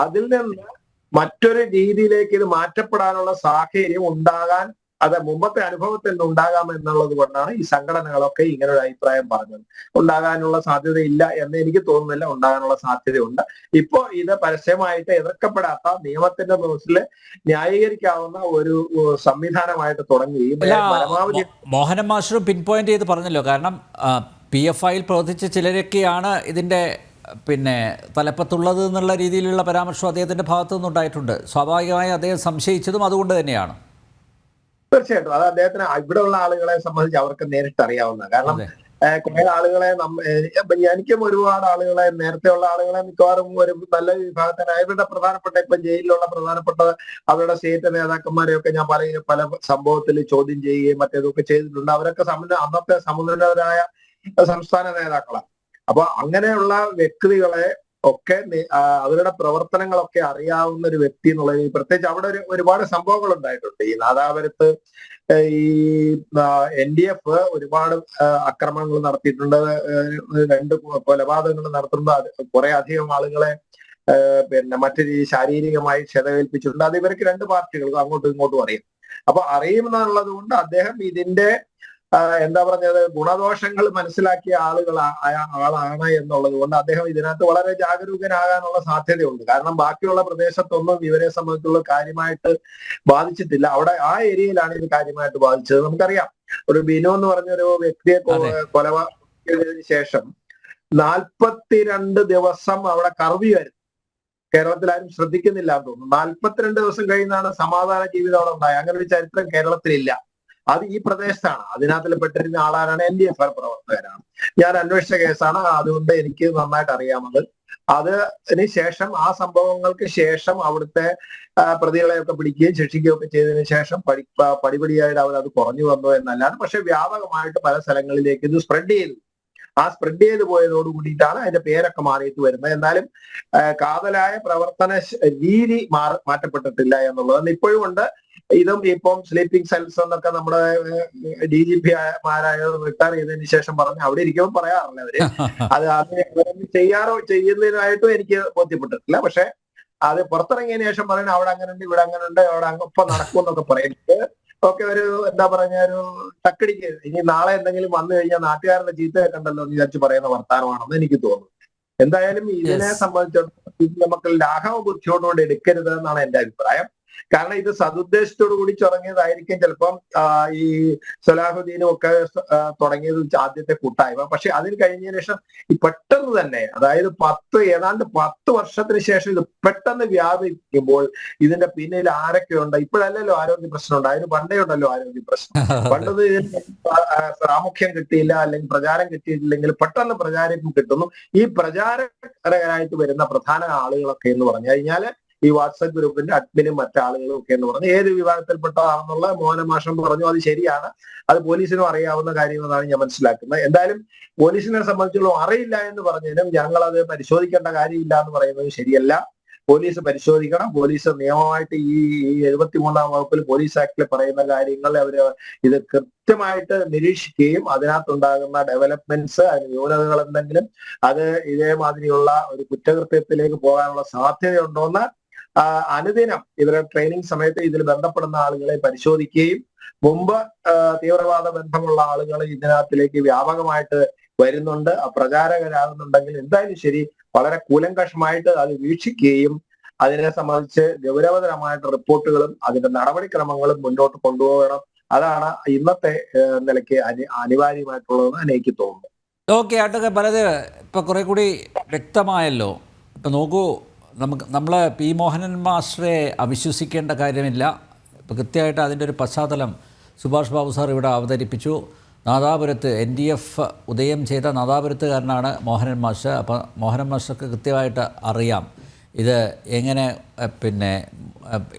അതിൽ നിന്ന് മറ്റൊരു രീതിയിലേക്ക് ഇത് മാറ്റപ്പെടാനുള്ള സാഹചര്യം ഉണ്ടാകാൻ അത് മുമ്പത്തെ അനുഭവത്തിൽ നിന്ന് ഉണ്ടാകാം എന്നുള്ളത് കൊണ്ടാണ് ഈ സംഘടനകളൊക്കെ ഇങ്ങനെ ഒരു അഭിപ്രായം പറഞ്ഞത്. ഉണ്ടാകാനുള്ള സാധ്യതയില്ല എന്ന് എനിക്ക് തോന്നുന്നില്ല, ഉണ്ടാകാനുള്ള സാധ്യതയുണ്ട്. ഇപ്പോ ഇത് പരസ്യമായിട്ട് എതിർക്കപ്പെടാത്ത നിയമത്തിന്റെ മുന്നിൽ ന്യായീകരിക്കാവുന്ന ഒരു സംവിധാനമായിട്ട് തുടങ്ങുകയും പരമാവധി മോഹനൻ മാഷും പിൻ പോയിന്റ് ചെയ്ത് പറഞ്ഞല്ലോ. കാരണം PFI-യിൽ പ്രവർത്തിച്ച ചിലരൊക്കെയാണ് ഇതിന്റെ തലപ്പത്തുള്ളത് എന്നുള്ള രീതിയിലുള്ള പരാമർശം അദ്ദേഹത്തിന്റെ ഭാഗത്തു നിന്നുണ്ടായിട്ടുണ്ട്. സ്വാഭാവികമായി അദ്ദേഹം സംശയിച്ചതും അതുകൊണ്ട് തന്നെയാണ്. തീർച്ചയായിട്ടും അത് അദ്ദേഹത്തിന് ഇവിടെയുള്ള ആളുകളെ സംബന്ധിച്ച് അവർക്ക് നേരിട്ട് അറിയാവുന്ന, കാരണം കുറെ ആളുകളെ എനിക്കും ഒരുപാട് ആളുകളെ, നേരത്തെയുള്ള ആളുകളെ മിക്കവാറും ഒരു നല്ല വിഭാഗത്തിന് അവരുടെ പ്രധാനപ്പെട്ട ഇപ്പൊ ജയിലിലുള്ള പ്രധാനപ്പെട്ട അവരുടെ സ്റ്റേറ്റ് നേതാക്കന്മാരെയൊക്കെ ഞാൻ പല സംഭവത്തിൽ ചോദ്യം ചെയ്യുകയും മറ്റേതൊക്കെ ചെയ്തിട്ടുണ്ട്. അവരൊക്കെ അന്നത്തെ സമുന്നതരായ സംസ്ഥാന നേതാക്കളാണ്. അപ്പൊ അങ്ങനെയുള്ള വ്യക്തികളെ ഒക്കെ അവരുടെ പ്രവർത്തനങ്ങളൊക്കെ അറിയാവുന്ന ഒരു വ്യക്തി എന്നുള്ളത്, പ്രത്യേകിച്ച് അവിടെ ഒരുപാട് സംഭവങ്ങൾ ഉണ്ടായിട്ടുണ്ട്. ഈ നാദാപുരത്ത് ഈ NDF ഒരുപാട് ആക്രമണങ്ങൾ നടത്തിയിട്ടുണ്ട്, 2 കൊലപാതകങ്ങൾ നടത്തുന്നത്, കുറെ അധികം ആളുകളെ മറ്റു ശാരീരികമായി ക്ഷതമേൽപ്പിച്ചിട്ടുണ്ട്. അത് ഇവർക്ക് 2 പാർട്ടികൾക്കും അങ്ങോട്ടും ഇങ്ങോട്ടും അറിയാം. അപ്പൊ അറിയുമെന്നുള്ളത് കൊണ്ട് അദ്ദേഹം ഇതിന്റെ എന്താ പറഞ്ഞത്, ഗുണദോഷങ്ങൾ മനസ്സിലാക്കിയ ആളാണ് എന്നുള്ളത് കൊണ്ട് അദ്ദേഹം ഇതിനകത്ത് വളരെ ജാഗരൂകനാകാനുള്ള സാധ്യതയുണ്ട്. കാരണം ബാക്കിയുള്ള പ്രദേശത്തൊന്നും ഇവരെ സംബന്ധിച്ചുള്ള കാര്യമായിട്ട് ബാധിച്ചിട്ടില്ല. അവിടെ ആ ഏരിയയിലാണ് ഇത് കാര്യമായിട്ട് ബാധിച്ചത്. നമുക്കറിയാം, ഒരു ബിനു എന്ന് പറഞ്ഞൊരു വ്യക്തിയെ കൊലപാതകത്തിന് ശേഷം 42 ദിവസം അവിടെ കർഫ്യൂ ആയിരുന്നു. കേരളത്തിൽ ആരും ശ്രദ്ധിക്കുന്നില്ല എന്ന് തോന്നുന്നു. 42 ദിവസം കഴിയുന്നതാണ് സമാധാന ജീവിതം അവിടെ ഉണ്ടായത്. അങ്ങനെ ഒരു ചരിത്രം കേരളത്തിലില്ല. അത് ഈ പ്രദേശത്താണ്. അതിനകത്തിൽ പെട്ടിരുന്ന ആളാരാണ്? NDF പ്രവർത്തകരാണ്. ഞാൻ അന്വേഷിച്ച കേസാണ്, അതുകൊണ്ട് എനിക്ക് നന്നായിട്ട് അറിയാമത്. അതിന് ശേഷം, ആ സംഭവങ്ങൾക്ക് ശേഷം അവിടുത്തെ പ്രതികളെയൊക്കെ പിടിക്കുകയും ശിക്ഷിക്കുകയും ഒക്കെ ചെയ്തതിനു ശേഷം പടിപടിയായിട്ട് അത് കുറഞ്ഞു വന്നു എന്നല്ലാതെ, പക്ഷെ വ്യാപകമായിട്ട് പല സ്ഥലങ്ങളിലേക്ക് ഇത് സ്പ്രെഡ് ചെയ്തു. ആ സ്പ്രെഡ് ചെയ്ത് പോയതോട് കൂടിയിട്ടാണ് അതിന്റെ പേരൊക്കെ മാറിയിട്ട് വരുന്നത്. എന്നാലും കാതലായ പ്രവർത്തന രീതി മാറ്റപ്പെട്ടിട്ടില്ല എന്നുള്ളത് ഇപ്പോഴും ഉണ്ട്. ഇതും ഇപ്പം സ്ലീപ്പിംഗ് സെൽസ് എന്നൊക്കെ നമ്മുടെ DGP മാരായ റിട്ടയർ ചെയ്തതിനു ശേഷം പറഞ്ഞ് അവിടെ ഇരിക്കുമ്പോൾ പറയാറില്ല അവര്. ചെയ്യുന്നതിനായിട്ടും എനിക്ക് ബോധ്യപ്പെട്ടിട്ടില്ല. പക്ഷെ അത് പുറത്തിറങ്ങിയതിനു ശേഷം പറയുന്നത് അവിടെ അങ്ങനെ ഉണ്ട്, ഇവിടെ അങ്ങനെ ഉണ്ട്, അവിടെ ഇപ്പൊ നടക്കും എന്നൊക്കെ പറയുന്നത് ഒക്കെ ഒരു എന്താ പറഞ്ഞ ഒരു ടക്കടിക്ക്, ഇനി നാളെ എന്തെങ്കിലും വന്നു കഴിഞ്ഞാൽ നാട്ടുകാരുടെ ചീത്ത കേൾക്കണ്ടല്ലോ എന്ന് വിചാരിച്ച് പറയുന്ന വർത്താനമാണെന്ന് എനിക്ക് തോന്നുന്നു. എന്തായാലും ഇതിനെ സംബന്ധിച്ചിടത്തോളം നമുക്ക് ലാഘവ ബുദ്ധിയോടുകൂടി എടുക്കരുത് എന്നാണ് എന്റെ അഭിപ്രായം. കാരണം ഇത് സതുദ്ദേശത്തോടു കൂടി തുടങ്ങിയതായിരിക്കും ചിലപ്പം ഈ സലാഹുദ്ദീനും ഒക്കെ തുടങ്ങിയത് ആദ്യത്തെ കൂട്ടായ്മ. പക്ഷെ അതിന് കഴിഞ്ഞതിന് ശേഷം ഈ പെട്ടെന്ന് തന്നെ, അതായത് ഏതാണ്ട് 10 വർഷത്തിന് ശേഷം ഇത് പെട്ടെന്ന് വ്യാപിക്കുമ്പോൾ ഇതിന്റെ പിന്നിൽ ആരൊക്കെയുണ്ട്? ഇപ്പോഴല്ലല്ലോ ആരോഗ്യ പ്രശ്നമുണ്ട്, അതിന് പണ്ടേ ഉണ്ടല്ലോ ആരോഗ്യ പ്രശ്നം. പണ്ടത് ഇതിന് പ്രാമുഖ്യം കിട്ടിയില്ല, അല്ലെങ്കിൽ പ്രചാരം കിട്ടിയിട്ടില്ലെങ്കിൽ പെട്ടെന്ന് പ്രചാരം കിട്ടുന്നു. ഈ പ്രചാരകരായിട്ട് വരുന്ന പ്രധാന ആളുകളൊക്കെ എന്ന് പറഞ്ഞു കഴിഞ്ഞാല് ഈ വാട്സപ്പ് ഗ്രൂപ്പിന്റെ അഡ്മിനും മറ്റാളുകളും ഒക്കെ എന്ന് പറഞ്ഞ് ഏത് വിഭാഗത്തിൽപ്പെട്ടതാണെന്നുള്ള മോഹനമാഷം പറഞ്ഞു. അത് ശരിയാണ്, അത് പോലീസിനും അറിയാവുന്ന കാര്യമെന്നാണ് ഞാൻ മനസ്സിലാക്കുന്നത്. എന്തായാലും പോലീസിനെ സംബന്ധിച്ചുള്ള അറിയില്ല എന്ന് പറഞ്ഞാലും ഞങ്ങളത് പരിശോധിക്കേണ്ട കാര്യമില്ല എന്ന് പറയുന്നത് ശരിയല്ല. പോലീസ് പരിശോധിക്കണം. പോലീസ് നിയമമായിട്ട് ഈ 73-ാം വകുപ്പിൽ പോലീസ് ആക്ടിൽ പറയുന്ന കാര്യങ്ങൾ അവര് ഇത് കൃത്യമായിട്ട് നിരീക്ഷിക്കുകയും അതിനകത്തുണ്ടാകുന്ന ഡെവലപ്മെന്റ്സ്, അതിന് ന്യൂനതകൾ എന്തെങ്കിലും അത് ഇതേമാതിരിയുള്ള ഒരു കുറ്റകൃത്യത്തിലേക്ക് പോകാനുള്ള സാധ്യതയുണ്ടോന്ന് അനുദിനം ഇവരുടെ ട്രെയിനിങ് സമയത്ത് ഇതിൽ ബന്ധപ്പെടുന്ന ആളുകളെ പരിശോധിക്കുകയും മുമ്പ് തീവ്രവാദ ബന്ധമുള്ള ആളുകൾ ഇതിനകത്തിലേക്ക് വ്യാപകമായിട്ട് വരുന്നുണ്ട്, പ്രചാരകരാകുന്നുണ്ടെങ്കിൽ എന്തായാലും ശരി വളരെ കൂലങ്കഷമായിട്ട് അത് വീക്ഷിക്കുകയും അതിനെ സംബന്ധിച്ച് ഗൗരവതരമായിട്ട് റിപ്പോർട്ടുകളും അതിന്റെ നടപടിക്രമങ്ങളും മുന്നോട്ട് കൊണ്ടുപോകണം. അതാണ് ഇന്നത്തെ നിലയ്ക്ക് അനിവാര്യമായിട്ടുള്ളതെന്ന് എനിക്ക് തോന്നുന്നു. ഓക്കെ, ആട്ടൊക്കെ പലത് ഇപ്പം കുറെ കൂടി വ്യക്തമായല്ലോ. ഇപ്പം നോക്കൂ, നമ്മൾ പി മോഹനൻ മാസ്റ്ററെ അവിശ്വസിക്കേണ്ട കാര്യമില്ല. ഇപ്പം കൃത്യമായിട്ട് അതിൻ്റെ ഒരു പശ്ചാത്തലം സുഭാഷ് ബാബു സാർ ഇവിടെ അവതരിപ്പിച്ചു. നാദാപുരത്ത് NDF ഉദയം ചെയ്ത നാദാപുരത്തുകാരനാണ് മോഹനൻ മാസ്റ്റർ. അപ്പോൾ മോഹനൻ മാസ്റ്റർക്ക് കൃത്യമായിട്ട് അറിയാം ഇത് എങ്ങനെ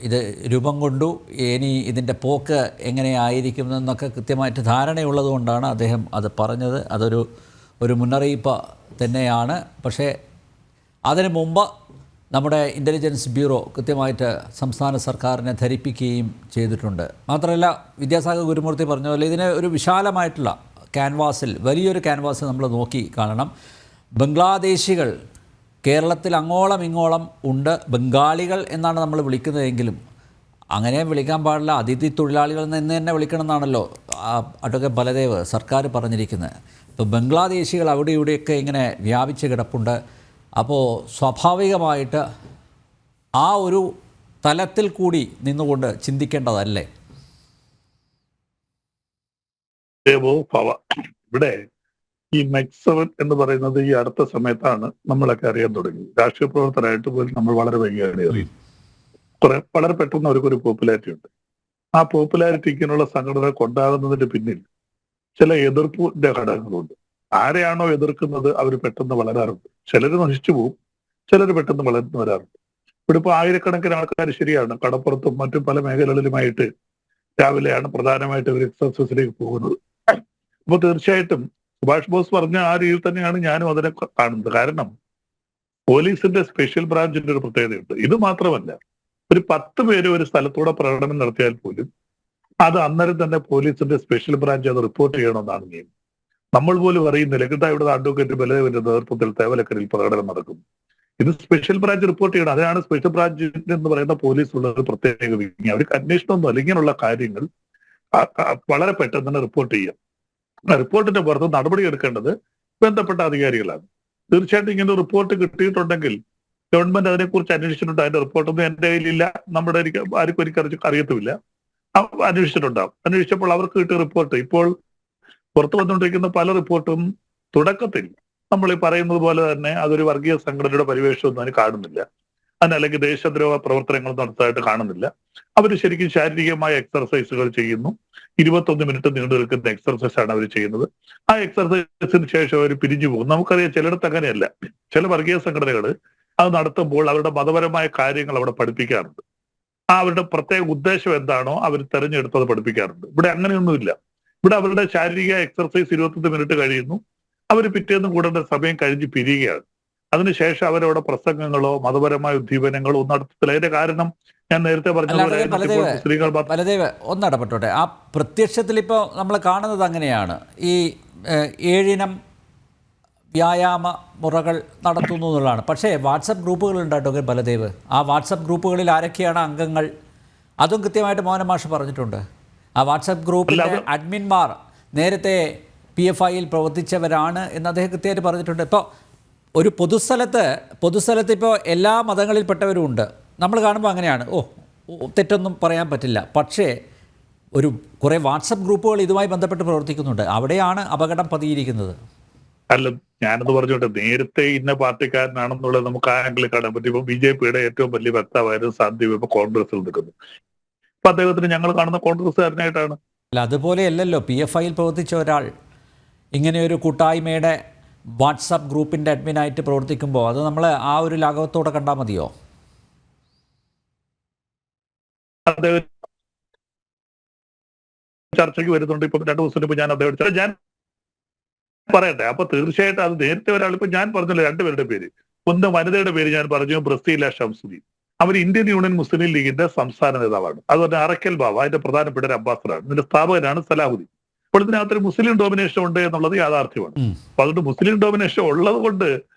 ഇത് രൂപം കൊണ്ടു, ഇനി ഇതിൻ്റെ പോക്ക് എങ്ങനെയായിരിക്കും എന്നൊക്കെ കൃത്യമായിട്ട് ധാരണയുള്ളത് കൊണ്ടാണ് അദ്ദേഹം അത് പറഞ്ഞത്. അതൊരു മുന്നറിയിപ്പ് തന്നെയാണ്. പക്ഷേ അതിനു മുമ്പ് നമ്മുടെ ഇൻ്റലിജൻസ് ബ്യൂറോ കൃത്യമായിട്ട് സംസ്ഥാന സർക്കാരിനെ ധരിപ്പിക്കുകയും ചെയ്തിട്ടുണ്ട്. മാത്രമല്ല, വിദ്യാസാഗർ ഗുരുമൂർത്തി പറഞ്ഞ പോലെ ഇതിനെ ഒരു വിശാലമായിട്ടുള്ള ക്യാൻവാസിൽ, വലിയൊരു ക്യാൻവാസിൽ നമ്മൾ നോക്കി കാണണം. ബംഗ്ലാദേശികൾ കേരളത്തിൽ അങ്ങോളം ഇങ്ങോളം ഉണ്ട്. ബംഗാളികൾ എന്നാണ് നമ്മൾ വിളിക്കുന്നതെങ്കിലും അങ്ങനെ വിളിക്കാൻ പാടില്ല, അതിഥി തൊഴിലാളികൾ എന്ന് തന്നെ വിളിക്കണം എന്നാണല്ലോ അഡ്വക്കേറ്റ് ബലദേവ് സർക്കാർ പറഞ്ഞിരിക്കുന്നത്. ഇപ്പോൾ ബംഗ്ലാദേശികൾ അവിടെ ഇവിടെയൊക്കെ ഇങ്ങനെ വ്യാപിച്ച് കിടപ്പുണ്ട്. അപ്പോൾ സ്വാഭാവികമായിട്ട് ആ ഒരു തലത്തിൽ കൂടി നിന്നുകൊണ്ട് ചിന്തിക്കേണ്ടതല്ലേ? ഇവിടെ ഈ മെക്സവൻ എന്ന് പറയുന്നത് ഈ അടുത്ത സമയത്താണ് നമ്മളൊക്കെ അറിയാൻ തുടങ്ങി. രാഷ്ട്രീയ പ്രവർത്തനമായിട്ട് പോലും നമ്മൾ വളരെ വൈകിയാണ് അറിയും. വളരെ പെട്ടെന്ന് അവർക്കൊരു പോപ്പുലാരിറ്റി ഉണ്ട്. ആ പോപ്പുലാരിറ്റിക്കുള്ള സംഘടന കൊണ്ടാകുന്നതിന്റെ പിന്നിൽ ചില എതിർപ്പിന്റെ ഘടകങ്ങളുണ്ട്. ആരെയാണോ എതിർക്കുന്നത് അവർ പെട്ടെന്ന് വളരാറുണ്ട്. ചിലർ നശിച്ചു പോകും, ചിലർ പെട്ടെന്ന് വളർന്നു വരാറുണ്ട്. ഇവിടെ ഇപ്പൊ ആയിരക്കണക്കിന് ആൾക്കാർ ശരിയാണ് കടപ്പുറത്തും മറ്റും പല മേഖലകളിലുമായിട്ട് രാവിലെയാണ് പ്രധാനമായിട്ട് ഇവർ എക്സർസൈസിലേക്ക് പോകുന്നത്. അപ്പൊ തീർച്ചയായിട്ടും സുഭാഷ് ബോസ് പറഞ്ഞ ആ രീതിയിൽ തന്നെയാണ് ഞാനും അതിനെ കാണുന്നത്. കാരണം പോലീസിന്റെ സ്പെഷ്യൽ ബ്രാഞ്ചിന്റെ ഒരു പ്രത്യേകതയുണ്ട്. ഇത് മാത്രമല്ല, ഒരു 10 പേര് ഒരു സ്ഥലത്തൂടെ പ്രകടനം നടത്തിയാൽ പോലും അത് അന്നേരം തന്നെ പോലീസിന്റെ സ്പെഷ്യൽ ബ്രാഞ്ച് അത് റിപ്പോർട്ട് ചെയ്യണമെന്നാണ് നിയമം. നമ്മൾ പോലും അറിയുന്നില്ല. കിട്ടാ ഇവിടെ അഡ്വക്കേറ്റ് ബലദേവന്റെ നേതൃത്വത്തിൽ തേവലക്കരയിൽ പ്രകടനം നടക്കുന്നു. ഇത് സ്പെഷ്യൽ ബ്രാഞ്ച് റിപ്പോർട്ട് ചെയ്യണം. അതിനാണ് സ്പെഷ്യൽ ബ്രാഞ്ച് എന്ന് പറയുന്ന പോലീസുള്ള ഒരു പ്രത്യേക വിങ്. അവർക്ക് അന്വേഷണമൊന്നുമല്ല, ഇങ്ങനെയുള്ള കാര്യങ്ങൾ വളരെ പെട്ടെന്ന് തന്നെ റിപ്പോർട്ട് ചെയ്യാം. റിപ്പോർട്ടിന്റെ പുറത്ത് നടപടി എടുക്കേണ്ടത് ബന്ധപ്പെട്ട അധികാരികളാണ്. തീർച്ചയായിട്ടും ഇങ്ങനെ റിപ്പോർട്ട് കിട്ടിയിട്ടുണ്ടെങ്കിൽ ഗവൺമെന്റ് അതിനെക്കുറിച്ച് അന്വേഷിച്ചിട്ടുണ്ട്. അതിന്റെ റിപ്പോർട്ടൊന്നും എന്റെ കയ്യിലില്ല, നമ്മുടെ ആർക്കും എനിക്ക് അറിയത്തുമില്ല. അന്വേഷിച്ചിട്ടുണ്ടാവും. അന്വേഷിച്ചപ്പോൾ അവർക്ക് കിട്ടിയ റിപ്പോർട്ട് ഇപ്പോൾ പുറത്തു വന്നുകൊണ്ടിരിക്കുന്ന പല റിപ്പോർട്ടും തുടക്കത്തിൽ നമ്മൾ ഈ പറയുന്നത് പോലെ തന്നെ അതൊരു വർഗീയ സംഘടനയുടെ പരിവേഷമൊന്നും അതിന് കാണുന്നില്ല. അതിനല്ലെങ്കിൽ ദേശദ്രോഹ പ്രവർത്തനങ്ങൾ നടത്താനായിട്ട് കാണുന്നില്ല. അവർ ശരിക്കും ശാരീരികമായ എക്സർസൈസുകൾ ചെയ്യുന്നു. 21 മിനിറ്റ് നീണ്ടു നിൽക്കുന്ന എക്സർസൈസ് ആണ് അവർ ചെയ്യുന്നത്. ആ എക്സർസൈസിന് ശേഷം അവർ പിരിഞ്ഞു പോകും. നമുക്കറിയാം ചിലയിടത്ത് അങ്ങനെയല്ല. ചില വർഗീയ സംഘടനകൾ അത് നടത്തുമ്പോൾ അവരുടെ മതപരമായ കാര്യങ്ങൾ അവിടെ പഠിപ്പിക്കാറുണ്ട്. അവരുടെ പ്രത്യേക ഉദ്ദേശം എന്താണോ അവർ തെരഞ്ഞെടുത്തത് പഠിപ്പിക്കാറുണ്ട്. ഇവിടെ അങ്ങനെയൊന്നുമില്ല. ഇവിടെ അവരുടെ ശാരീരിക എക്സർസൈസ് 21 മിനിറ്റ് കഴിയുന്നു. അവർ പിറ്റേന്ന് കൂടേണ്ട സമയം കഴിഞ്ഞ് പിരിയുകയാണ്. അതിനുശേഷം അവരവിടെ പ്രസംഗങ്ങളോ മതപരമായ ഉദ്ദീപനങ്ങളോ നടത്തത്തില്ല. അതിന്റെ കാരണം ഞാൻ നേരത്തെ പറഞ്ഞ സ്ത്രീകൾ ബലദേവ് ഒന്നിടപെട്ടോട്ടെ. ആ പ്രത്യക്ഷത്തിൽ ഇപ്പോൾ നമ്മൾ കാണുന്നത് അങ്ങനെയാണ്. ഈ 7 ഇനം വ്യായാമ മുറകൾ നടത്തുന്നു എന്നുള്ളതാണ്. പക്ഷേ വാട്സപ്പ് ഗ്രൂപ്പുകളുണ്ട് കേട്ടോ ബലദേവ്. ആ വാട്സപ്പ് ഗ്രൂപ്പുകളിൽ ആരൊക്കെയാണ് അംഗങ്ങൾ അതും കൃത്യമായിട്ട് മോഹന മാഷ് പറഞ്ഞിട്ടുണ്ട്. ആ വാട്സപ്പ് ഗ്രൂപ്പിലെ അഡ്മിന്മാർ നേരത്തെ PFIയിൽ പ്രവർത്തിച്ചവരാണ് എന്ന് അദ്ദേഹം കൃത്യമായിട്ട് പറഞ്ഞിട്ടുണ്ട്. ഇപ്പോൾ ഒരു പൊതുസ്ഥലത്ത് ഇപ്പോൾ എല്ലാ മതങ്ങളിൽപ്പെട്ടവരും ഉണ്ട്. നമ്മൾ കാണുമ്പോൾ അങ്ങനെയാണ്, തെറ്റൊന്നും പറയാൻ പറ്റില്ല. പക്ഷേ കുറേ വാട്സപ്പ് ഗ്രൂപ്പുകൾ ഇതുമായി ബന്ധപ്പെട്ട് പ്രവർത്തിക്കുന്നുണ്ട്. അവിടെയാണ് അപകടം പതിയിരിക്കുന്നത്. അല്ല, ഞാനത് പറഞ്ഞോട്ടെ, നേരത്തെ ഇന്ന പാർട്ടിക്കാരനാണെന്നുള്ളത് നമുക്ക് ആ ആംഗിളിൽ കാണാൻ പറ്റും. ഇപ്പൊ BJPയുടെ ഏറ്റവും വലിയ വക്താവായിരുന്നു സാധ്യത ഇപ്പൊ കോൺഗ്രസിൽ നിൽക്കുന്നു. ഇപ്പൊ അദ്ദേഹത്തിന് ഞങ്ങൾ കാണുന്ന കോൺഗ്രസ്സുകാരനായിട്ടാണ്. അല്ല, അതുപോലെയല്ലല്ലോ PFIയിൽ പ്രവർത്തിച്ച ഒരാൾ ഇങ്ങനെയൊരു കൂട്ടായ്മയുടെ വാട്സാപ്പ് ഗ്രൂപ്പിൻ്റെ അഡ്മിനായിട്ട് പ്രവർത്തിക്കുമ്പോൾ അത് നമ്മൾ ആ ഒരു ലാഘവത്തോടെ കണ്ടാൽ മതിയോ? അദ്ദേഹം ചർച്ചയ്ക്ക് വരുന്നുണ്ട്. ഇപ്പൊ 2 ദിവസത്തിന് മുമ്പ് ഞാൻ പറയട്ടെ. അപ്പൊ തീർച്ചയായിട്ടും അത് നേരത്തെ ഒരാൾ, ഇപ്പൊ ഞാൻ പറഞ്ഞല്ലോ 2 പേരുടെ പേര്. ഒന്ന് വനിതയുടെ പേര് ഞാൻ പറഞ്ഞു, ബ്രസീല ഷംസുദ്ദീൻ. അവർ ഇന്ത്യൻ യൂണിയൻ മുസ്ലിം ലീഗിന്റെ സംസ്ഥാന നേതാവാണ്. അതുപോലെ അറക്കൽ ബാബ അതിന്റെ പ്രധാനപ്പെട്ട ഒരു അംബാസഡറാണ്. ഇതിന്റെ സ്ഥാപകനാണ് സലാഹുദ്ദീൻ. അപ്പോൾ ഇതിനകത്തൊരു മുസ്ലിം ഡോമിനേഷൻ ഉണ്ട് എന്നുള്ളത് യാഥാർത്ഥ്യമാണ്. അപ്പൊ അതുകൊണ്ട് മുസ്ലിം ഡോമിനേഷൻ ഉള്ളത് കൊണ്ട്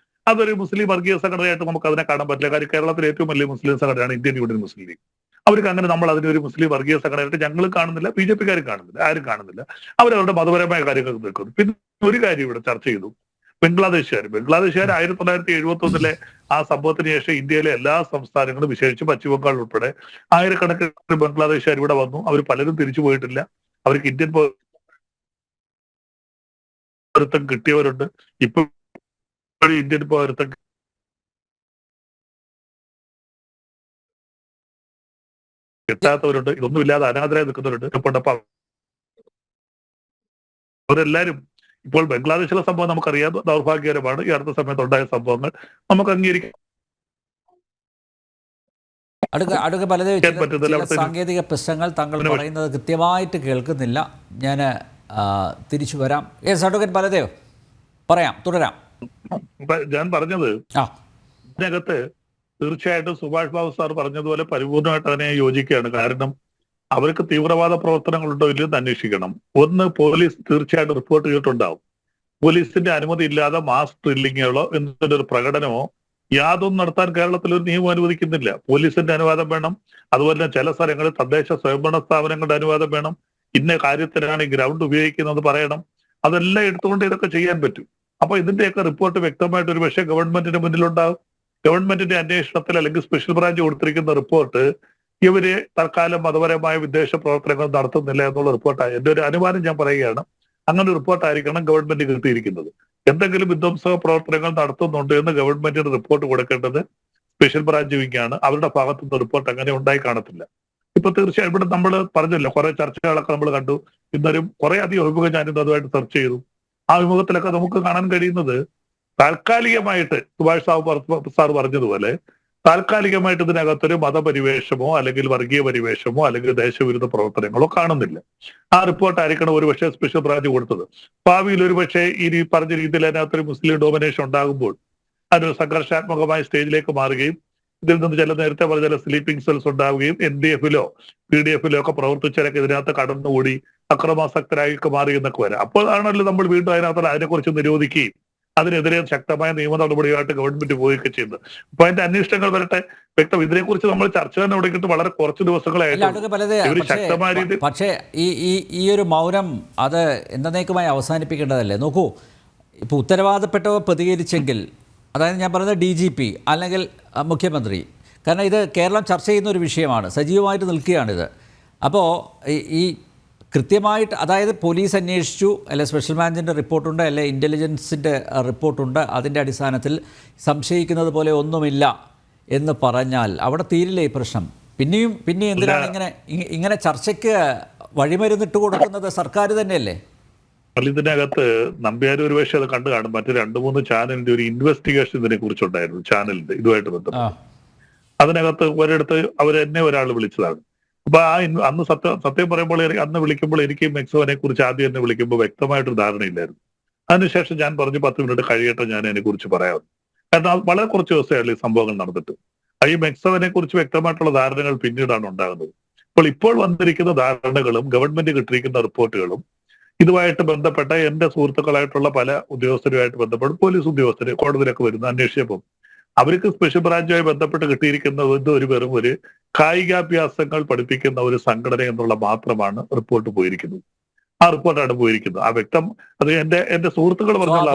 അതൊരു മുസ്ലിം വർഗീയ സംഘടനയായിട്ട് നമുക്ക് അതിനെ കാണാൻ പറ്റില്ല. കാര്യം കേരളത്തിലെ ഏറ്റവും വലിയ മുസ്ലിം സംഘടനയാണ് ഇന്ത്യൻ യൂണിയൻ മുസ്ലിം ലീഗ്. അവർക്ക് അങ്ങനെ നമ്മൾ അതിനൊരു മുസ്ലിം വർഗീയ സംഘടനയായിട്ട് ഞങ്ങളും കാണുന്നില്ല, BJPക്കാരും കാണുന്നില്ല, ആരും കാണുന്നില്ല. അവരവരുടെ മതപരമായ കാര്യങ്ങൾ നിൽക്കുന്നു. പിന്നെ ഒരു കാര്യം ഇവിടെ ചർച്ച ചെയ്തു, ബംഗ്ലാദേശുകാർ 1971 ആ സംഭവത്തിന് ശേഷം ഇന്ത്യയിലെ എല്ലാ സംസ്ഥാനങ്ങളും വിശേഷിച്ച് പശ്ചിമബംഗാൾ ഉൾപ്പെടെ ആയിരക്കണക്കിന് ബംഗ്ലാദേശുകാർ ഇവിടെ വന്നു. അവർ പലരും തിരിച്ചു പോയിട്ടില്ല. അവർക്ക് ഇന്ത്യൻ പൗരത്വം കിട്ടിയവരുണ്ട്. ഇപ്പൊ ഇന്ത്യൻ പൗരത്വം കിട്ടാത്തവരുണ്ട്. ഇതൊന്നുമില്ലാതെ അനാഥരായി നിൽക്കുന്നവരുണ്ട്. അവരെല്ലാരും ഇപ്പോൾ ബംഗ്ലാദേശിലെ സംഭവം നമുക്കറിയാം, ദൗർഭാഗ്യകരമാണ്. ഈ അടുത്ത സമയത്ത് ഉണ്ടായ സംഭവങ്ങൾ നമുക്ക് അംഗീകരിക്കാൻ സാങ്കേതിക പ്രശ്നങ്ങൾ താങ്കൾ പറയുന്നത് കൃത്യമായിട്ട് കേൾക്കുന്നില്ല. ഞാൻ തിരിച്ചു വരാം. അഡ്വക്കേറ്റ് ബലദേവ് പറയാം, തുടരാം. ഞാൻ പറഞ്ഞത് ഇതിനകത്ത് തീർച്ചയായിട്ടും സുഭാഷ് ബാബു സാർ പറഞ്ഞതുപോലെ പരിപൂർണമായിട്ട് അതിനെ യോജിക്കുകയാണ്. കാരണം അവർക്ക് തീവ്രവാദ പ്രവർത്തനങ്ങളുണ്ടോ ഇല്ലെന്ന് അന്വേഷിക്കണം. ഒന്ന്, പോലീസ് തീർച്ചയായിട്ടും റിപ്പോർട്ട് ചെയ്തിട്ടുണ്ടാവും. പോലീസിന്റെ അനുമതി ഇല്ലാതെ മാസ് ഡ്രില്ലിങ്ങുകളോ എന്നൊരു പ്രകടനമോ യാതൊന്നും നടത്താൻ കേരളത്തിൽ ഒരു നിയമം അനുവദിക്കുന്നില്ല. പോലീസിന്റെ അനുവാദം വേണം. അതുപോലെ തന്നെ ചില സ്ഥലങ്ങളിൽ തദ്ദേശ സ്വയംഭരണ സ്ഥാപനങ്ങളുടെ അനുവാദം വേണം. ഇന്ന കാര്യത്തിനാണ് ഈ ഗ്രൗണ്ട് ഉപയോഗിക്കുന്നത് പറയണം. അതെല്ലാം എടുത്തുകൊണ്ട് ഇതൊക്കെ ചെയ്യാൻ പറ്റും. അപ്പൊ ഇതിന്റെയൊക്കെ റിപ്പോർട്ട് വ്യക്തമായിട്ട് ഒരു പക്ഷേ ഗവൺമെന്റിന്റെ മുന്നിലുണ്ടാവും. ഗവൺമെന്റിന്റെ അന്വേഷണത്തിൽ അല്ലെങ്കിൽ സ്പെഷ്യൽ ബ്രാഞ്ച് കൊടുത്തിരിക്കുന്ന റിപ്പോർട്ട് ഇവര് തൽക്കാലം മതപരമായ വിദ്വേഷ പ്രവർത്തനങ്ങൾ നടത്തുന്നില്ല എന്നുള്ള റിപ്പോർട്ടാണ്. എന്റെ ഒരു അനുമാനം ഞാൻ പറയുകയാണ്. അങ്ങനെ ഒരു റിപ്പോർട്ടായിരിക്കണം ഗവൺമെന്റ് കിട്ടിയിരിക്കുന്നത്. എന്തെങ്കിലും വിധ്വംസക പ്രവർത്തനങ്ങൾ നടത്തുന്നുണ്ട് എന്ന് ഗവൺമെന്റിന് റിപ്പോർട്ട് കൊടുക്കേണ്ടത് സ്പെഷ്യൽ ബ്രാഞ്ച് വിങ്ങാണ്. അവരുടെ ഭാഗത്തുനിന്ന് റിപ്പോർട്ട് അങ്ങനെ ഉണ്ടായി കാണത്തില്ല. ഇപ്പൊ തീർച്ചയായും ഇവിടെ നമ്മൾ പറഞ്ഞല്ലോ, കുറെ ചർച്ചകളൊക്കെ നമ്മൾ കണ്ടു. ഇന്നൊരു കുറെ അധികം ഒഴിവുകൾ ഞാനിന്ന് അതുമായിട്ട് സെർച്ച് ചെയ്തു. ആ അഭിമുഖത്തിലൊക്കെ നമുക്ക് കാണാൻ കഴിയുന്നത് താൽക്കാലികമായിട്ട് സുഭാഷ് സാർ പറഞ്ഞതുപോലെ താൽക്കാലികമായിട്ട് ഇതിനകത്തൊരു മതപരിവേഷമോ അല്ലെങ്കിൽ വർഗീയ പരിവേഷമോ അല്ലെങ്കിൽ ദേശവിരുദ്ധ പ്രവർത്തനങ്ങളോ കാണുന്നില്ല. ആ റിപ്പോർട്ടായിരിക്കണം ഒരുപക്ഷെ സ്പെഷ്യൽ ബ്രാഞ്ച് കൊടുത്തത്. ഭാവിയിൽ ഒരുപക്ഷെ ഈ പറഞ്ഞ രീതിയിൽ അതിനകത്തൊരു മുസ്ലിം ഡോമിനേഷൻ ഉണ്ടാകുമ്പോൾ അതൊരു സംഘർഷാത്മകമായ സ്റ്റേജിലേക്ക് മാറുകയും ഇതിൽ നിന്ന് ചില നേരത്തെ പറഞ്ഞ ചില സ്ലീപ്പിംഗ് സെൽസ് ഉണ്ടാവുകയും NDF-ലോ PDF-ലോ ഒക്കെ പ്രവർത്തിച്ചവരൊക്കെ ഇതിനകത്ത് കടന്നുകൂടി അക്രമാസക്തരായി മാറി എന്നൊക്കെ വരാം. അപ്പോൾ ആണല്ലോ നമ്മൾ വീണ്ടും അതിനെക്കുറിച്ച് നിരോധിക്കുകയും അതിനെതിരെ ശക്തമായ നിയമ നടപടിയായിട്ട് ഗവൺമെന്റ് പോവുകയൊക്കെ ചെയ്യുന്നത്. അപ്പൊ അതിന്റെ അന്വേഷണങ്ങൾ വരട്ടെ, വ്യക്തം. ഇതിനെക്കുറിച്ച് നമ്മൾ ചർച്ച തന്നെ തുടങ്ങിയിട്ട് വളരെ കുറച്ച് ദിവസങ്ങളായിട്ട് ശക്തമായ രീതിയിൽ. പക്ഷേ ഈ ഒരു മൗനം അത് എന്നേക്കുമായി അവസാനിപ്പിക്കേണ്ടതല്ലേ? നോക്കൂ, ഇപ്പോൾ ഉത്തരവാദപ്പെട്ടവർ പ്രതികരിച്ചെങ്കിൽ, അതായത് ഞാൻ പറയുന്നത് DGP അല്ലെങ്കിൽ മുഖ്യമന്ത്രി, കാരണം ഇത് കേരളം ചർച്ച ചെയ്യുന്ന ഒരു വിഷയമാണ്, സജീവമായിട്ട് നിൽക്കുകയാണിത്. അപ്പോൾ ഈ കൃത്യമായിട്ട്, അതായത് പോലീസ് അന്വേഷിച്ചു, അല്ലെ സ്പെഷ്യൽ ബ്രാഞ്ചിൻ്റെ റിപ്പോർട്ടുണ്ട്, അല്ലെ ഇൻ്റലിജൻസിൻ്റെ റിപ്പോർട്ടുണ്ട്, അതിൻ്റെ അടിസ്ഥാനത്തിൽ സംശയിക്കുന്നത് പോലെ ഒന്നുമില്ല എന്ന് പറഞ്ഞാൽ അവിടെ തീരില്ലേ ഈ പ്രശ്നം? പിന്നെയും എന്തിനാണ് ഇങ്ങനെ ചർച്ചയ്ക്ക് വഴിമരുന്നിട്ട് കൊടുക്കുന്നത്? സർക്കാർ തന്നെയല്ലേ? ഇതിനകത്ത് നമ്പ്യാർ ഒരുപക്ഷെ അത് കണ്ടു കാണും. മറ്റു 2-3 ചാനലിന്റെ ഒരു ഇൻവെസ്റ്റിഗേഷൻ ഇതിനെ കുറിച്ചുണ്ടായിരുന്നു, ചാനലിന്റെ ഇതുമായിട്ട് ബന്ധപ്പെട്ട്. അതിനകത്ത് ഒരിടത്ത് എന്നെ ഒരാൾ വിളിച്ചതാണ്. അപ്പൊ അന്ന് സത്യം പറയുമ്പോൾ അന്ന് വിളിക്കുമ്പോൾ എനിക്ക് മെക്സോനെ കുറിച്ച് ആദ്യം എന്നെ വിളിക്കുമ്പോൾ വ്യക്തമായിട്ടൊരു ധാരണയില്ലായിരുന്നു. അതിനുശേഷം ഞാൻ പറഞ്ഞു 10 മിനിറ്റ് കഴിയട്ടെ ഞാൻ അതിനെ കുറിച്ച് പറയാം. കാരണം വളരെ കുറച്ച് ദിവസമായുള്ള ഈ സംഭവങ്ങൾ നടന്നിട്ട് ഈ മെക്സോനെ കുറിച്ച് വ്യക്തമായിട്ടുള്ള ധാരണകൾ പിന്നീടാണ് ഉണ്ടാകുന്നത്. ഇപ്പോൾ വന്നിരിക്കുന്ന ധാരണകളും ഗവൺമെന്റ് കിട്ടിയിരിക്കുന്ന റിപ്പോർട്ടുകളും ഇതുമായിട്ട് ബന്ധപ്പെട്ട എന്റെ സുഹൃത്തുക്കളായിട്ടുള്ള പല ഉദ്യോഗസ്ഥരുമായിട്ട് ബന്ധപ്പെട്ട് പോലീസ് ഉദ്യോഗസ്ഥര് കോടതിയിലൊക്കെ വരുന്ന അന്വേഷിച്ചപ്പോൾ അവർക്ക് സ്പെഷ്യൽ ബ്രാഞ്ചുമായി ബന്ധപ്പെട്ട് കിട്ടിയിരിക്കുന്നത് വെറും ഒരു കായികാഭ്യാസങ്ങൾ പഠിപ്പിക്കുന്ന ഒരു സംഘടന എന്നുള്ള മാത്രമാണ് റിപ്പോർട്ട് പോയിരിക്കുന്നത്. ആ റിപ്പോർട്ടാണ് പോയിരിക്കുന്നത്. ആ വ്യക്തം അത് എന്റെ സുഹൃത്തുക്കൾ പറഞ്ഞുള്ള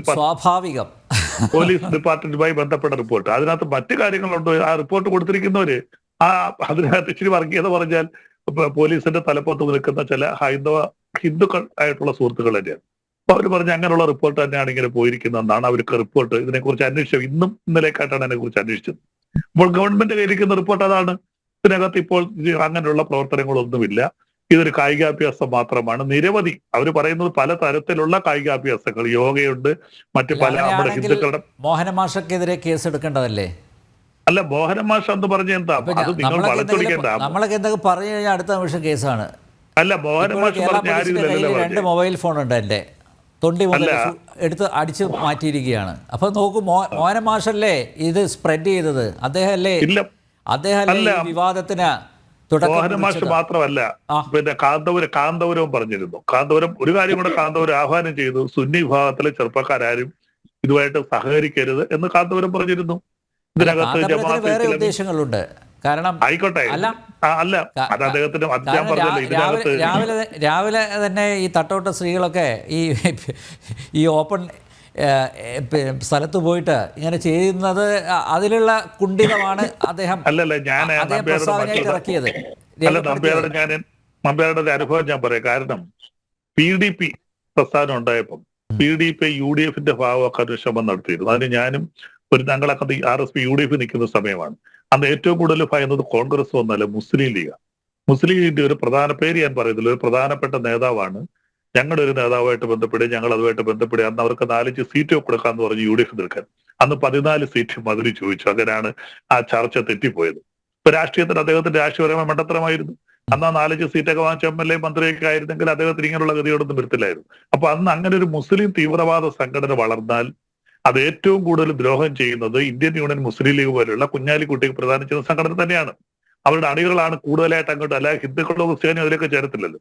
സ്വാഭാവികം പോലീസ് ഡിപ്പാർട്ട്മെന്റുമായി ബന്ധപ്പെട്ട റിപ്പോർട്ട്. അതിനകത്ത് മറ്റു കാര്യങ്ങളുണ്ടോ? ആ റിപ്പോർട്ട് കൊടുത്തിരിക്കുന്നവര് അതിനകത്ത് ഇച്ചിരി വർഗീയത പറഞ്ഞാൽ പോലീസിന്റെ തലപ്പത്ത് നിൽക്കുന്ന ചില ഹിന്ദുക്കൾ ആയിട്ടുള്ള സുഹൃത്തുക്കൾ തന്നെയാണ്. അപ്പൊ അവർ പറഞ്ഞ അങ്ങനെയുള്ള റിപ്പോർട്ട് തന്നെയാണ് ഇങ്ങനെ പോയിരിക്കുന്നതെന്നാണ് അവർക്ക് റിപ്പോർട്ട് ഇതിനെക്കുറിച്ച് അന്വേഷിച്ചത്. ഇന്നലേക്കായിട്ടാണ് അതിനെക്കുറിച്ച് അന്വേഷിച്ചത്. ഇപ്പോൾ ഗവൺമെന്റ് കയ്യിരിക്കുന്ന റിപ്പോർട്ട് അതാണ്. ഇതിനകത്ത് ഇപ്പോൾ അങ്ങനെയുള്ള പ്രവർത്തനങ്ങളൊന്നുമില്ല, ഇതൊരു കായികാഭ്യാസം മാത്രമാണ്. നിരവധി അവർ പറയുന്നത് പല തരത്തിലുള്ള കായികാഭ്യാസങ്ങൾ, യോഗയുണ്ട്, മറ്റു പല നമ്മുടെ ഹിന്ദുക്കളുടെ. മോഹന മാഷക്കെതിരെ കേസ് എടുക്കേണ്ടതല്ലേ? അല്ല, മോഹന മാഷ് എന്ന് പറഞ്ഞ എന്താ അത് നിങ്ങൾ വളച്ചൊടിക്കേണ്ട. നമ്മളൊക്കെ എന്തൊക്കെ പറഞ്ഞു കഴിഞ്ഞാൽ അടുത്ത നിമിഷം കേസാണ്. അല്ല, മോഹന മാഷ് പറഞ്ഞ 2 മൊബൈൽ ഫോൺ ഉണ്ട് എൻ്റെ തൊണ്ടി മുതൽ എടുത്ത് അടിച്ച് മാറ്റിയിരിക്കുകയാണ്. അപ്പൊ നോക്കൂ, മോഹന മാഷല്ലേ ഇത് സ്പ്രെഡ് ചെയ്തത്? അദ്ദേഹമല്ലേ ഈ വിവാദത്തിന് മോഹന മാഷ് മാത്രമല്ല, പിന്നെ കാന്തപുരവും പറഞ്ഞിരുന്നു. കാന്തപുരം ഒരു കാര്യം കൂടെ കാന്തപുരം ആഹ്വാനം ചെയ്തു, സുന്നി വിഭാഗത്തിലെ ചെറുപ്പക്കാരും ഇതുമായിട്ട് സഹകരിക്കരുത് എന്ന് കാന്തപുരം പറഞ്ഞിരുന്നു. ഇതിനകത്ത് വേറെ ഉദ്ദേശങ്ങളുണ്ട്. കാരണം ആയിക്കോട്ടെ, അല്ല അത് അദ്ദേഹത്തിന് ഞാൻ പറഞ്ഞല്ലോ, ഇതിനകത്ത് രാവിലെ തന്നെ ഈ തട്ടോട്ട സ്ത്രീകളൊക്കെ ഈ ഓപ്പൺ സ്ഥലത്ത് പോയിട്ട് ഇങ്ങനെ ചെയ്യുന്നത് അതിലുള്ള കുണ്ഠിതമാണ് അദ്ദേഹം ഇറക്കിയത്. നമ്പ്യാരുടെ ഒരു അനുഭവം ഞാൻ പറയാം. കാരണം PDP പ്രസ്ഥാനം ഉണ്ടായപ്പം PDP UDF-ന്റെ ഭാഗമാക്കാൻ ഒരു ശ്രമം നടത്തിയിരുന്നു. അതിന് ഞാനും ഞങ്ങളൊക്കെ RSP UDF നിൽക്കുന്ന സമയമാണ്. അന്ന് ഏറ്റവും കൂടുതൽ ഭയന്നത് കോൺഗ്രസ് ഒന്നല്ല, മുസ്ലിം ലീഗ്. മുസ്ലിം ലീഗിന്റെ ഒരു പ്രധാന പേര് ഞാൻ പറയുന്നില്ല, ഒരു പ്രധാനപ്പെട്ട നേതാവാണ് ഞങ്ങളുടെ ഒരു നേതാവായിട്ട് ബന്ധപ്പെടുക, ഞങ്ങൾ അതുമായിട്ട് ബന്ധപ്പെടുക. അന്ന് അവർക്ക് 4 സീറ്റ് കൊടുക്കാന്ന് പറഞ്ഞു UDF നിൽക്കാൻ. അന്ന് 14 സീറ്റ് മധുരി ചോദിച്ചു. അങ്ങനെയാണ് ആ ചർച്ച തെറ്റിപ്പോയത്. ഇപ്പൊ രാഷ്ട്രീയത്തിന് അദ്ദേഹത്തിന്റെ രാഷ്ട്രീയപരമായ മണ്ടത്തരമായിരുന്നു. അന്ന് ആ 4 സീറ്റൊക്കെ വാങ്ങിച്ച MLA മന്ത്രിയൊക്കെ ആയിരുന്നെങ്കിൽ അദ്ദേഹത്തിന് ഇങ്ങനെയുള്ള ഗതിയോടൊന്നും വരത്തില്ലായിരുന്നു. അപ്പൊ അന്ന് അങ്ങനെ ഒരു മുസ്ലിം തീവ്രവാദ സംഘടന വളർന്നാൽ അത് ഏറ്റവും കൂടുതൽ ദ്രോഹം ചെയ്യുന്നത് ഇന്ത്യൻ യൂണിയൻ മുസ്ലിം ലീഗ് പോലെയുള്ള കുഞ്ഞാലിക്കുട്ടിക്ക് പ്രധാനം ചെയ്യുന്ന സംഘടന തന്നെയാണ്. അവരുടെ അണികളാണ് കൂടുതലായിട്ട് അങ്ങോട്ട്, അല്ലാതെ ഹിന്ദുക്കളോ ക്രിസ്ത്യാനിയോ അതിലൊക്കെ ചേരത്തില്ലല്ലോ.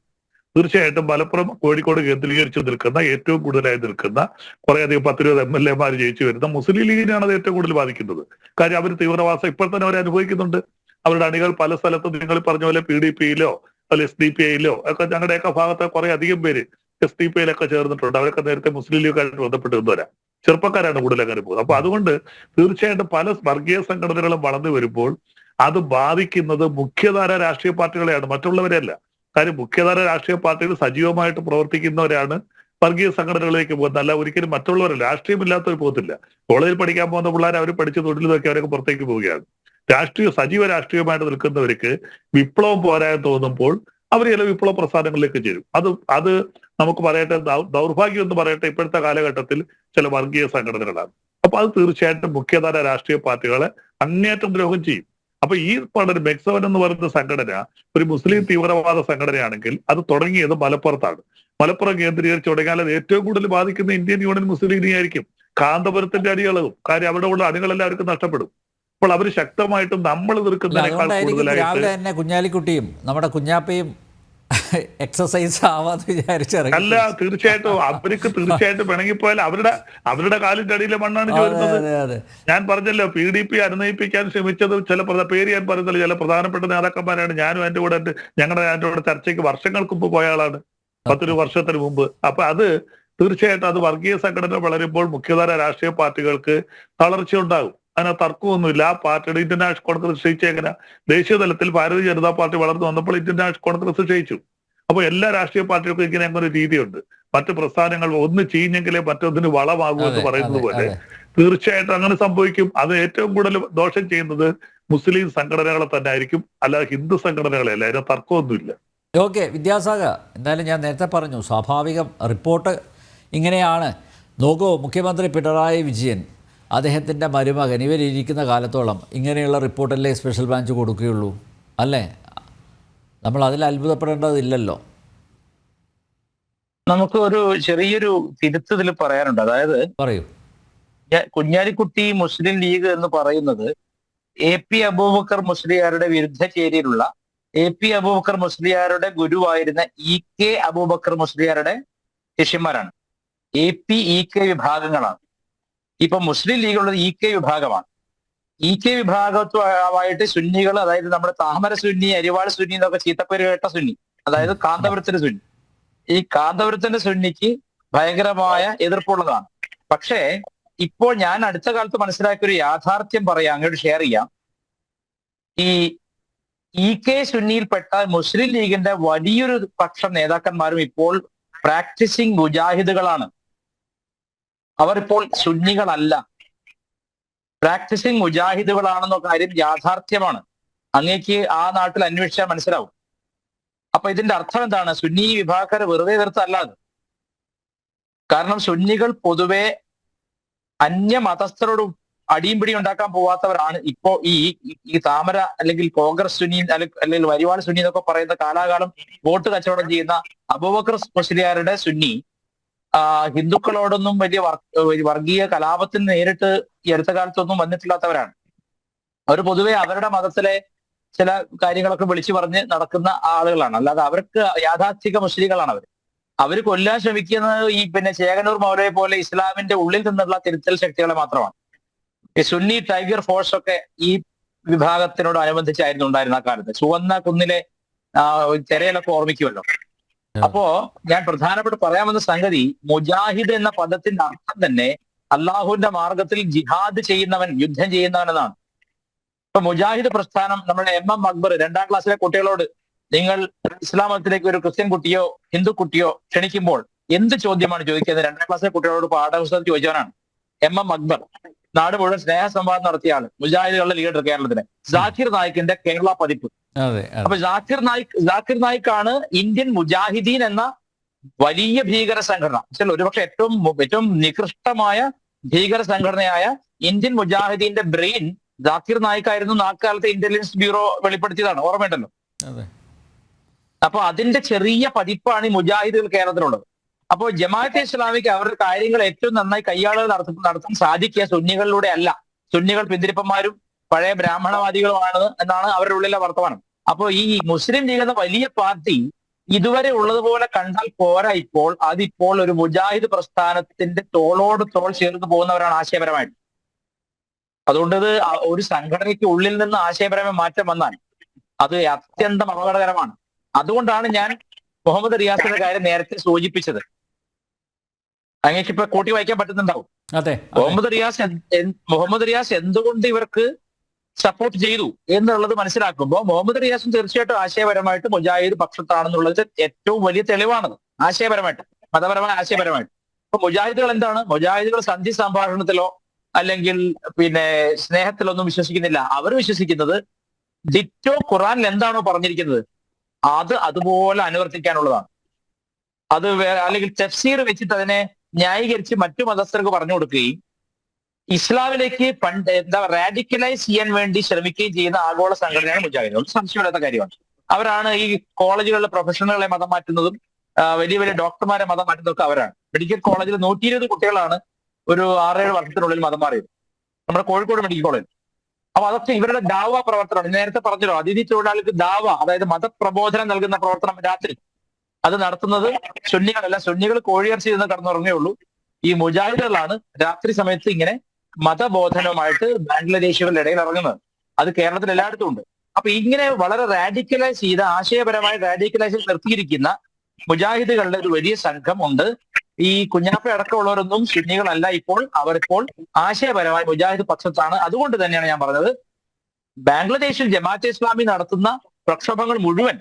തീർച്ചയായിട്ടും മലപ്പുറം കോഴിക്കോട് കേന്ദ്രീകരിച്ച് നിൽക്കുന്ന ഏറ്റവും കൂടുതലായി നിൽക്കുന്ന കുറേയധികം 10-20 MLA ജയിച്ചു വരുന്ന മുസ്ലിം ലീഗിനെയാണ് അത് ഏറ്റവും കൂടുതൽ ബാധിക്കുന്നത്. കാര്യം അവർ തീവ്രവാസം ഇപ്പോൾ തന്നെ അവർ അനുഭവിക്കുന്നുണ്ട്. അവരുടെ അണികൾ പല സ്ഥലത്തും നിങ്ങൾ പറഞ്ഞ പോലെ PDP-യിലോ അല്ലെ SDPI-യിലോ ഒക്കെ ഞങ്ങളുടെയൊക്കെ ഭാഗത്ത് കുറെ അധികം പേര് SDPI-യിലൊക്കെ ചേർന്നിട്ടുണ്ട്. അവരൊക്കെ നേരത്തെ മുസ്ലിം ലീഗുമായിട്ട് ബന്ധപ്പെട്ട് നിന്നവരാ, ചെറുപ്പക്കാരാണ് കൂടുതൽ അങ്ങനെ പോകുന്നത്. അപ്പൊ അതുകൊണ്ട് തീർച്ചയായിട്ടും പല വർഗീയ സംഘടനകളും വളർന്നു വരുമ്പോൾ അത് ബാധിക്കുന്നത് മുഖ്യധാര രാഷ്ട്രീയ പാർട്ടികളെയാണ്, മറ്റുള്ളവരെയല്ല. കാര്യം മുഖ്യധാര രാഷ്ട്രീയ പാർട്ടികൾ സജീവമായിട്ട് പ്രവർത്തിക്കുന്നവരാണ് വർഗീയ സംഘടനകളിലേക്ക് പോകുന്നത്. അല്ല ഒരിക്കലും മറ്റുള്ളവരല്ല, രാഷ്ട്രീയമില്ലാത്തവർ പോകത്തില്ല. കോളേജിൽ പഠിക്കാൻ പോകുന്ന പിള്ളേർ അവർ പഠിച്ച് തൊഴിലൊക്കെ അവരൊക്കെ പുറത്തേക്ക് പോവുകയാണ്. സജീവ രാഷ്ട്രീയമായിട്ട് നിൽക്കുന്നവർക്ക് വിപ്ലവം പോരാൻ തോന്നുമ്പോൾ അവർ ചില വിപ്ലവ പ്രസ്ഥാനങ്ങളിലേക്ക് ചേരും. അത് നമുക്ക് പറയട്ടെ, ദൗർഭാഗ്യം എന്ന് പറയട്ടെ, ഇപ്പോഴത്തെ കാലഘട്ടത്തിൽ ചില വർഗീയ സംഘടനകളാണ്. അപ്പൊ അത് തീർച്ചയായിട്ടും മുഖ്യധാര രാഷ്ട്രീയ പാർട്ടികളെ അങ്ങേയറ്റം ദ്രോഹം ചെയ്യും. അപ്പൊ ഈ മെക്സവൻ എന്ന് പറയുന്ന സംഘടന ഒരു മുസ്ലിം തീവ്രവാദ സംഘടനയാണെങ്കിൽ അത് തുടങ്ങിയത് മലപ്പുറത്താണ്. മലപ്പുറം കേന്ദ്രീകരിച്ച് തുടങ്ങിയാൽ അത് ഏറ്റവും കൂടുതൽ ബാധിക്കുന്ന ഇന്ത്യൻ യൂണിയൻ മുസ്ലിം ലീഗിനെയായിരിക്കും. കാന്തപുരത്തിന്റെ അടിയളവും. കാര്യം അവിടെ ഉള്ള അണികളെല്ലാവർക്കും നഷ്ടപ്പെടും. അപ്പോൾ അവർ ശക്തമായിട്ടും നമ്മൾ എതിർക്കുന്നതിനേക്കാൾ അതുകൊണ്ടായിരിക്കും രാവിലെ കൂടുതലായിട്ട് തന്നെ കുഞ്ഞാലിക്കുട്ടിയും നമ്മുടെ കുഞ്ഞാപ്പയും എക്സസൈസ് ആവാന്ന് വിചാരിച്ചിറങ്ങി. അല്ല, തീർച്ചയായിട്ടും അവർക്ക് തീർച്ചയായിട്ടും പിണങ്ങിപ്പോയാൽ അവരുടെ കാലിന്റെ അടിയിലെ മണ്ണാണ് ചോരുന്നത്. അതെ അതെ ഞാൻ പറഞ്ഞല്ലോ, PDP അനുനയിപ്പിക്കാൻ ശ്രമിച്ചത് പേര് ഞാൻ പറയുന്നില്ല, ചില പ്രധാനപ്പെട്ട നേതാക്കന്മാരാണ്. ഞാനും എൻ്റെ കൂടെ എൻ്റെ കൂടെ ചർച്ചയ്ക്ക് വർഷങ്ങൾക്ക് മുമ്പ് പോയ ആളാണ്, 10 വർഷത്തിന് മുമ്പ്. അപ്പൊ അത് തീർച്ചയായിട്ടും അത് വർഗീയ സംഘടന വളരുമ്പോൾ മുഖ്യധാര രാഷ്ട്രീയ പാർട്ടികൾക്ക് തളർച്ച ഉണ്ടാകും. അതിന് തർക്കമൊന്നുമില്ല. ആ പാർട്ടിയുടെ ഇന്ത്യൻ നാഷണൽ കോൺഗ്രസ് ക്ഷയിച്ചെങ്ങനെ ദേശീയ തലത്തിൽ ഭാരതീയ ജനതാ പാർട്ടി വളർന്നു വന്നപ്പോൾ ഇന്ത്യൻ നാഷണൽ കോൺഗ്രസ് ക്ഷയിച്ചു. അപ്പൊ എല്ലാ രാഷ്ട്രീയ പാർട്ടികൾക്കും ഇങ്ങനെ അങ്ങനെ ഒരു രീതിയുണ്ട്. മറ്റു പ്രസ്ഥാനങ്ങൾ ഒന്ന് ചീഞ്ഞെങ്കിലേ മറ്റൊന്നിന് വളമാകൂ എന്ന് പറയുന്നത് പോലെ തീർച്ചയായിട്ടും അങ്ങനെ സംഭവിക്കും. അത് ഏറ്റവും കൂടുതൽ ദോഷം ചെയ്യുന്നത് മുസ്ലിം സംഘടനകളെ തന്നെ ആയിരിക്കും, അല്ലാതെ ഹിന്ദു സംഘടനകളെ അല്ല. അതിന് തർക്കമൊന്നുമില്ല. ഓക്കെ വിദ്യാസാഗർ, എന്തായാലും ഞാൻ നേരത്തെ പറഞ്ഞു സ്വാഭാവികം റിപ്പോർട്ട് ഇങ്ങനെയാണ്. നോക്കൂ, മുഖ്യമന്ത്രി പിണറായി വിജയൻ അദ്ദേഹത്തിൻ്റെ മരുമകൻ ഇവരിയ്ക്കുന്ന കാലത്തോളം ഇങ്ങനെയുള്ള റിപ്പോർട്ടല്ലേ സ്പെഷ്യൽ ബ്രാഞ്ച് കൊടുക്കുകയുള്ളൂ, അല്ലേ? നമ്മൾ അതിൽ അത്ഭുതപ്പെടേണ്ടതില്ലല്ലോ. നമുക്ക് ഒരു ചെറിയൊരു തിരുത്തതിൽ പറയാനുണ്ട്. അതായത് പറയൂ. കുഞ്ഞാലിക്കുട്ടി മുസ്ലിം ലീഗ് എന്ന് പറയുന്നത് AP അബൂബക്കർ മുസ്ലിയാരുടെ വിരുദ്ധ ചേരിയിലുള്ള AP അബൂബക്കർ മുസ്ലിയാരുടെ ഗുരുവായിരുന്ന EK അബൂബക്കർ മുസ്ലിയാരുടെ ശിഷ്യന്മാരാണ്. AP EK വിഭാഗങ്ങളാണ്. ഇപ്പൊ മുസ്ലിം ലീഗുള്ളത് EK വിഭാഗമാണ്. EK വിഭാഗത്തുമായിട്ട് സുന്നികൾ, അതായത് നമ്മുടെ താമര സുന്നി, അരിവാൾ സുന്നി എന്നൊക്കെ ചീത്തപ്പേര് കേട്ട സുന്നി, അതായത് കാന്തപുരത്തിന്റെ സുന്നി. ഈ കാന്തപുരത്തിന്റെ സുന്നിക്ക് ഭയങ്കരമായ എതിർപ്പുള്ളതാണ്. പക്ഷേ ഇപ്പോൾ ഞാൻ അടുത്ത കാലത്ത് മനസ്സിലാക്കിയ ഒരു യാഥാർത്ഥ്യം പറയാം, അങ്ങോട്ട് ഷെയർ ചെയ്യാം. ഈ EK സുന്നിയിൽപ്പെട്ട മുസ്ലിം ലീഗിന്റെ വലിയൊരു പക്ഷം നേതാക്കന്മാരും ഇപ്പോൾ പ്രാക്ടീസിങ് മുജാഹിദുകളാണ്. അവർ ഇപ്പോൾ സുന്നികളല്ല, പ്രാക്ടീസിങ് മുജാഹിദുകളാണെന്ന കാര്യം യാഥാർത്ഥ്യമാണ്. അങ്ങേക്ക് ആ നാട്ടിൽ അന്വേഷിച്ചാൽ മനസ്സിലാവും. അപ്പൊ ഇതിന്റെ അർത്ഥം എന്താണ്? സുന്നി വിഭാഗക്കാരെ വെറുതെ എതിർത്തല്ല അത്. കാരണം സുന്നികൾ പൊതുവെ അന്യ മതസ്ഥരോട് അടിയും പിടി ഉണ്ടാക്കാൻ പോവാത്തവരാണ്. ഇപ്പോ ഈ താമര അല്ലെങ്കിൽ കോൺഗ്രസ് സുന്നി അല്ലെങ്കിൽ വരിവാൾ സുന്നി എന്നൊക്കെ പറയുന്ന കാലാകാലം വോട്ട് കച്ചവടം ചെയ്യുന്ന അബൂബക്കർ മുസ്ലിയാരുടെ സുന്നി ഹിന്ദുക്കളോടൊന്നും വലിയ വർഗീയ കലാപത്തിന് നേരിട്ട് ഈ അടുത്ത കാലത്തൊന്നും വന്നിട്ടില്ലാത്തവരാണ്. അവർ പൊതുവെ അവരുടെ മതത്തിലെ ചില കാര്യങ്ങളൊക്കെ വിളിച്ചു പറഞ്ഞ് നടക്കുന്ന ആളുകളാണ്. അല്ലാതെ അവർക്ക് യാഥാസ്ഥിക മുസ്ലിങ്ങളാണ് അവർ കൊല്ലാൻ ശ്രമിക്കുന്നത് ഈ ചേകനൂർ മൗലയെ പോലെ ഇസ്ലാമിന്റെ ഉള്ളിൽ നിന്നുള്ള തിരുത്തൽ ശക്തികളെ മാത്രമാണ്. ഈ സുന്നി ടൈഗർ ഫോഴ്സ് ഒക്കെ ഈ വിഭാഗത്തിനോട് അനുബന്ധിച്ചായിരുന്നു ഉണ്ടായിരുന്ന ആ കാലത്ത്. ചുവന്ന കുന്നിലെ തിരയിലൊക്കെ ഓർമ്മിക്കുമല്ലോ. അപ്പോ ഞാൻ പ്രധാനപ്പെട്ട് പറയാമെന്ന സംഗതി, മുജാഹിദ് എന്ന പദത്തിന്റെ അർത്ഥം തന്നെ അള്ളാഹുവിന്റെ മാർഗത്തിൽ ജിഹാദ് ചെയ്യുന്നവൻ, യുദ്ധം ചെയ്യുന്നവൻ എന്നാണ്. ഇപ്പൊ മുജാഹിദ് പ്രസ്ഥാനം നമ്മുടെ MM അക്ബർ 2ാം ക്ലാസ്സിലെ കുട്ടികളോട് നിങ്ങൾ ഇസ്ലാം മതത്തിലേക്ക് ഒരു ക്രിസ്ത്യൻ കുട്ടിയോ ഹിന്ദു കുട്ടിയോ ക്ഷണിക്കുമ്പോൾ എന്ത് ചോദ്യമാണ് ചോദിക്കുന്നത്? 2ാം ക്ലാസ്സിലെ കുട്ടികളോട് പാഠപുസ്തകം ചോദിച്ചവനാണ് MM അക്ബർ. നാട് മുഴുവൻ സ്നേഹ സംവാദം നടത്തിയ ആള്, മുജാഹിദുകളുടെ ലീഡർ കേരളത്തിലെ. ജാക്കിർ നായിക്കിന്റെ കേരള പതിപ്പ്. അപ്പൊ ജാക്കിർ നായിക്കാണ് ഇന്ത്യൻ മുജാഹിദീൻ എന്ന വലിയ ഭീകര സംഘടന, ഒരുപക്ഷെ ഏറ്റവും നികൃഷ്ടമായ ഭീകര സംഘടനയായ ഇന്ത്യൻ മുജാഹിദീന്റെ ബ്രെയിൻ ജാക്കിർ നായിക്കായിരുന്നു. നാൽക്കാലത്തെ ഇന്റലിജൻസ് ബ്യൂറോ വെളിപ്പെടുത്തിയതാണ്, ഓർമ്മയുണ്ടല്ലോ. അപ്പൊ അതിന്റെ ചെറിയ പതിപ്പാണ് ഈ മുജാഹിദുകൾ കേരളത്തിലുള്ളത്. അപ്പോൾ ജമാഅത്തെ ഇസ്ലാമിക്ക് അവരുടെ കാര്യങ്ങൾ ഏറ്റവും നന്നായി കൈയാളുകൾ നടത്താൻ സാധിക്കുക സുന്നികളിലൂടെ അല്ല. സുന്നികൾ പിന്തിരിപ്പന്മാരും പഴയ ബ്രാഹ്മണവാദികളുമാണ് എന്നാണ് അവരുടെ ഉള്ളിലെ വർത്തമാനം. അപ്പോൾ ഈ മുസ്ലിം ലീഗ് എന്ന വലിയ പാർട്ടി ഇതുവരെ ഉള്ളതുപോലെ കണ്ടാൽ പോരാ. അതിപ്പോൾ ഒരു മുജാഹിദ് പ്രസ്ഥാനത്തിന്റെ തോളോട് തോൾ ചേർന്ന് പോകുന്നവരാണ് ആശയപരമായിട്ട്. അതുകൊണ്ട് ഇത് ഒരു സംഘടനയ്ക്ക് ഉള്ളിൽ നിന്ന് ആശയപരമായ മാറ്റം വന്നാൽ അത് അത്യന്തം അപകടകരമാണ്. അതുകൊണ്ടാണ് ഞാൻ മുഹമ്മദ് റിയാസിന്റെ കാര്യം നേരത്തെ സൂചിപ്പിച്ചത്. അങ്ങേക്ക് ഇപ്പൊ കൂട്ടി വായിക്കാൻ പറ്റുന്നുണ്ടാവും. മുഹമ്മദ് റിയാസ് എന്തുകൊണ്ട് ഇവർക്ക് സപ്പോർട്ട് ചെയ്തു എന്നുള്ളത് മനസ്സിലാക്കുമ്പോൾ മുഹമ്മദ് റിയാസും തീർച്ചയായിട്ടും ആശയപരമായിട്ട് മുജാഹിദ് പക്ഷത്താണെന്നുള്ളത് ഏറ്റവും വലിയ തെളിവാണത്. ആശയപരമായിട്ട്, മതപരമായ ആശയപരമായിട്ട്. അപ്പൊ മുജാഹിദുകൾ എന്താണ്? മുജാഹിദുകൾ സന്ധി സംഭാഷണത്തിലോ അല്ലെങ്കിൽ സ്നേഹത്തിലൊന്നും വിശ്വസിക്കുന്നില്ല. അവർ വിശ്വസിക്കുന്നത് ഡിറ്റോ ഖുറാനിൽ എന്താണോ പറഞ്ഞിരിക്കുന്നത് അത് അതുപോലെ അനുവർത്തിക്കാനുള്ളതാണ്. അത് അല്ലെങ്കിൽ തഫ്സീർ വെച്ചിട്ട് അതിനെ ന്യായീകരിച്ച് മറ്റു മതസ്ഥർക്ക് പറഞ്ഞു കൊടുക്കുകയും ഇസ്ലാമിലേക്ക് റാഡിക്കലൈസ് ചെയ്യാൻ വേണ്ടി ശ്രമിക്കുകയും ചെയ്യുന്ന ആഗോള സംഘടനയാണ് മുജാഹിദ്. സംശയമില്ലാത്ത കാര്യമാണ്. അവരാണ് ഈ കോളേജുകളിലെ പ്രൊഫഷണലുകളെ മതം മാറ്റുന്നതും വലിയ വലിയ ഡോക്ടർമാരെ മതം മാറ്റുന്നതൊക്കെ അവരാണ്. മെഡിക്കൽ കോളേജിൽ 120 കുട്ടികളാണ് ഒരു 6-7 വർഷത്തിനുള്ളിൽ മതം മാറിയത്, നമ്മുടെ കോഴിക്കോട് മെഡിക്കൽ കോളേജ്. അപ്പൊ അതൊക്കെ ഇവരുടെ ദാവ പ്രവർത്തനമാണ്. നേരത്തെ പറഞ്ഞല്ലോ, അതിഥി തൊഴിലാളികൾക്ക് ദാവ, അതായത് മതപ്രബോധനം നൽകുന്ന പ്രവർത്തനം രാത്രി അത് നടത്തുന്നത് സുന്നികളല്ല. സുന്നികൾ കോഴിയിറച്ചി നിന്ന് കടന്നുറങ്ങുകയുള്ളൂ. ഈ മുജാഹിദുകളാണ് രാത്രി സമയത്ത് ഇങ്ങനെ മതബോധനവുമായിട്ട് ബാംഗ്ലാദേശികളുടെ ഇടയിൽ ഇറങ്ങുന്നത്. അത് കേരളത്തിൽ എല്ലായിടത്തും ഉണ്ട്. അപ്പൊ ഇങ്ങനെ വളരെ റാഡിക്കലൈസ് ചെയ്ത, ആശയപരമായി റാഡിക്കലൈസ് നിർത്തിയിരിക്കുന്ന മുജാഹിദുകളുടെ ഒരു വലിയ സംഘം ഉണ്ട്. ഈ കുഞ്ഞാപ്പ അടക്കമുള്ളവരൊന്നും സുന്നികളല്ല. അവരിപ്പോൾ ആശയപരമായി മുജാഹിദ് പക്ഷത്താണ്. അതുകൊണ്ട് തന്നെയാണ് ഞാൻ പറഞ്ഞത്, ബാംഗ്ലാദേശിൽ ജമാഅത്തെ ഇസ്ലാമി നടത്തുന്ന പ്രക്ഷോഭങ്ങൾ മുഴുവൻ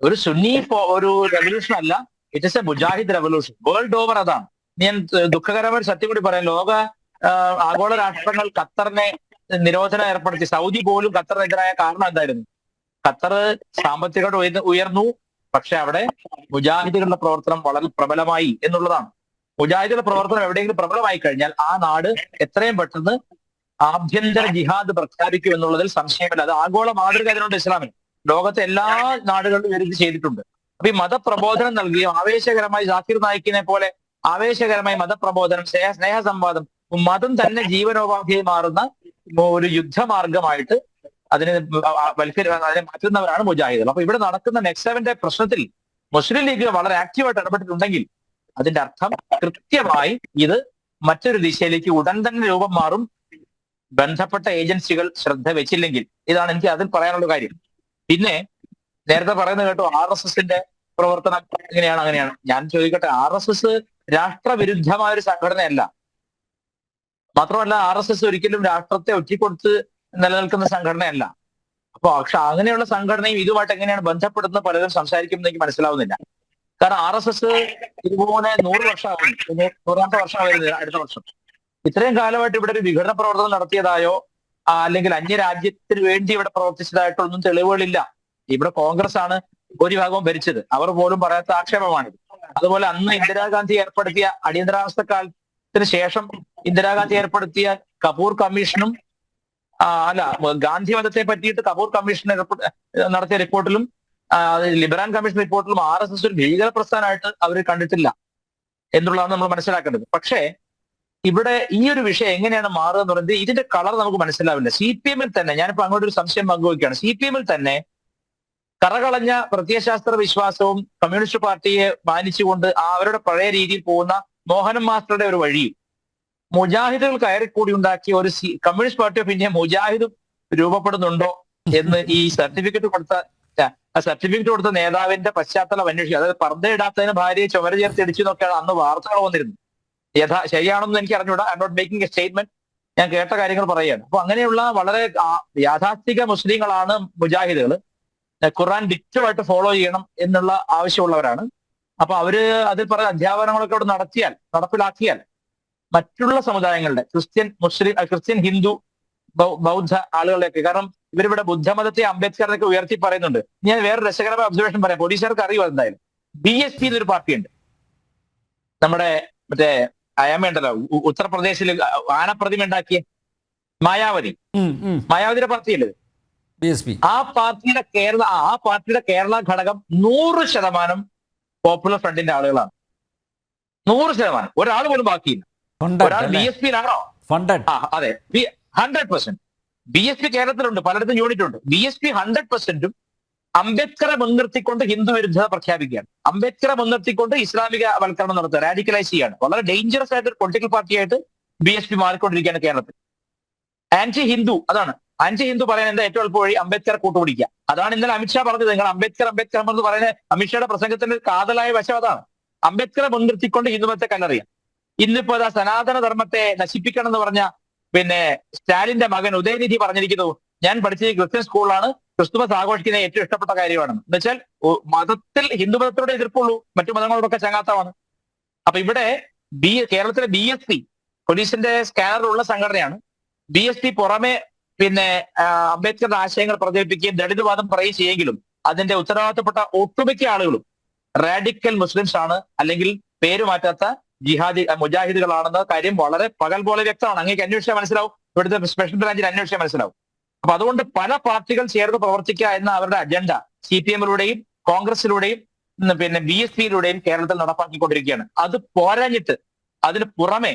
ഒരു സുന്നി ഒരു റെവല്യൂഷൻ അല്ല, it is A Mujahid revolution world over. അതാണ് ഞാൻ ദുഃഖകരമായ സത്യം കൂടി പറയാം. ആഗോള രാഷ്ട്രങ്ങൾ ഖത്തറിനെ നിരോധനം ഏർപ്പെടുത്തി. സൗദി പോലും ഖത്തറിനെതിരായ കാരണം എന്തായിരുന്നു? ഖത്തർ സാമ്പത്തികമായിട്ട് ഉയർന്നു, പക്ഷെ അവിടെ മുജാഹിദുകളുടെ പ്രവർത്തനം വളരെ പ്രബലമായി എന്നുള്ളതാണ്. മുജാഹിദുകളുടെ പ്രവർത്തനം എവിടെയെങ്കിലും പ്രബലമായി കഴിഞ്ഞാൽ ആ നാട് എത്രയും പെട്ടെന്ന് ആഭ്യന്തര ജിഹാദ് പ്രഖ്യാപിക്കും എന്നുള്ളതിൽ സംശയമില്ല. അത് ആഗോള മാതൃക അതിനുണ്ട് ഇസ്ലാമിന്. ലോകത്തെ എല്ലാ നാടുകളിലും ഇത് ചെയ്തിട്ടുണ്ട്. അപ്പൊ ഈ മതപ്രബോധനം നൽകുകയും ആവേശകരമായി ജാക്കിർ നായിക്കിനെ പോലെ ആവേശകരമായി മതപ്രബോധനം, സ്നേഹ സംവാദം, മതം തന്നെ ജീവനോപാധിയായി മാറുന്ന ഒരു യുദ്ധമാർഗമായിട്ട് അതിനെ മാറ്റുന്നവരാണ് മുജാഹിദുകൾ. അപ്പൊ ഇവിടെ നടക്കുന്ന നെക്സവന്റെ പ്രശ്നത്തിൽ മുസ്ലിം ലീഗ് വളരെ ആക്റ്റീവായിട്ട് ഇടപെട്ടിട്ടുണ്ടെങ്കിൽ അതിന്റെ അർത്ഥം കൃത്യമായി ഇത് മറ്റൊരു ദിശയിലേക്ക് ഉടൻ തന്നെ രൂപം മാറും, ബന്ധപ്പെട്ട ഏജൻസികൾ ശ്രദ്ധ വെച്ചില്ലെങ്കിൽ. ഇതാണ് എനിക്ക് അതിൽ പറയാനുള്ള കാര്യം. പിന്നെ നേരത്തെ പറയുന്നത് കേട്ടോ, RSSന്റെ പ്രവർത്തനം എങ്ങനെയാണ് അങ്ങനെയാണ്. ഞാൻ ചോദിക്കട്ടെ, RSS രാഷ്ട്രവിരുദ്ധമായ ഒരു സംഘടനയല്ല. മാത്രമല്ല RSS ഒരിക്കലും രാഷ്ട്രത്തെ ഒറ്റിക്കൊടുത്ത് നിലനിൽക്കുന്ന സംഘടനയല്ല. അപ്പൊ പക്ഷെ അങ്ങനെയുള്ള സംഘടനയും ഇതുമായിട്ട് എങ്ങനെയാണ് ബന്ധപ്പെടുന്ന പലരും സംസാരിക്കുമെന്ന് എനിക്ക് മനസ്സിലാവുന്നില്ല. കാരണം RSS ഇതുപോലെ 100 വർഷമാകുന്നു, 100ാമത്തെ വർഷം വരുന്നത് അടുത്ത വർഷം. ഇത്രയും കാലമായിട്ട് ഇവിടെ ഒരു വിഘടന പ്രവർത്തനം നടത്തിയതായോ അല്ലെങ്കിൽ അന്യരാജ്യത്തിന് വേണ്ടി ഇവിടെ പ്രവർത്തിച്ചതായിട്ടോ ഒന്നും തെളിവുകളില്ല. ഇവിടെ കോൺഗ്രസ് ആണ് ഭൂരിഭാഗവും ഭരിച്ചത്, അവർ പോലും പറയാത്ത ആക്ഷേപമാണിത്. അതുപോലെ അന്ന് ഇന്ദിരാഗാന്ധി ഏർപ്പെടുത്തിയ അടിയന്തരാവസ്ഥ കാലത്തിന് ശേഷം ഇന്ദിരാഗാന്ധി ഏർപ്പെടുത്തിയ കപൂർ കമ്മീഷനും ഗാന്ധി മതത്തെ പറ്റിയിട്ട് കപൂർ കമ്മീഷൻ നടത്തിയ റിപ്പോർട്ടിലും ലിബറാൻ കമ്മീഷൻ റിപ്പോർട്ടിലും RSS ഒരു ഭീകര പ്രസ്ഥാനമായിട്ട് അവർ കണ്ടിട്ടില്ല എന്നുള്ളതാണ് നമ്മൾ മനസ്സിലാക്കേണ്ടത്. പക്ഷേ ഇവിടെ ഈ ഒരു വിഷയം എങ്ങനെയാണ് മാറുക എന്ന് പറയുന്നത്, ഇതിന്റെ കളർ നമുക്ക് മനസ്സിലാവില്ല. CPM-ൽ തന്നെ, ഞാനിപ്പോ അങ്ങോട്ടൊരു സംശയം പങ്കുവയ്ക്കുകയാണ്, CPM-ൽ തന്നെ കറകളഞ്ഞ പ്രത്യയശാസ്ത്ര വിശ്വാസവും കമ്മ്യൂണിസ്റ്റ് പാർട്ടിയെ മാനിച്ചുകൊണ്ട് അവരുടെ പഴയ രീതിയിൽ പോകുന്ന മോഹനൻ മാസ്റ്ററുടെ ഒരു വഴിയും മുജാഹിദുകൾ കയറിക്കൂടി ഉണ്ടാക്കിയ ഒരു കമ്മ്യൂണിസ്റ്റ് പാർട്ടി ഓഫ് ഇന്ത്യ മുജാഹിദും രൂപപ്പെടുന്നുണ്ടോ എന്ന് ഈ സർട്ടിഫിക്കറ്റ് കൊടുത്ത നേതാവിന്റെ പശ്ചാത്തലം അന്വേഷിക്കുക. അതായത് പർദ്ദയിടാത്തതിന് ഭാര്യയെ ചുമര ചേർത്ത് ഇടിച്ചു എന്നൊക്കെയാണ് അന്ന് വാർത്തകൾ വന്നിരുന്നത്. ശരിയാണെന്ന് എനിക്ക് അറിഞ്ഞൂടാ. I'm not making a statement. ഞാൻ കേട്ട കാര്യങ്ങൾ പറയുകയാണ്. അപ്പൊ അങ്ങനെയുള്ള വളരെ യാഥാസ്ഥിക മുസ്ലിങ്ങളാണ് മുജാഹിദുകൾ. ഖുർആൻ ഡിക്റ്റമായിട്ട് ഫോളോ ചെയ്യണം എന്നുള്ള ആവശ്യമുള്ളവരാണ്. അപ്പൊ അവര് അതിൽ പറയുന്ന അധ്യാപനങ്ങളൊക്കെ അവിടെ നടപ്പിലാക്കിയാൽ മറ്റുള്ള സമുദായങ്ങളുടെ ക്രിസ്ത്യൻ ഹിന്ദു ബൗദ്ധ ആളുകളെയൊക്കെ, കാരണം ഇവരിവിടെ ബുദ്ധമതത്തെ അംബേദ്കറിനൊക്കെ ഉയർത്തി പറയുന്നുണ്ട്. ഞാൻ വേറെ രസകരമായ ഒബ്സർവേഷൻ പറയാം, പോലീസുകാർക്ക് അറിയുമോ എന്തായാലും. BSP എന്നൊരു പാർട്ടിയുണ്ട്, നമ്മുടെ മറ്റേ അയാമയുണ്ടല്ലോ ഉത്തർപ്രദേശിൽ ആനപ്രതിമ ഉണ്ടാക്കിയ മായാവതിയുടെ പാർട്ടിയല്ലേ BSP. ആ പാർട്ടിയുടെ കേരള ഘടകം 100% പോപ്പുലർ ഫ്രണ്ടിന്റെ ആളുകളാണ്. 100%. ഒരാൾ പോലും ബാക്കിയില്ല. ഒരാൾ BSP-യിലാണോ? അതെ, 100%. BSP കേരളത്തിലുണ്ട്, പലയിടത്തും യൂണിറ്റ് ഉണ്ട്. BSP 100%ഉം അംബേദ്കറെ മുൻനിർത്തിക്കൊണ്ട് ഹിന്ദു വിരുദ്ധത പ്രഖ്യാപിക്കുകയാണ്. അംബേദ്കറെ മുൻനിർത്തിക്കൊണ്ട് ഇസ്ലാമിക വൽക്കരണം നടത്തുക, റാഡിക്കലൈസ് ചെയ്യാണ്. വളരെ ഡേഞ്ചറസ് ആയിട്ട് ഒരു പൊളിറ്റിക്കൽ പാർട്ടിയായിട്ട് BSP മാറിക്കൊണ്ടിരിക്കുകയാണ് കേരളത്തിൽ. ആന്റി ഹിന്ദു, അതാണ് ആന്റി ഹിന്ദു പറയാൻ എന്താ ഏറ്റവും എളുപ്പ വഴി? അംബേദ്കറെ കൂട്ടുപിടിക്കുക. അതാണ് ഇന്നലെ അമിത്ഷാ പറഞ്ഞത്. നിങ്ങൾ അംബേദ്കർ എന്ന് പറയുന്ന അമിത്ഷായുടെ പ്രസംഗത്തിന്റെ കാതലായ വശം അതാണ്. അംബേദ്കറെ മുൻനിർത്തിക്കൊണ്ട് ഹിന്ദുമതത്തെ കല്ലെറിയാം. ഇന്നിപ്പോ സനാതന ധർമ്മത്തെ നശിപ്പിക്കണം എന്ന് പറഞ്ഞ സ്റ്റാലിന്റെ മകൻ ഉദയനിധി പറഞ്ഞിരിക്കുന്നു, ഞാൻ പഠിച്ചത് ക്രിസ്ത്യൻ സ്കൂളിലാണ്, ക്രിസ്തുമസ് ആഘോഷിക്കുന്നത് ഏറ്റവും ഇഷ്ടപ്പെട്ട കാര്യമാണെന്ന്. എന്ന് വെച്ചാൽ മതത്തിൽ ഹിന്ദുമതത്തോടെ എതിർപ്പുള്ളൂ, മറ്റു മതങ്ങളോടൊക്കെ ചങ്ങാത്തമാണ്. അപ്പൊ ഇവിടെ കേരളത്തിലെ BSP പോലീസിന്റെ സ്കാനറിലുള്ള സംഘടനയാണ്. BSP പുറമെ അംബേദ്കറുടെ ആശയങ്ങൾ പ്രചരിപ്പിക്കുകയും ദളിത് വാദം പറയുകയും ചെയ്യുമെങ്കിലും അതിന്റെ ഉത്തരവാദിത്തപ്പെട്ട ഒട്ടുമിക്ക ആളുകളും റാഡിക്കൽ മുസ്ലിംസ് ആണ്, അല്ലെങ്കിൽ പേര് മാറ്റാത്ത മുജാഹിദുകളാണെന്ന കാര്യം വളരെ പകൽ പോലെ വ്യക്തമാണ്. അങ്ങേക്ക് അന്വേഷിച്ചാൽ മനസ്സിലാവും, ഇവിടുത്തെ സ്പെഷ്യൽ ബ്രാഞ്ചിൽ അന്വേഷിച്ചാൽ മനസ്സിലാവും. അപ്പൊ അതുകൊണ്ട് പല പാർട്ടികൾ ചേർന്ന് പ്രവർത്തിക്കുക എന്ന അവരുടെ അജണ്ട CPM-ലൂടെയും കോൺഗ്രസിലൂടെയും പിന്നെ BSP-യിലൂടെയും കേരളത്തിൽ നടപ്പാക്കിക്കൊണ്ടിരിക്കുകയാണ്. അത് പോരാഞ്ഞിട്ട് അതിന് പുറമെ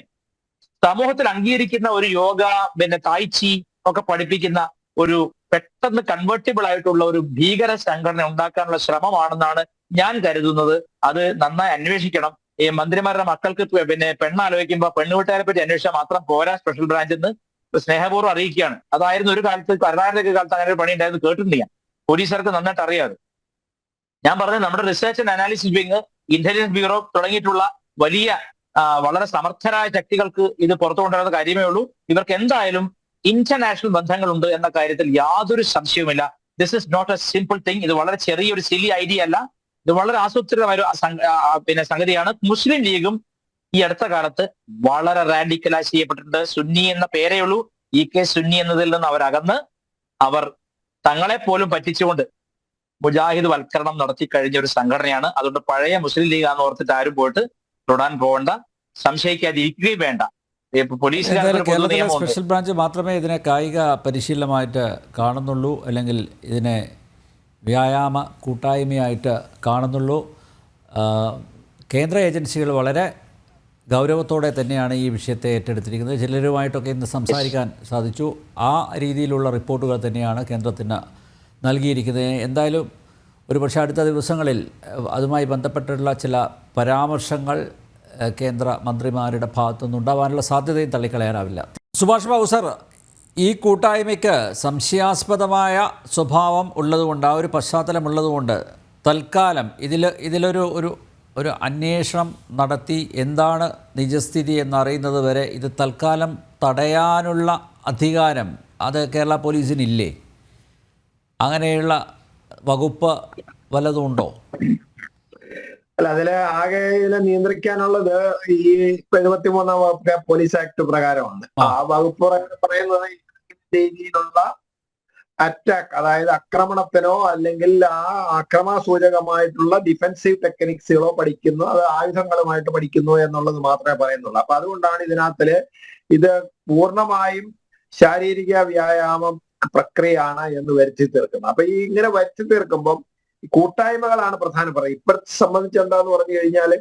സമൂഹത്തിൽ അംഗീകരിക്കുന്ന ഒരു യോഗ, പിന്നെ തായ്ചി ഒക്കെ പഠിപ്പിക്കുന്ന ഒരു പെട്ടെന്ന് കൺവേർട്ടിബിൾ ആയിട്ടുള്ള ഒരു ഭീകര സംഘടന ഉണ്ടാക്കാനുള്ള ശ്രമമാണെന്നാണ് ഞാൻ കരുതുന്നത്. അത് നന്നായി അന്വേഷിക്കണം. ഈ മന്ത്രിമാരുടെ മക്കൾക്ക് പിന്നെ പെണ്ണാലോചിക്കുമ്പോൾ പെണ്ണുവീട്ടുകാരെ പറ്റി അന്വേഷിച്ചാൽ മാത്രം പോരാ, സ്പെഷ്യൽ ബ്രാഞ്ചിൽ നിന്ന് സ്നേഹപൂർവ്വം അറിയിക്കുകയാണ്. അതായിരുന്നു ഒരു കാലത്ത്, കരുണാകരന്റെ കാലത്ത് അങ്ങനെ ഒരു പണി ഉണ്ടായിരുന്നു കേട്ടിട്ടുണ്ട് ഞാൻ. പോലീസുകാർക്ക് നന്നായിട്ട് അറിയാതെ. ഞാൻ പറഞ്ഞത് നമ്മുടെ research and analysis wing, intelligence bureau തുടങ്ങിയിട്ടുള്ള വലിയ വളരെ സമർത്ഥരായ ശക്തികൾക്ക് ഇത് പുറത്തു കൊണ്ടുവരുന്ന കാര്യമേ ഉള്ളൂ. ഇവർക്ക് എന്തായാലും ഇന്റർനാഷണൽ ബന്ധങ്ങളുണ്ട് എന്ന കാര്യത്തിൽ യാതൊരു സംശയവുമില്ല. This is not a simple thing. ഇത് വളരെ ചെറിയൊരു സിലി ഐഡിയ അല്ല, ഇത് വളരെ ആസൂത്രിതമായ പിന്നെ സംഗതിയാണ്. മുസ്ലിം ലീഗും ഈ അടുത്ത കാലത്ത് വളരെ റാഡിക്കലായി ചെയ്യപ്പെട്ടിട്ടുണ്ട്. സുന്നി എന്ന പേരേ ഉള്ളൂ. EK സുന്നി എന്നതിൽ നിന്ന് അവരകന്ന് അവർ തങ്ങളെ പോലും പറ്റിച്ചുകൊണ്ട് മുജാഹിദ് വൽക്കരണം നടത്തി കഴിഞ്ഞ ഒരു സംഘടനയാണ്. അതുകൊണ്ട് പഴയ മുസ്ലിം ലീഗാന്ന് ഓർത്തിട്ട് ആരും പോയിട്ട് തൊടാൻ പോകണ്ട, സംശയിക്കാതിരിക്കുകയും വേണ്ട. കേരളത്തിലെ സ്പെഷ്യൽ ബ്രാഞ്ച് മാത്രമേ ഇതിനെ കായിക പരിശീലനമായിട്ട് കാണുന്നുള്ളൂ, അല്ലെങ്കിൽ ഇതിനെ വ്യായാമ കൂട്ടായ്മയായിട്ട് കാണുന്നുള്ളൂ. കേന്ദ്ര ഏജൻസികൾ വളരെ ഗൗരവത്തോടെ തന്നെയാണ് ഈ വിഷയത്തെ ഏറ്റെടുത്തിരിക്കുന്നത്. ചിലരുമായിട്ടൊക്കെ ഇന്ന് സംസാരിക്കാൻ സാധിച്ചു. ആ രീതിയിലുള്ള റിപ്പോർട്ടുകൾ തന്നെയാണ് കേന്ദ്രത്തിന് നൽകിയിരിക്കുന്നത്. എന്തായാലും ഒരുപക്ഷെ അടുത്ത ദിവസങ്ങളിൽ അതുമായി ബന്ധപ്പെട്ടുള്ള ചില പരാമർശങ്ങൾ കേന്ദ്ര മന്ത്രിമാരുടെ ഭാഗത്തുനിന്ന് ഉണ്ടാവാനുള്ള സാധ്യതയും തള്ളിക്കളയാനാവില്ല. സുഭാഷ് ബാബു സർ, ഈ കൂട്ടായ്മയ്ക്ക് സംശയാസ്പദമായ സ്വഭാവം ഉള്ളതുകൊണ്ട്, ആ ഒരു പശ്ചാത്തലം ഉള്ളതുകൊണ്ട് തൽക്കാലം ഒരു അന്വേഷണം നടത്തി എന്താണ് നിജസ്ഥിതി എന്നറിയുന്നത് വരെ ഇത് തൽക്കാലം തടയാനുള്ള അധികാരം അത് കേരള പോലീസിനില്ലേ? അങ്ങനെയുള്ള വകുപ്പ് വല്ലതുണ്ടോ? അല്ല, അതിലെ ആകെ ഇതിനെ നിയന്ത്രിക്കാനുള്ളത് ഈ 73-ാം വകുപ്പ് പോലീസ് ആക്ട് പ്രകാരമാണ്. ആ വകുപ്പ് പറയുന്നത് രീതിയിലുള്ള അറ്റാക്ക്, അതായത് ആക്രമണത്തിനോ അല്ലെങ്കിൽ ആ ആക്രമണസൂചകമായിട്ടുള്ള ഡിഫെൻസീവ് ടെക്നിക്സുകളോ പഠിക്കുന്നു, അത് ആയുധങ്ങളുമായിട്ട് പഠിക്കുന്നു എന്നുള്ളത് മാത്രമേ പറയുന്നുള്ളൂ. അപ്പൊ അതുകൊണ്ടാണ് ഇതിനകത്തില് ഇത് പൂർണ്ണമായും ശാരീരിക വ്യായാമം പ്രക്രിയയാണ് എന്ന് വരുത്തി തീർക്കുന്നത്. അപ്പൊ ഈ ഇങ്ങനെ വരുത്തി തീർക്കുമ്പം കൂട്ടായ്മകളാണ് പ്രധാനപ്പെട്ടത്. ഇപ്പോഴത്തെ സംബന്ധിച്ച് എന്താന്ന് പറഞ്ഞു കഴിഞ്ഞാൽ,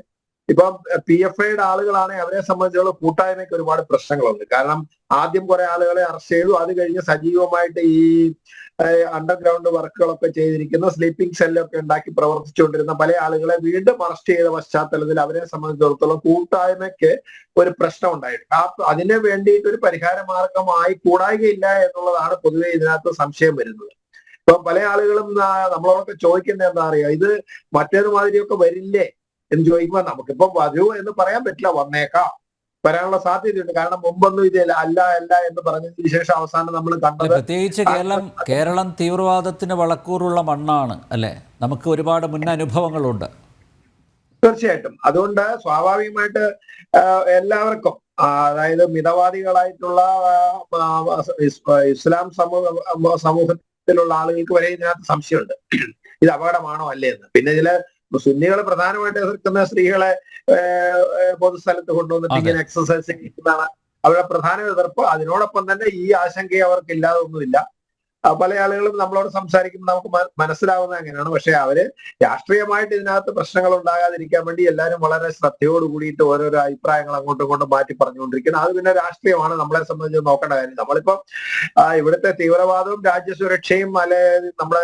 ഇപ്പം PFIയുടെ ആളുകളാണ്, അവരെ സംബന്ധിച്ചുള്ള കൂട്ടായ്മയ്ക്ക് ഒരുപാട് പ്രശ്നങ്ങളുണ്ട്. കാരണം ആദ്യം കുറെ ആളുകളെ അറസ്റ്റ് ചെയ്തു, അത് കഴിഞ്ഞ് സജീവമായിട്ട് ഈ അണ്ടർഗ്രൗണ്ട് വർക്കുകളൊക്കെ ചെയ്തിരിക്കുന്ന സ്ലീപ്പിംഗ് സെല്ലൊക്കെ ഉണ്ടാക്കി പ്രവർത്തിച്ചുകൊണ്ടിരുന്ന പല ആളുകളെ വീണ്ടും അറസ്റ്റ് ചെയ്ത പശ്ചാത്തലത്തിൽ അവരെ സംബന്ധിച്ചിടത്തോളം കൂട്ടായ്മയ്ക്ക് ഒരു പ്രശ്നം ഉണ്ടായിട്ടുണ്ട്. അതിന് വേണ്ടിയിട്ട് ഒരു പരിഹാര മാർഗമായി കൂടായികയില്ല എന്നുള്ളതാണ് പൊതുവെ ഇതിനകത്ത് സംശയം വരുന്നത്. ഇപ്പൊ പല ആളുകളും നമ്മളോടൊക്കെ ചോദിക്കുന്നത് എന്താ അറിയാം, ഇത് മറ്റേതുമാതിരിയൊക്കെ വരില്ലേ എന്ന് ചോദിക്കുമ്പോൾ നമുക്കിപ്പോ വരൂ എന്ന് പറയാൻ പറ്റില്ല. വന്നേക്കാം, വരാനുള്ള സാധ്യതയുണ്ട്. കാരണം മുമ്പൊന്നും ഇത് അല്ല എന്ന് പറഞ്ഞതിന് ശേഷം അവസാനം നമ്മൾ കണ്ടത്, പ്രത്യേകിച്ച് കേരളം തീവ്രവാദത്തിന് വളക്കൂറുള്ള മണ്ണാണ് അല്ലെ, നമുക്ക് ഒരുപാട് മുൻ അനുഭവങ്ങളുണ്ട്. തീർച്ചയായിട്ടും. അതുകൊണ്ട് സ്വാഭാവികമായിട്ട് എല്ലാവർക്കും, അതായത് മിതവാദികളായിട്ടുള്ള ഇസ്ലാം സമൂഹത്തിലുള്ള ആളുകൾക്ക് വരെ ഇതിനകത്ത് സംശയമുണ്ട്, ഇത് അപകടമാണോ അല്ലേ എന്ന്. പിന്നെ ഇതില് സുന്നികൾ പ്രധാനമായിട്ട് എതിർക്കുന്ന സ്ത്രീകളെ പൊതുസ്ഥലത്ത് കൊണ്ടുവന്നിട്ട് ഇങ്ങനെ എക്സസൈസ് ചെയ്യുന്നതാണ് അവരുടെ പ്രധാന എതിർപ്പ്. അതിനോടൊപ്പം തന്നെ ഈ ആശങ്ക അവർക്ക് ഇല്ലാതൊന്നുമില്ല. പല ആളുകളും നമ്മളോട് സംസാരിക്കുമ്പോൾ നമുക്ക് മനസ്സിലാവുന്നത് അങ്ങനെയാണ്. പക്ഷെ അവര് രാഷ്ട്രീയമായിട്ട് ഇതിനകത്ത് പ്രശ്നങ്ങൾ ഉണ്ടാകാതിരിക്കാൻ വേണ്ടി എല്ലാവരും വളരെ ശ്രദ്ധയോട് കൂടിയിട്ട് ഓരോരോ അഭിപ്രായങ്ങൾ അങ്ങോട്ടും ഇങ്ങോട്ടും മാറ്റി പറഞ്ഞുകൊണ്ടിരിക്കുന്നത്. അത് പിന്നെ രാഷ്ട്രീയമാണ്, നമ്മളെ സംബന്ധിച്ച് നോക്കേണ്ട കാര്യം. നമ്മളിപ്പം ഇവിടുത്തെ തീവ്രവാദവും രാജ്യസുരക്ഷയും അല്ലെ നമ്മളെ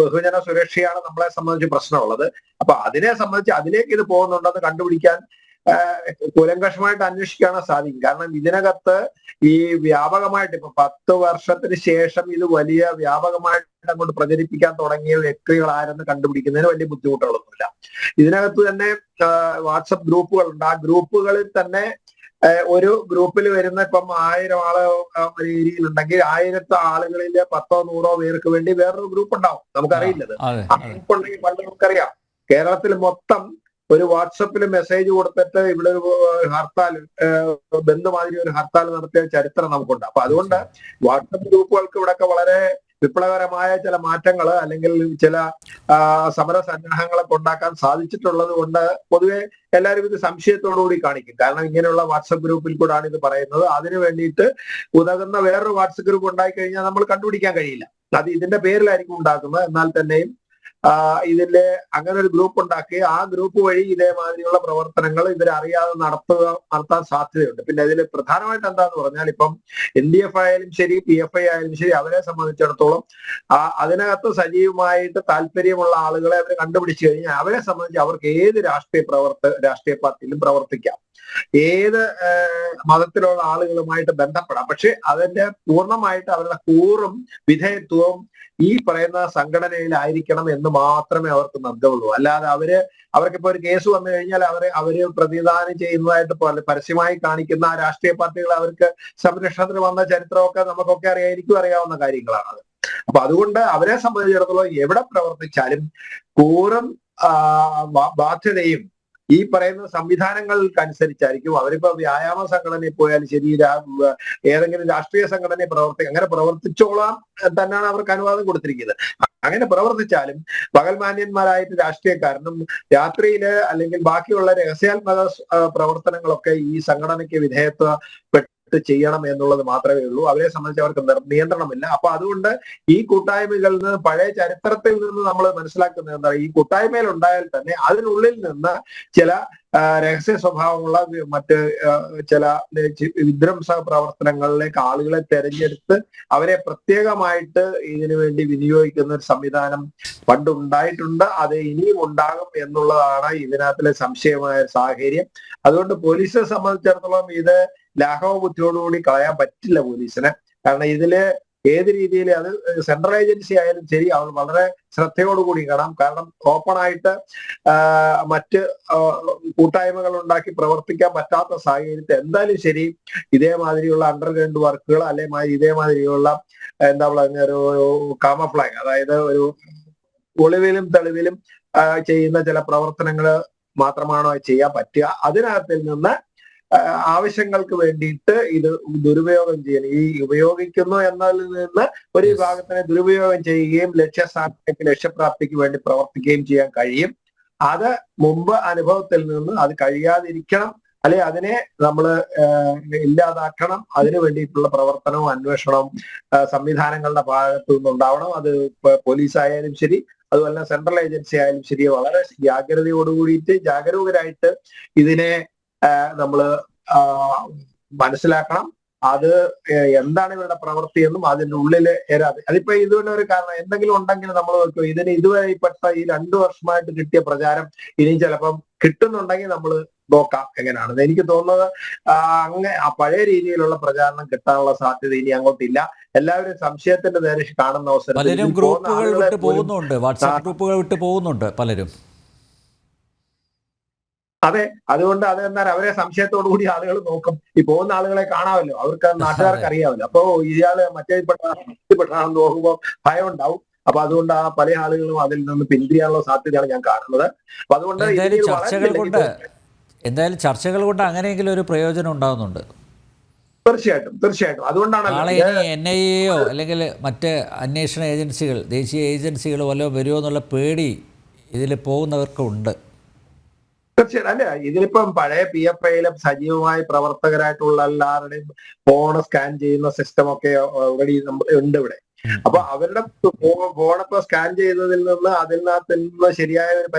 ബഹുജന സുരക്ഷയാണ് നമ്മളെ സംബന്ധിച്ച് പ്രശ്നമുള്ളത്. അപ്പൊ അതിനെ സംബന്ധിച്ച് അതിലേക്ക് ഇത് പോകുന്നുണ്ടെന്ന് കണ്ടുപിടിക്കാൻ കൂലങ്കഷമായിട്ട് അന്വേഷിക്കാനോ സാധിക്കും. കാരണം ഇതിനകത്ത് ഈ വ്യാപകമായിട്ട് ഇപ്പൊ 10 വർഷത്തിന് ശേഷം ഇത് വലിയ വ്യാപകമായിട്ട് അങ്ങോട്ട് പ്രചരിപ്പിക്കാൻ തുടങ്ങിയ വ്യക്തികൾ ആരെന്ന് കണ്ടുപിടിക്കുന്നതിന് വലിയ ബുദ്ധിമുട്ടുകളൊന്നുമില്ല. ഇതിനകത്ത് തന്നെ വാട്സപ്പ് ഗ്രൂപ്പുകളുണ്ട്. ആ ഗ്രൂപ്പുകളിൽ തന്നെ ഒരു ഗ്രൂപ്പിൽ വരുന്ന ഇപ്പം 1000 ആള് ഒരു ഏരിയയിലുണ്ടെങ്കിൽ 1000 ആളുകളിലെ 10 100 പേർക്ക് വേണ്ടി വേറൊരു ഗ്രൂപ്പ് ഉണ്ടാവും. നമുക്കറിയില്ലത്. ആ ഗ്രൂപ്പ് ഉണ്ടെങ്കിൽ പണ്ട് നമുക്കറിയാം, കേരളത്തിൽ മൊത്തം ഒരു വാട്സപ്പിൽ മെസ്സേജ് കൊടുത്തിട്ട് ഇവിടെ ഒരു ഹർത്താൽ, ബന്ധുമാതിരി ഒരു ഹർത്താൽ നടത്തിയ ചരിത്രം നമുക്കുണ്ട്. അപ്പൊ അതുകൊണ്ട് വാട്സപ്പ് ഗ്രൂപ്പുകൾക്ക് ഇവിടെയൊക്കെ വളരെ വിപ്ലവകരമായ ചില മാറ്റങ്ങൾ അല്ലെങ്കിൽ ചില സമര സന്നാഹങ്ങളൊക്കെ ഉണ്ടാക്കാൻ സാധിച്ചിട്ടുള്ളത് കൊണ്ട് പൊതുവെ എല്ലാവരും ഇത് സംശയത്തോടുകൂടി കാണിക്കും. കാരണം ഇങ്ങനെയുള്ള വാട്സപ്പ് ഗ്രൂപ്പിൽ കൂടാണ് ഇത് പറയുന്നത്. അതിനു വേണ്ടിയിട്ട് ഉതകുന്ന വേറൊരു വാട്സപ്പ് ഗ്രൂപ്പ് ഉണ്ടായി കഴിഞ്ഞാൽ നമ്മൾ കണ്ടുപിടിക്കാൻ കഴിയില്ല. അത് ഇതിന്റെ പേരിലായിരിക്കും ഉണ്ടാക്കുന്നത്. എന്നാൽ തന്നെയും ഇതിന്റെ അങ്ങനെ ഒരു ഗ്രൂപ്പ് ഉണ്ടാക്കി ആ ഗ്രൂപ്പ് വഴി ഇതേമാതിരിയുള്ള പ്രവർത്തനങ്ങൾ ഇവരറിയാതെ നടത്താൻ സാധ്യതയുണ്ട്. പിന്നെ ഇതിൽ പ്രധാനമായിട്ട് എന്താന്ന് പറഞ്ഞാൽ ഇപ്പം NDF ആയാലും ശരി, PFI ആയാലും ശരി, അവരെ സംബന്ധിച്ചിടത്തോളം അതിനകത്ത് സജീവമായിട്ട് താല്പര്യമുള്ള ആളുകളെ അവർ കണ്ടുപിടിച്ചു കഴിഞ്ഞാൽ അവരെ സംബന്ധിച്ച് അവർക്ക് ഏത് രാഷ്ട്രീയ പാർട്ടിയിലും പ്രവർത്തിക്കാം, ഏത് മതത്തിലുള്ള ആളുകളുമായിട്ട് ബന്ധപ്പെടാം. പക്ഷെ അതിന്റെ പൂർണ്ണമായിട്ട് അവരുടെ കൂറും വിധേയത്വവും ഈ പറയുന്ന സംഘടനയിലായിരിക്കണം എന്ന് മാത്രമേ അവർക്ക് നിർദ്ദമുള്ളൂ. അല്ലാതെ അവർക്കിപ്പോ ഒരു കേസ് വന്നു കഴിഞ്ഞാൽ അവര് പ്രതിദാനം ചെയ്യുന്നതായിട്ട് പരസ്യമായി കാണിക്കുന്ന ആ രാഷ്ട്രീയ പാർട്ടികൾ അവർക്ക് സംരക്ഷണത്തിന് വന്ന ചരിത്രമൊക്കെ നമുക്കൊക്കെ അറിയാവുന്ന കാര്യങ്ങളാണ്. അപ്പൊ അതുകൊണ്ട് അവരെ സംബന്ധിച്ചിടത്തോളം എവിടെ പ്രവർത്തിച്ചാലും കൂറും ബാധ്യതയും ഈ പറയുന്ന സംവിധാനങ്ങൾക്കനുസരിച്ചായിരിക്കും. അവരിപ്പോ വ്യായാമ സംഘടനയിൽ പോയാലും ശരി, ഏതെങ്കിലും രാഷ്ട്രീയ സംഘടനയെ അങ്ങനെ പ്രവർത്തിച്ചോളാം തന്നെയാണ് അവർക്ക് അനുവാദം കൊടുത്തിരിക്കുന്നത്. അങ്ങനെ പ്രവർത്തിച്ചാലും പകൽമാന്യന്മാരായിട്ട് രാഷ്ട്രീയക്കാരനും രാത്രിയില് അല്ലെങ്കിൽ ബാക്കിയുള്ള രഹസ്യാത്മക പ്രവർത്തനങ്ങളൊക്കെ ഈ സംഘടനയ്ക്ക് വിധേയത്വപ്പെട്ട് ചെയ്യണം എന്നുള്ളത് മാത്രമേ ഉള്ളൂ. അവരെ സംബന്ധിച്ച് അവർക്ക് നിയന്ത്രണമില്ല. അപ്പൊ അതുകൊണ്ട് ഈ കൂട്ടായ്മകളിൽ നിന്ന് പഴയ ചരിത്രത്തിൽ നിന്ന് നമ്മൾ മനസ്സിലാക്കുന്നത് എന്താ, ഈ കൂട്ടായ്മയിൽ ഉണ്ടായാൽ തന്നെ അതിനുള്ളിൽ നിന്ന് ചില രഹസ്യ സ്വഭാവമുള്ള മറ്റ് ചില വിധ്വംസ പ്രവർത്തനങ്ങളിലേക്ക് ആളുകളെ തെരഞ്ഞെടുത്ത് അവരെ പ്രത്യേകമായിട്ട് ഇതിനു വേണ്ടി വിനിയോഗിക്കുന്ന ഒരു സംവിധാനം പണ്ടുണ്ടായിട്ടുണ്ട്. അത് ഇനിയും ഉണ്ടാകും എന്നുള്ളതാണ് ഇതിനകത്തിലെ സംശയമായ സാഹചര്യം. അതുകൊണ്ട് പോലീസിനെ സംബന്ധിച്ചിടത്തോളം ഇത് ലാഘവ ബുദ്ധിയോടുകൂടി കളയാൻ പറ്റില്ല പോലീസിന്. കാരണം ഇതില് ഏത് രീതിയിൽ അത് സെൻട്രൽ ഏജൻസി ആയാലും ശരി, അവർ വളരെ ശ്രദ്ധയോടുകൂടി കാണാം. കാരണം ഓപ്പൺ ആയിട്ട് മറ്റ് കൂട്ടായ്മകൾ ഉണ്ടാക്കി പ്രവർത്തിക്കാൻ പറ്റാത്ത സാഹചര്യത്തിൽ എന്തായാലും ശരി ഇതേമാതിരിയുള്ള അണ്ടർഗ്രൗണ്ട് വർക്കുകൾ അല്ലെങ്കിൽ ഇതേമാതിരിയുള്ള എന്താ പറയുക ഒരു കാമഫ്ലാഗ്, അതായത് ഒരു ഒളിവിലും തെളിവിലും ചെയ്യുന്ന ചില പ്രവർത്തനങ്ങൾ മാത്രമാണോ ചെയ്യാൻ പറ്റുക. അതിനകത്തിൽ നിന്ന് ആവശ്യങ്ങൾക്ക് വേണ്ടിയിട്ട് ഇത് ദുരുപയോഗം ചെയ്യാൻ, ഈ ഉപയോഗിക്കുന്നു എന്നതിൽ നിന്ന് ഒരു വിഭാഗത്തിനെ ദുരുപയോഗം ചെയ്യുകയും ലക്ഷ്യപ്രാപ്തിക്ക് വേണ്ടി പ്രവർത്തിക്കുകയും ചെയ്യാൻ കഴിയും. അത് മുമ്പ് അനുഭവത്തിൽ നിന്ന് അത് കഴിയാതിരിക്കണം, അല്ലെ അതിനെ നമ്മൾ ഇല്ലാതാക്കണം. അതിനു വേണ്ടിയിട്ടുള്ള പ്രവർത്തനവും അന്വേഷണവും സംവിധാനങ്ങളുടെ ഭാഗത്തു നിന്നുണ്ടാവണം. അത് പോലീസ് ആയാലും ശരി, അതുപോലെ സെൻട്രൽ ഏജൻസി ആയാലും ശരി, വളരെ ജാഗ്രതയോടുകൂടിയിട്ട് ജാഗരൂകരായിട്ട് ഇതിനെ നമ്മള് മനസ്സിലാക്കണം. അത് എന്താണ് ഇവരുടെ പ്രവൃത്തി എന്നും അതിന്റെ ഉള്ളില് അതിപ്പോ ഇതിന് ഒരു കാരണം എന്തെങ്കിലും ഉണ്ടെങ്കിൽ നമ്മൾ നോക്കും. ഇതിന് ഇതുവരെപ്പെട്ട ഈ 2 വർഷമായിട്ട് കിട്ടിയ പ്രചാരം ഇനിയും ചിലപ്പം കിട്ടുന്നുണ്ടെങ്കിൽ നമ്മൾ നോക്കാം എങ്ങനെയാണെന്ന്. എനിക്ക് തോന്നുന്നത് അങ്ങനെ പഴയ രീതിയിലുള്ള പ്രചാരണം കിട്ടാനുള്ള സാധ്യത ഇനി അങ്ങോട്ടില്ല. എല്ലാവരും സംശയത്തിന്റെ നേരെ കാണുന്ന അവസരം പലരും ഗ്രൂപ്പുകൾ വിട്ട് പോകുന്നുണ്ട്, വാട്സാപ്പ് ഗ്രൂപ്പുകൾ വിട്ട് പോകുന്നുണ്ട് പലരും. അതെ, അതുകൊണ്ട് അതെന്നാൽ അവരെ സംശയത്തോടു കൂടി ആളുകൾ നോക്കും. ഈ പോകുന്ന ആളുകളെ കാണാമല്ലോ, അവർക്ക് നാട്ടുകാർക്ക് അറിയാമല്ലോ. അപ്പൊ ഇയാള് മറ്റേപ്പെട്ടതാണെന്ന് നോക്കുമ്പോൾ ഭയം ഉണ്ടാവും. അപ്പൊ അതുകൊണ്ട് പല ആളുകളും അതിൽ നിന്ന് പിന്തിരിയാനുള്ള സാധ്യതയാണ് ഞാൻ കാണുന്നത്. അപ്പൊ അതുകൊണ്ട് എന്തായാലും ചർച്ചകൾ കൊണ്ട് അങ്ങനെയെങ്കിലും ഒരു പ്രയോജനം ഉണ്ടാകുന്നുണ്ട്. തീർച്ചയായിട്ടും അതുകൊണ്ടാണ് NIA അല്ലെങ്കിൽ മറ്റ് അന്വേഷണ ഏജൻസികൾ, ദേശീയ ഏജൻസികൾ വല്ലതും വരുമോ എന്നുള്ള പേടി ഇതിൽ പോകുന്നവർക്കുണ്ട്. തീർച്ചയായിട്ടും അല്ല, ഇതിലിപ്പം പഴയ PFIയിലും സജീവമായി പ്രവർത്തകരായിട്ടുള്ള എല്ലാവരുടെയും ഫോൺ സ്കാൻ ചെയ്യുന്ന സിസ്റ്റം ഒക്കെ ഓൾറെഡി ഉണ്ട് ഇവിടെ. അപ്പൊ അവരുടെ ഫോണിപ്പോ സ്കാൻ ചെയ്തതിൽ നിന്ന് അതിനകത്ത് നിന്ന് ശരിയായ ഒരു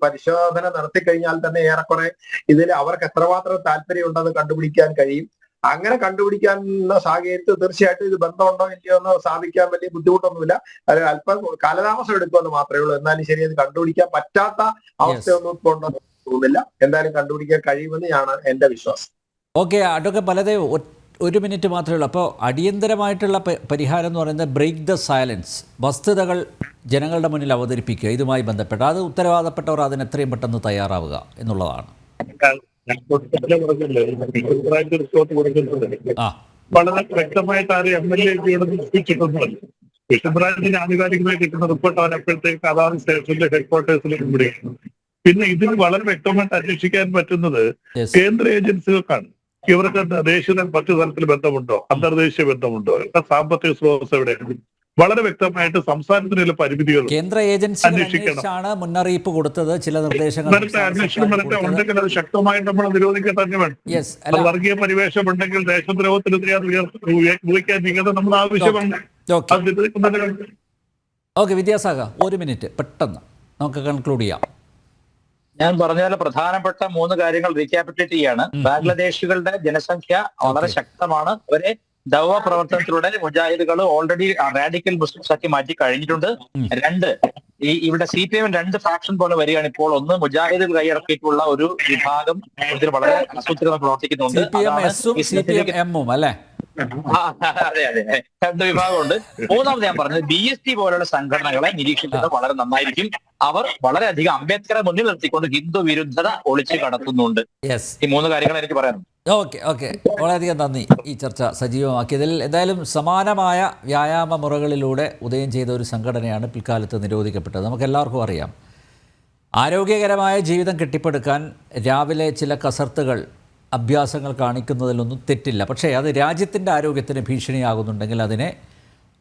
പരിശോധന നടത്തി കഴിഞ്ഞാൽ തന്നെ ഏറെക്കുറെ ഇതിൽ അവർക്ക് എത്രമാത്രം താല്പര്യം ഉണ്ടെന്ന് കണ്ടുപിടിക്കാൻ കഴിയും. അങ്ങനെ കണ്ടുപിടിക്കാനുള്ള സാഹചര്യത്തിൽ തീർച്ചയായിട്ടും ഇത് ബന്ധമുണ്ടോ ഇല്ലയോ എന്ന് സ്ഥാപിക്കാൻ വലിയ ബുദ്ധിമുട്ടൊന്നുമില്ല. അത് അല്പം കാലതാമസം എടുക്കുമെന്ന് മാത്രമേ ഉള്ളൂ. എന്നാലും ശരി, അത് കണ്ടുപിടിക്കാൻ പറ്റാത്ത അവസ്ഥയൊന്നും ഇപ്പോൾ ഉണ്ടെന്ന് തോന്നുന്നില്ല. എന്തായാലും കണ്ടുപിടിക്കാൻ കഴിയുമെന്നാണ് എന്റെ വിശ്വാസം. ഓക്കെ, അതൊക്കെ പലതേ 1 മിനിറ്റ് മാത്രമേ ഉള്ളൂ. അപ്പോൾ അടിയന്തരമായിട്ടുള്ള പരിഹാരം എന്ന് പറയുന്നത് ബ്രേക്ക് ദ സൈലൻസ്, വസ്തുതകൾ ജനങ്ങളുടെ മുന്നിൽ അവതരിപ്പിക്കുക. ഇതുമായി ബന്ധപ്പെട്ട് അത് ഉത്തരവാദപ്പെട്ടവർ അതിന് എത്രയും പെട്ടെന്ന് തയ്യാറാവുക എന്നുള്ളതാണ്. വളരെ വ്യക്തമായിട്ട് ആരും MLA സൂചിച്ചിട്ടൊന്നുമല്ല. വിഷബ്രാഞ്ചിന് ആധികാരികമായി കിട്ടുന്ന റിപ്പോർട്ട് അവൻ എപ്പോഴത്തേക്ക് അതാണ് സ്റ്റേഷനിലെ ഹെഡ്ക്വാർട്ടേഴ്സിലേക്ക് വിടുകയാണ്. പിന്നെ ഇതിന് വളരെ വ്യക്തമായിട്ട് അന്വേഷിക്കാൻ പറ്റുന്നത് കേന്ദ്ര ഏജൻസികൾക്കാണ്. ഇവർക്ക് ദേശീയ മറ്റു തലത്തിൽ ബന്ധമുണ്ടോ, അന്തർദേശീയ ബന്ധമുണ്ടോ, സാമ്പത്തിക സ്രോതസ് എവിടെയാണ്, വളരെ വ്യക്തമായിട്ട് സംസ്ഥാനത്തിന് ചില പരിമിതികൾ കേന്ദ്ര ഏജൻസികൾ അന്വേഷിക്കണം. അന്വേഷിച്ചാണ് മുന്നറിയിപ്പ് കൊടുത്തത്, ചില നിർദ്ദേശങ്ങൾ നേരത്തെ അന്വേഷണം വരട്ടെ, ഉണ്ടെങ്കിൽ അത് ശക്തമായിട്ട് നമ്മൾ നിരോധിക്കാൻ തന്നെ വേണം. യെസ് അത് അല്ല വർഗീയ പരിവേഷമുണ്ടെങ്കിൽ ദേശദ്രോഹത്തിനെതിരെ അത് ഉപയോഗിക്കാൻ നീങ്ങുന്നത് നമ്മുടെ ആവശ്യമാണ്. ഓക്കെ അത് നിരോധിക്കുന്നതിന് വേണ്ടി. ഓക്കെ വിദ്യാസാഗർ, ഒരു മിനിറ്റ് പെട്ടെന്ന് നമുക്ക് കൺക്ലൂഡ് ചെയ്യാം. ഞാൻ പറഞ്ഞ പോലെ പ്രധാനപ്പെട്ട 3 കാര്യങ്ങൾ റീക്യാപിറ്റുലേറ്റ് ചെയ്യാണ്. ബാംഗ്ലാദേശികളുടെ ജനസംഖ്യ വളരെ ശക്തമാണ്. അവരെ ദൗവ പ്രവർത്തനത്തിലൂടെ മുജാഹിദുകൾ ഓൾറെഡി റാഡിക്കൽ മുസ്ലിംസ് ആക്കി മാറ്റി കഴിഞ്ഞിട്ടുണ്ട്. 2, ഇവിടെ CPM 2 ഫാക്ഷൻ പോലെ വരികയാണ് ഇപ്പോൾ. ഒന്ന്, മുജാഹിദുകൾ കൈയടക്കിയിട്ടുള്ള ഒരു വിഭാഗം ഇതിൽ വളരെ ആസൂത്രിതമായി പ്രവർത്തിക്കുന്നുണ്ട്. CPM അല്ലേ? അതെ അതെ, 2 വിഭാഗമുണ്ട്. 3ാമത് ഞാൻ പറഞ്ഞത് BST പോലുള്ള സംഘടനകളെ നിരീക്ഷിക്കുന്നത് വളരെ നന്നായിരിക്കും. അവർ വളരെയധികം അംബേദ്കറെ മുന്നിൽ നിർത്തിക്കൊണ്ട് ഹിന്ദു വിരുദ്ധത ഒളിച്ചു കടത്തുന്നുണ്ട്. യെസ്, ഈ 3 കാര്യങ്ങൾ എനിക്ക് പറയാനുണ്ട്. ഓക്കെ വളരെയധികം നന്ദി ഈ ചർച്ച സജീവമാക്കിയതിൽ. എന്തായാലും സമാനമായ വ്യായാമ മുറകളിലൂടെ ഉദയം ചെയ്ത ഒരു സംഘടനയാണ് പിൽക്കാലത്ത് നിരോധിക്കപ്പെട്ടത്. നമുക്കെല്ലാവർക്കും അറിയാം, ആരോഗ്യകരമായ ജീവിതം കെട്ടിപ്പടുക്കാൻ രാവിലെ ചില കസർത്തുകൾ, അഭ്യാസങ്ങൾ കാണിക്കുന്നതിലൊന്നും തെറ്റില്ല. പക്ഷേ അത് രാജ്യത്തിൻ്റെ ആരോഗ്യത്തിന് ഭീഷണിയാകുന്നുണ്ടെങ്കിൽ അതിനെ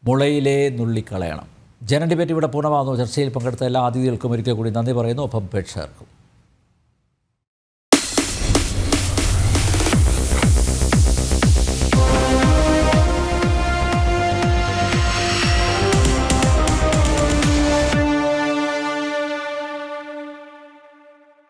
മുളയിലേ നുള്ളിക്കളയണം. ജന ഡിബേറ്റ് ഇവിടെ പൂർണ്ണമാകുന്നു. ചർച്ചയിൽ പങ്കെടുത്ത എല്ലാ അതിഥികൾക്കും ഒരിക്കൽ കൂടി നന്ദി പറയുന്നു. ഒപ്പം പ്രേക്ഷകർക്കും.